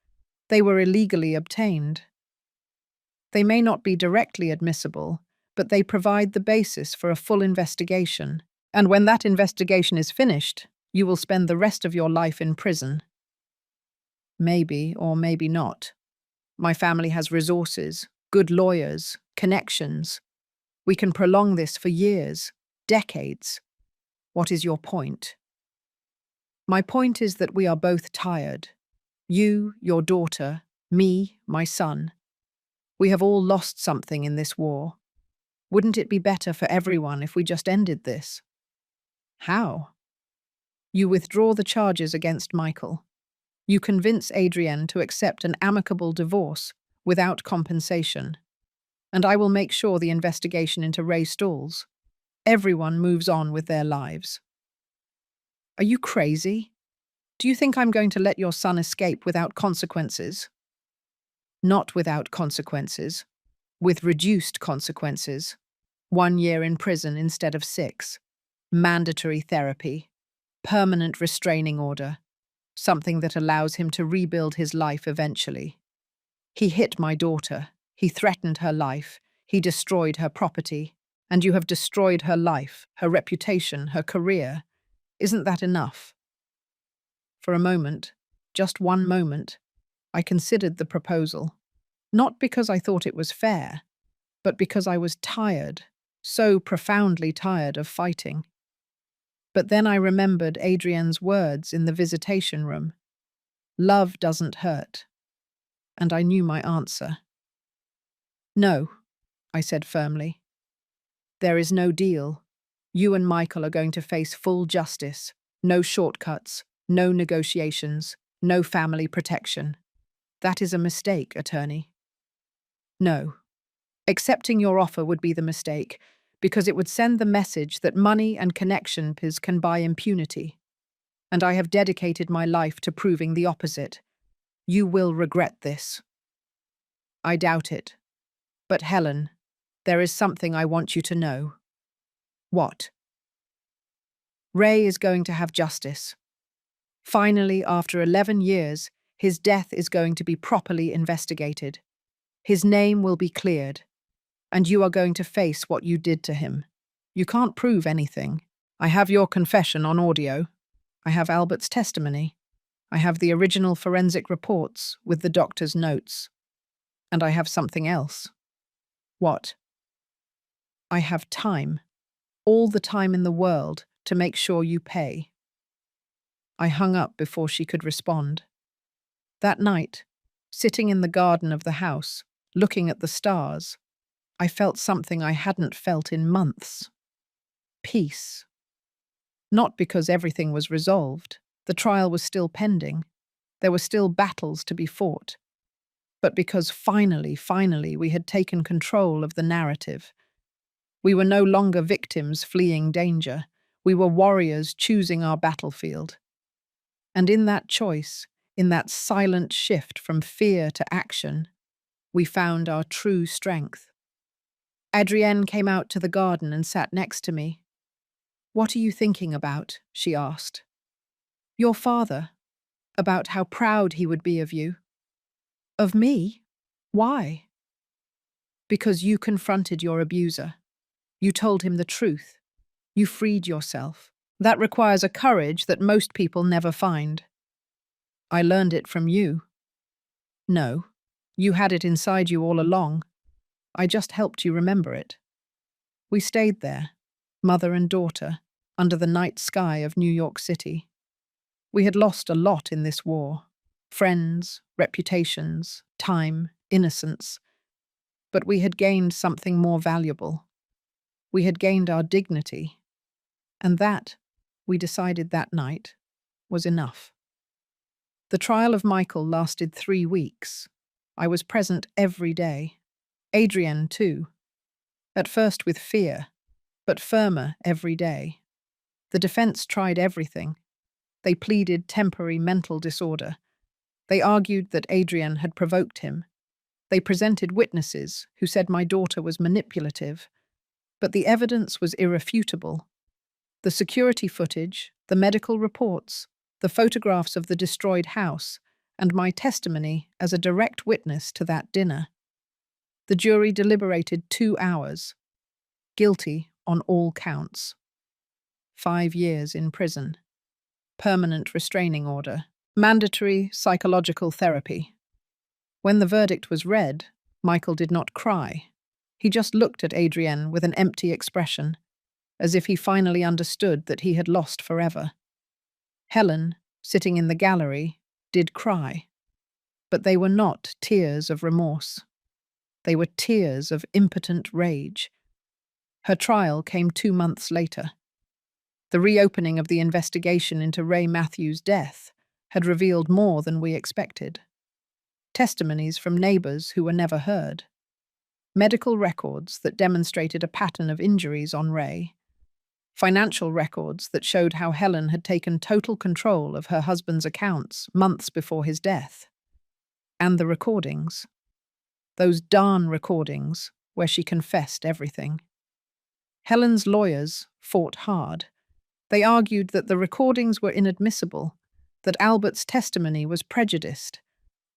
They were illegally obtained. They may not be directly admissible, but they provide the basis for a full investigation. And when that investigation is finished, you will spend the rest of your life in prison. Maybe or maybe not. My family has resources, good lawyers, connections. We can prolong this for years, decades. What is your point? My point is that we are both tired. You, your daughter, me, my son. We have all lost something in this war. Wouldn't it be better for everyone if we just ended this? How? You withdraw the charges against Michael. You convince Adrienne to accept an amicable divorce without compensation. And I will make sure the investigation into Ray stalls. Everyone moves on with their lives. Are you crazy? Do you think I'm going to let your son escape without consequences? Not without consequences. With reduced consequences. 1 year in prison instead of 6. Mandatory therapy. Permanent restraining order. Something that allows him to rebuild his life eventually. He hit my daughter. He threatened her life. He destroyed her property. And you have destroyed her life, her reputation, her career. Isn't that enough? For a moment, just one moment, I considered the proposal. Not because I thought it was fair, but because I was tired, so profoundly tired of fighting. But then I remembered Adrienne's words in the visitation room. Love doesn't hurt. And I knew my answer. No, I said firmly. There is no deal. You and Michael are going to face full justice. No shortcuts, no negotiations, no family protection. That is a mistake, attorney. No. Accepting your offer would be the mistake, because it would send the message that money and connection can buy impunity. And I have dedicated my life to proving the opposite. You will regret this. I doubt it. But Helen, there is something I want you to know. What? Ray is going to have justice. Finally, after 11 years, his death is going to be properly investigated. His name will be cleared. And you are going to face what you did to him. You can't prove anything. I have your confession on audio. I have Albert's testimony. I have the original forensic reports with the doctor's notes. And I have something else. What? I have time. All the time in the world to make sure you pay. I hung up before she could respond. That night, sitting in the garden of the house, looking at the stars, I felt something I hadn't felt in months. Peace. Not because everything was resolved. The trial was still pending. There were still battles to be fought. But because finally, we had taken control of the narrative. We were no longer victims fleeing danger. We were warriors choosing our battlefield. And in that choice, in that silent shift from fear to action, we found our true strength. Adrienne came out to the garden and sat next to me. "What are you thinking about?" she asked. "Your father." about how proud he would be of you. Of me? Why? Because you confronted your abuser. You told him the truth. You freed yourself. That requires a courage that most people never find. I learned it from you. No, you had it inside you all along. I just helped you remember it. We stayed there, mother and daughter, under the night sky of New York City. We had lost a lot in this war. Friends, reputations, time, innocence. But we had gained something more valuable. We had gained our dignity. And that, we decided that night, was enough. The trial of Michael lasted 3 weeks. I was present every day. Adrienne, too. At first with fear, but firmer every day. The defense tried everything. They pleaded temporary mental disorder. They argued that Adrienne had provoked him. They presented witnesses who said my daughter was manipulative. But the evidence was irrefutable. The security footage, the medical reports, the photographs of the destroyed house, and my testimony as a direct witness to that dinner. The jury deliberated 2 hours. Guilty on all counts. 5 years in prison. Permanent restraining order. Mandatory psychological therapy. When the verdict was read, Michael did not cry. He just looked at Adrienne with an empty expression, as if he finally understood that he had lost forever. Helen, sitting in the gallery, did cry. But they were not tears of remorse. They were tears of impotent rage. Her trial came 2 months later. The reopening of the investigation into Ray Matthews' death had revealed more than we expected. Testimonies from neighbors who were never heard. Medical records that demonstrated a pattern of injuries on Ray. Financial records that showed how Helen had taken total control of her husband's accounts months before his death. And the recordings. Those darn recordings where she confessed everything. Helen's lawyers fought hard. They argued that the recordings were inadmissible, that Albert's testimony was prejudiced,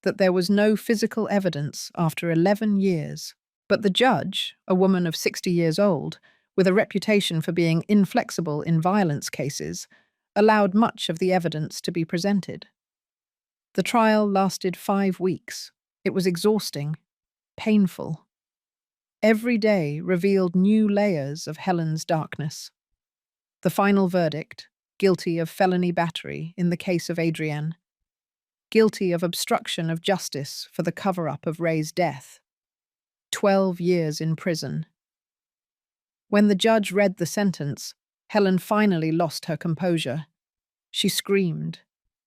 that there was no physical evidence after 11 years. But the judge, a woman of 60 years old, with a reputation for being inflexible in violence cases, allowed much of the evidence to be presented. The trial lasted 5 weeks. It was exhausting, painful. Every day revealed new layers of Helen's darkness. The final verdict, guilty of felony battery in the case of Adrienne. Guilty of obstruction of justice for the cover-up of Ray's death. 12 years in prison. When the judge read the sentence, Helen finally lost her composure. She screamed.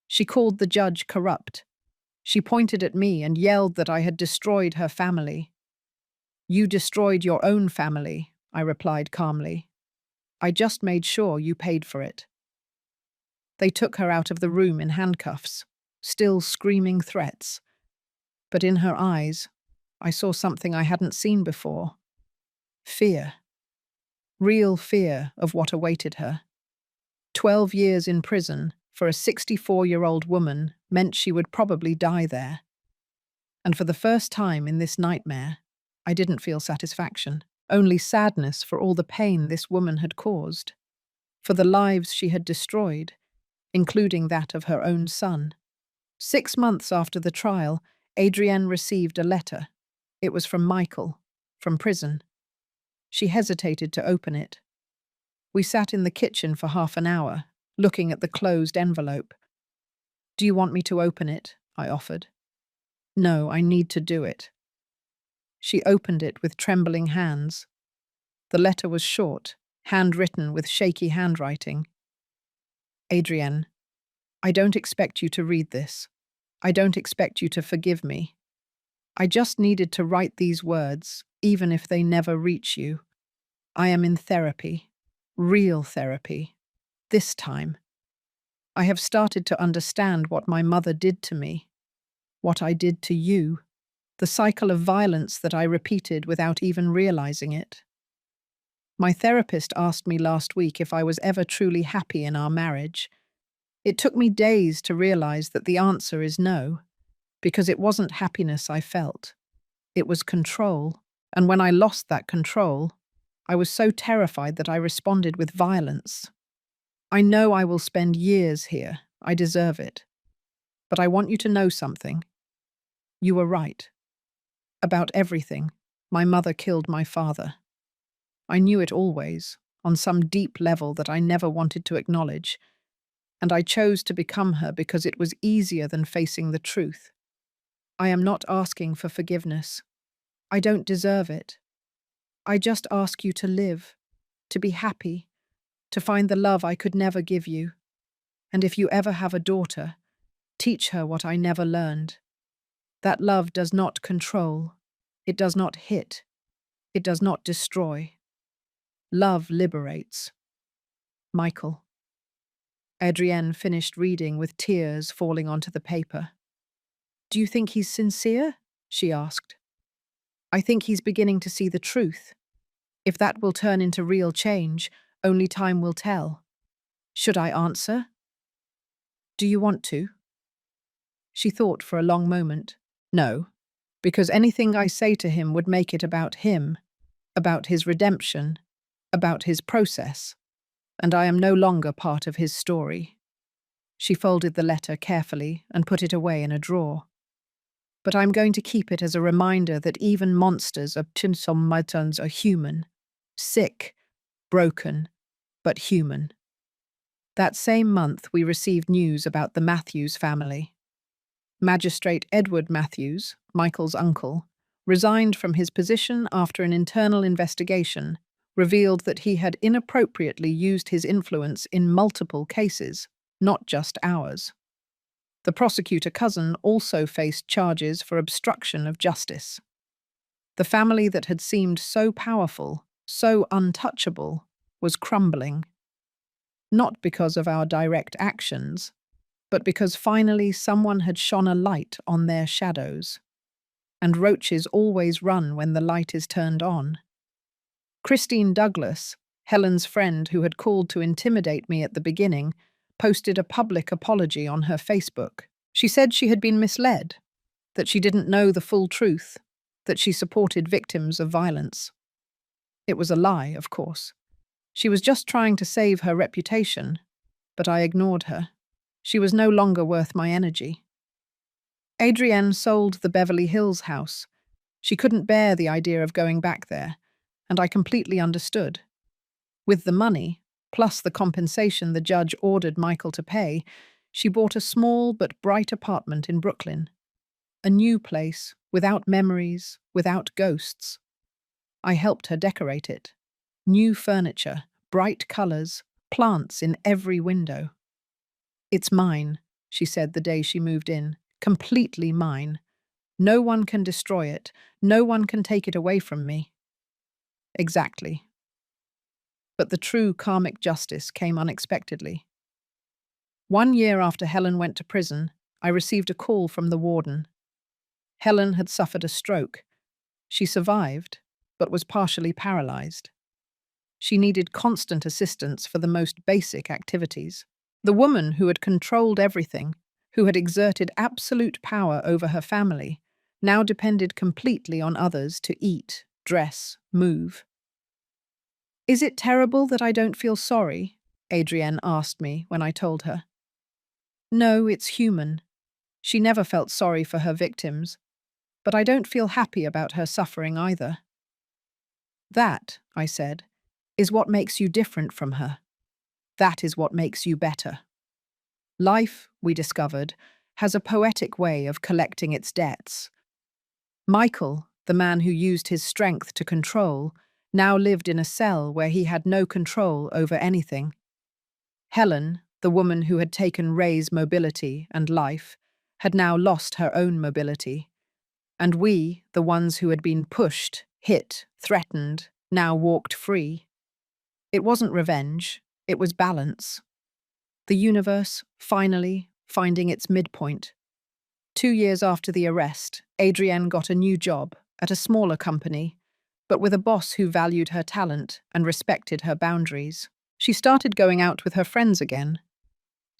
She called the judge corrupt. She pointed at me and yelled that I had destroyed her family. "You destroyed your own family," I replied calmly. "I just made sure you paid for it." They took her out of the room in handcuffs, still screaming threats. But in her eyes, I saw something I hadn't seen before. Fear. Real fear of what awaited her. 12 years in prison for a 64-year-old woman meant she would probably die there. And for the first time in this nightmare, I didn't feel satisfaction, only sadness for all the pain this woman had caused, for the lives she had destroyed, including that of her own son. 6 months after the trial, Adrienne received a letter. It was from Michael, from prison. She hesitated to open it. We sat in the kitchen for half an hour, looking at the closed envelope. "Do you want me to open it?" I offered. "No, I need to do it." She opened it with trembling hands. The letter was short, handwritten with shaky handwriting. "Adrienne, I don't expect you to read this. I don't expect you to forgive me. I just needed to write these words, even if they never reach you. I am in therapy, real therapy, this time. I have started to understand what my mother did to me, what I did to you, the cycle of violence that I repeated without even realizing it. My therapist asked me last week if I was ever truly happy in our marriage. It took me days to realize that the answer is no, because it wasn't happiness I felt. It was control, and when I lost that control, I was so terrified that I responded with violence. I know I will spend years here. I deserve it. But I want you to know something. You were right. About everything. My mother killed my father. I knew it always, on some deep level that I never wanted to acknowledge, and I chose to become her because it was easier than facing the truth. I am not asking for forgiveness. I don't deserve it. I just ask you to live, to be happy, to find the love I could never give you. And if you ever have a daughter, teach her what I never learned. That love does not control. It does not hit. It does not destroy. Love liberates. Michael. Adrienne finished reading with tears falling onto the paper. Do you think he's sincere? She asked. I think he's beginning to see the truth. If that will turn into real change, only time will tell. Should I answer? Do you want to? She thought for a long moment. No, because anything I say to him would make it about him, about his redemption, about his process, and I am no longer part of his story. She folded the letter carefully and put it away in a drawer. But I'm going to keep it as a reminder that even monsters of Tinsommutons are human, sick, broken, but human. That same month we received news about the Matthews family. Magistrate Edward Matthews, Michael's uncle, resigned from his position after an internal investigation revealed that he had inappropriately used his influence in multiple cases, not just ours. The prosecutor cousin also faced charges for obstruction of justice. The family that had seemed so powerful, so untouchable, was crumbling. Not because of our direct actions, but because finally someone had shone a light on their shadows. And roaches always run when the light is turned on. Christine Douglas, Helen's friend who had called to intimidate me at the beginning, posted a public apology on her Facebook. She said she had been misled, that she didn't know the full truth, that she supported victims of violence. It was a lie, of course. She was just trying to save her reputation, but I ignored her. She was no longer worth my energy. Adrienne sold the Beverly Hills house. She couldn't bear the idea of going back there, and I completely understood. With the money, plus the compensation the judge ordered Michael to pay, she bought a small but bright apartment in Brooklyn. A new place, without memories, without ghosts. I helped her decorate it. New furniture, bright colors, plants in every window. It's mine, she said the day she moved in. Completely mine. No one can destroy it. No one can take it away from me. Exactly. But the true karmic justice came unexpectedly. 1 year after Helen went to prison, I received a call from the warden. Helen had suffered a stroke. She survived, but was partially paralyzed. She needed constant assistance for the most basic activities. The woman who had controlled everything, who had exerted absolute power over her family, now depended completely on others to eat, dress, move. Is it terrible that I don't feel sorry? Adrienne asked me when I told her. No, it's human. She never felt sorry for her victims, but I don't feel happy about her suffering either. That, I said, is what makes you different from her. That is what makes you better. Life, we discovered, has a poetic way of collecting its debts. Michael, the man who used his strength to control, now lived in a cell where he had no control over anything. Helen, the woman who had taken Ray's mobility and life, had now lost her own mobility. And we, the ones who had been pushed, hit, threatened, now walked free. It wasn't revenge, it was balance. The universe, finally, finding its midpoint. 2 years after the arrest, Adrienne got a new job at a smaller company, but with a boss who valued her talent and respected her boundaries. She started going out with her friends again.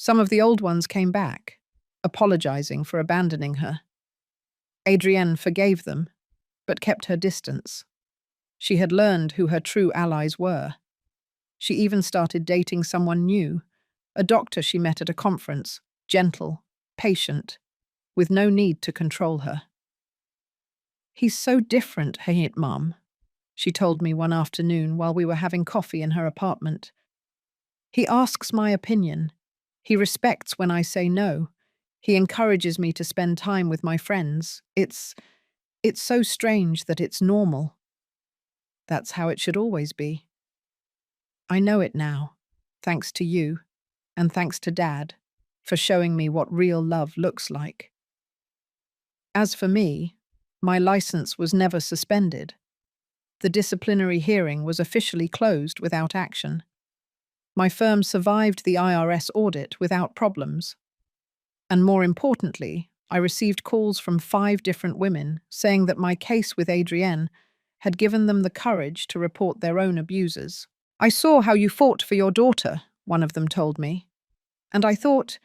Some of the old ones came back, apologizing for abandoning her. Adrienne forgave them, but kept her distance. She had learned who her true allies were. She even started dating someone new, a doctor she met at a conference, gentle, patient, with no need to control her. "He's so different, ain't it, Mum?" she told me one afternoon while we were having coffee in her apartment. "He asks my opinion. He respects when I say no. He encourages me to spend time with my friends. It's so strange that it's normal. That's how it should always be. I know it now, thanks to you, and thanks to Dad, for showing me what real love looks like. As for me, my license was never suspended. The disciplinary hearing was officially closed without action. My firm survived the IRS audit without problems. And more importantly, I received calls from 5 different women saying that my case with Adrienne had given them the courage to report their own abusers. "I saw how you fought for your daughter," one of them told me. "And I thought,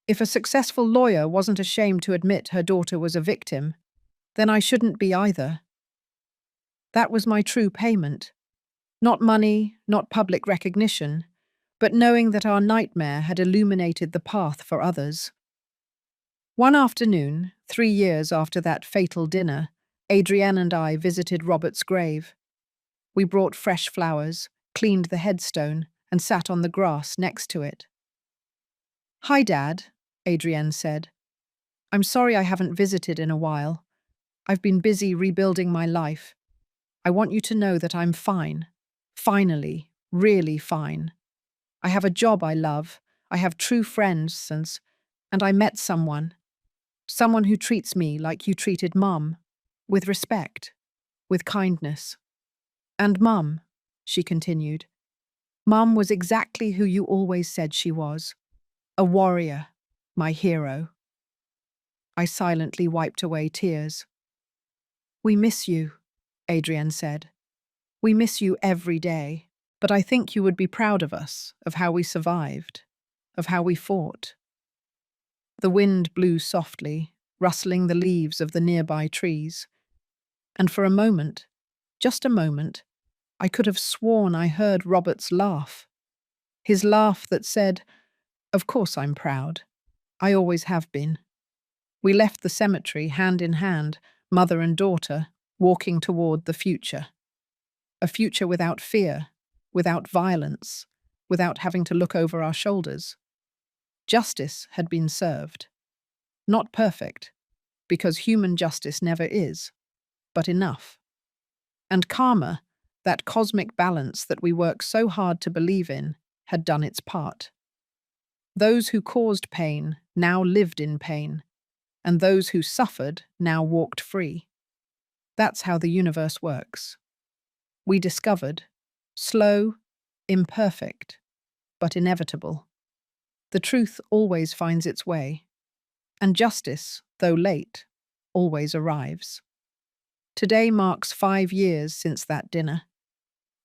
if a successful lawyer wasn't ashamed to admit her daughter was a victim, then I shouldn't be either." That was my true payment. Not money, not public recognition, but knowing that our nightmare had illuminated the path for others. One afternoon, 3 years after that fatal dinner, Adrienne and I visited Robert's grave. We brought fresh flowers, cleaned the headstone, and sat on the grass next to it. "Hi, Dad," Adrienne said. "I'm sorry I haven't visited in a while. I've been busy rebuilding my life. I want you to know that I'm fine. Finally, really fine. I have a job I love, I have true friends, and I met someone. Someone who treats me like you treated Mum, with respect, with kindness. And Mum," she continued, "Mum was exactly who you always said she was. A warrior, my hero." I silently wiped away tears. "We miss you," Adrienne said. "We miss you every day, but I think you would be proud of us, of how we survived, of how we fought." The wind blew softly, rustling the leaves of the nearby trees. And for a moment, just a moment, I could have sworn I heard Robert's laugh. His laugh that said, "Of course I'm proud. I always have been." We left the cemetery hand in hand, mother and daughter, walking toward the future. A future without fear, without violence, without having to look over our shoulders. Justice had been served. Not perfect, because human justice never is, but enough. And karma, that cosmic balance that we work so hard to believe in, had done its part. Those who caused pain now lived in pain, and those who suffered now walked free. That's how the universe works. We discovered, slow, imperfect, but inevitable. The truth always finds its way, and justice, though late, always arrives. Today marks 5 years since that dinner.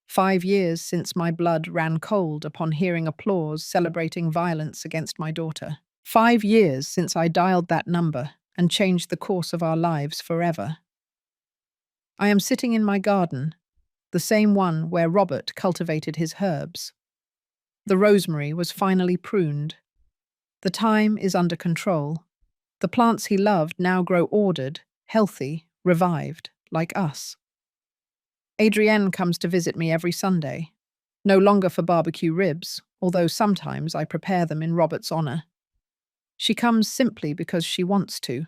5 years since my blood ran cold upon hearing applause celebrating violence against my daughter. 5 years since I dialed that number and changed the course of our lives forever. I am sitting in my garden, the same one where Robert cultivated his herbs. The rosemary was finally pruned. The thyme is under control. The plants he loved now grow ordered, healthy, revived, like us. Adrienne comes to visit me every Sunday, no longer for barbecue ribs, although sometimes I prepare them in Robert's honor. She comes simply because she wants to,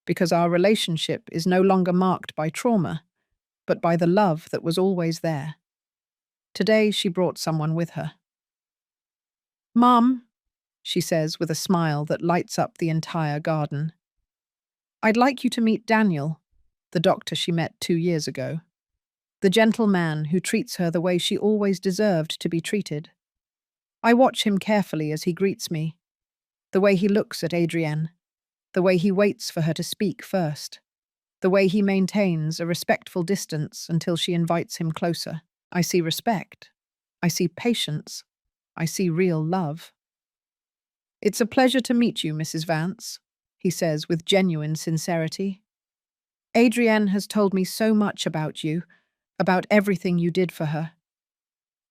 because our relationship is no longer marked by trauma, but by the love that was always there. Today she brought someone with her. "Mum," she says with a smile that lights up the entire garden, "I'd like you to meet Daniel, the doctor she met 2 years ago. The gentle man who treats her the way she always deserved to be treated. I watch him carefully as he greets me, the way he looks at Adrienne, the way he waits for her to speak first, the way he maintains a respectful distance until she invites him closer. I see respect. I see patience. I see real love." It's a pleasure to meet you, Mrs. Vance, he says with genuine sincerity. Adrienne has told me so much about you, about everything you did for her.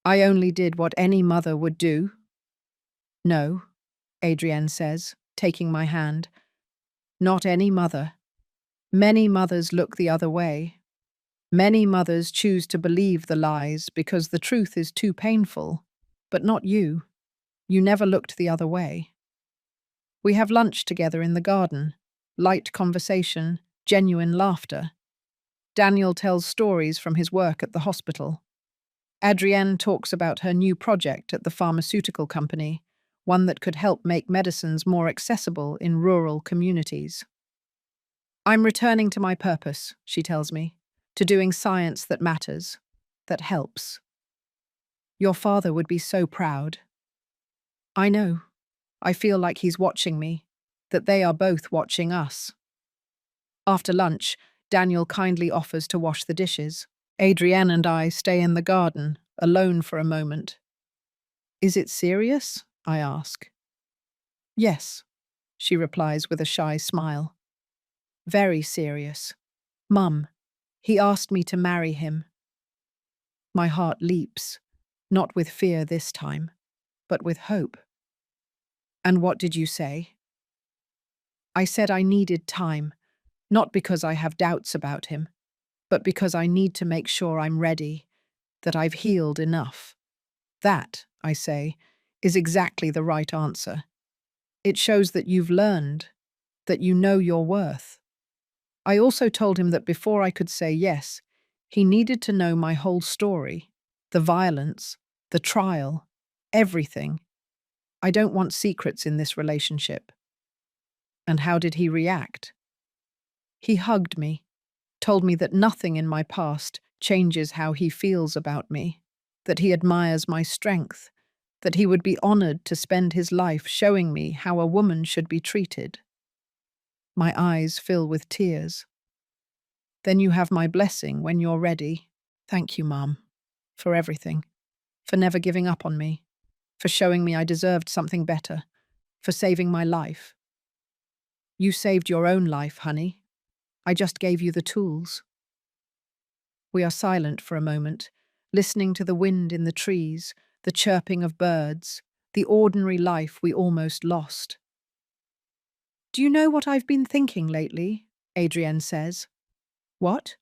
I only did what any mother would do. No, Adrienne says, taking my hand. Not any mother. Many mothers look the other way. Many mothers choose to believe the lies because the truth is too painful. But not you. You never looked the other way. We have lunch together in the garden. Light conversation, genuine laughter. Daniel tells stories from his work at the hospital. Adrienne talks about her new project at the pharmaceutical company, one that could help make medicines more accessible in rural communities. I'm returning to my purpose, she tells me, to doing science that matters, that helps. Your father would be so proud. I know. I feel like he's watching me, that they are both watching us. After lunch, Daniel kindly offers to wash the dishes. Adrienne and I stay in the garden, alone for a moment. Is it serious? I ask. Yes, she replies with a shy smile. Very serious. Mum, he asked me to marry him. My heart leaps, not with fear this time, but with hope. And what did you say? I said I needed time, not because I have doubts about him, but because I need to make sure I'm ready, that I've healed enough. That, I say, is exactly the right answer. It shows that you've learned, that you know your worth. I also told him that before I could say yes, he needed to know my whole story, the violence, the trial, everything. I don't want secrets in this relationship. And how did he react? He hugged me, told me that nothing in my past changes how he feels about me, that he admires my strength, that he would be honored to spend his life showing me how a woman should be treated. My eyes fill with tears. Then you have my blessing when you're ready. Thank you, Mom, for everything, for never giving up on me, for showing me I deserved something better, for saving my life. You saved your own life, honey. I just gave you the tools. We are silent for a moment, listening to the wind in the trees, the chirping of birds, the ordinary life we almost lost. Do you know what I've been thinking lately? Adrienne says. What?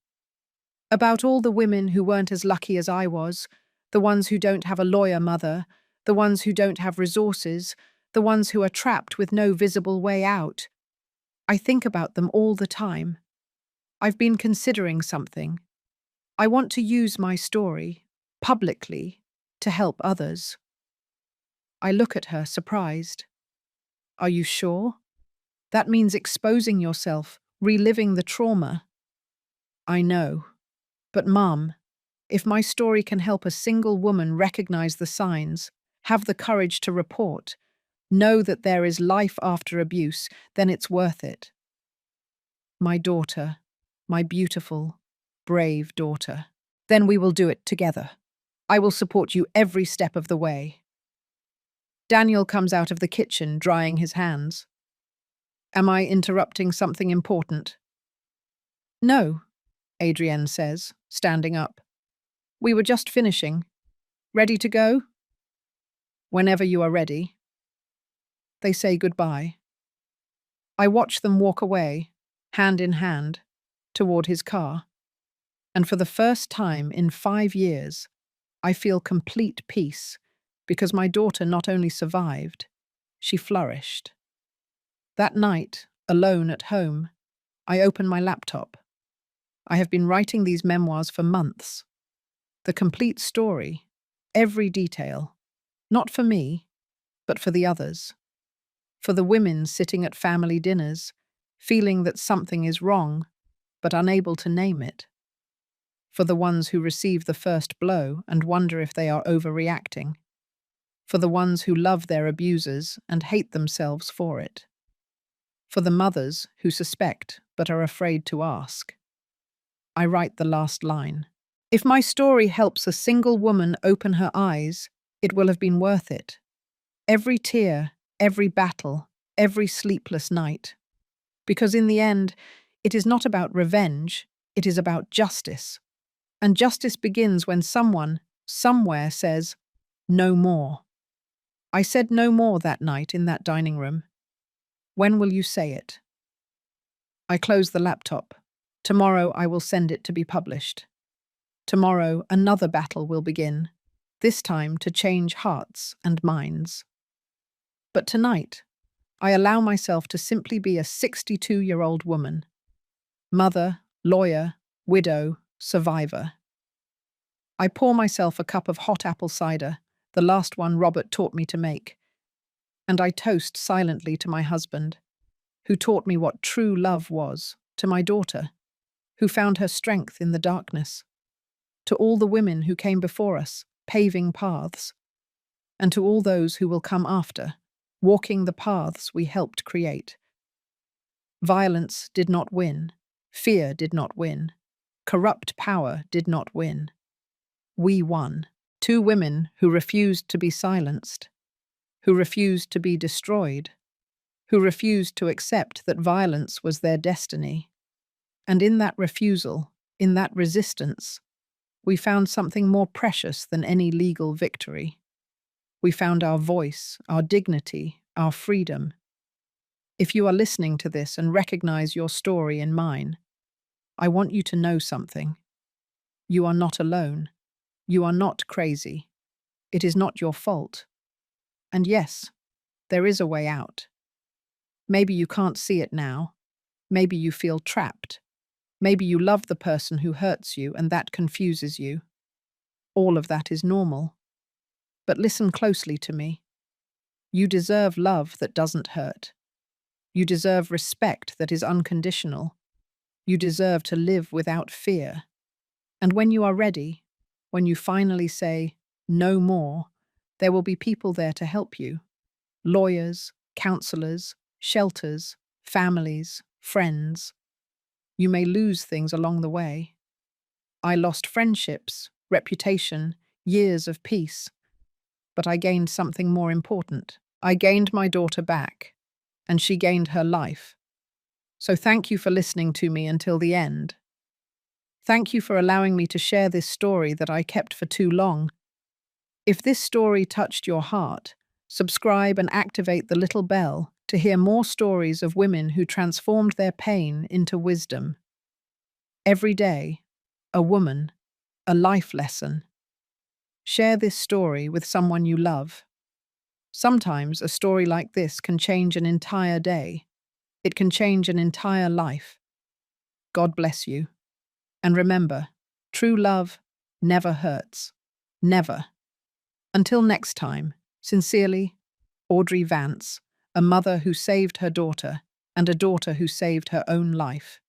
About all the women who weren't as lucky as I was, the ones who don't have a lawyer mother, the ones who don't have resources, the ones who are trapped with no visible way out. I think about them all the time. I've been considering something. I want to use my story, publicly, to help others. I look at her, surprised. Are you sure? That means exposing yourself, reliving the trauma. I know. But Mum, if my story can help a single woman recognize the signs, have the courage to report, know that there is life after abuse, then it's worth it. My daughter, my beautiful, brave daughter. Then we will do it together. I will support you every step of the way. Daniel comes out of the kitchen, drying his hands. Am I interrupting something important? No, Adrienne says, standing up. We were just finishing. Ready to go? Whenever you are ready. They say goodbye. I watch them walk away, hand in hand, toward his car. And for the first time in 5 years, I feel complete peace because my daughter not only survived, she flourished. That night, alone at home, I open my laptop. I have been writing these memoirs for months. The complete story, every detail, not for me, but for the others. For the women sitting at family dinners, feeling that something is wrong, but unable to name it. For the ones who receive the first blow and wonder if they are overreacting. For the ones who love their abusers and hate themselves for it. For the mothers who suspect but are afraid to ask. I write the last line. If my story helps a single woman open her eyes, it will have been worth it. Every tear, every battle, every sleepless night. Because in the end, it is not about revenge, it is about justice. And justice begins when someone, somewhere says, no more. I said no more that night in that dining room. When will you say it? I close the laptop. Tomorrow I will send it to be published. Tomorrow another battle will begin, this time to change hearts and minds. But tonight, I allow myself to simply be a 62-year-old woman. Mother, lawyer, widow, survivor. I pour myself a cup of hot apple cider, the last one Robert taught me to make, and I toast silently to my husband, who taught me what true love was, to my daughter, who found her strength in the darkness, to all the women who came before us, paving paths, and to all those who will come after, walking the paths we helped create. Violence did not win. Fear did not win. Corrupt power did not win. We won. Two women who refused to be silenced, who refused to be destroyed, who refused to accept that violence was their destiny. And in that refusal, in that resistance, we found something more precious than any legal victory. We found our voice, our dignity, our freedom. If you are listening to this and recognize your story in mine, I want you to know something. You are not alone. You are not crazy. It is not your fault. And yes, there is a way out. Maybe you can't see it now. Maybe you feel trapped. Maybe you love the person who hurts you and that confuses you. All of that is normal. But listen closely to me. You deserve love that doesn't hurt. You deserve respect that is unconditional. You deserve to live without fear. And when you are ready, when you finally say, no more, there will be people there to help you. Lawyers, counselors, shelters, families, friends. You may lose things along the way. I lost friendships, reputation, years of peace. But I gained something more important. I gained my daughter back, and she gained her life. So thank you for listening to me until the end. Thank you for allowing me to share this story that I kept for too long. If this story touched your heart, subscribe and activate the little bell to hear more stories of women who transformed their pain into wisdom. Every day, a woman, a life lesson. Share this story with someone you love. Sometimes a story like this can change an entire day. It can change an entire life. God bless you. And remember, true love never hurts. Never. Until next time, sincerely, Audrey Vance, a mother who saved her daughter and a daughter who saved her own life.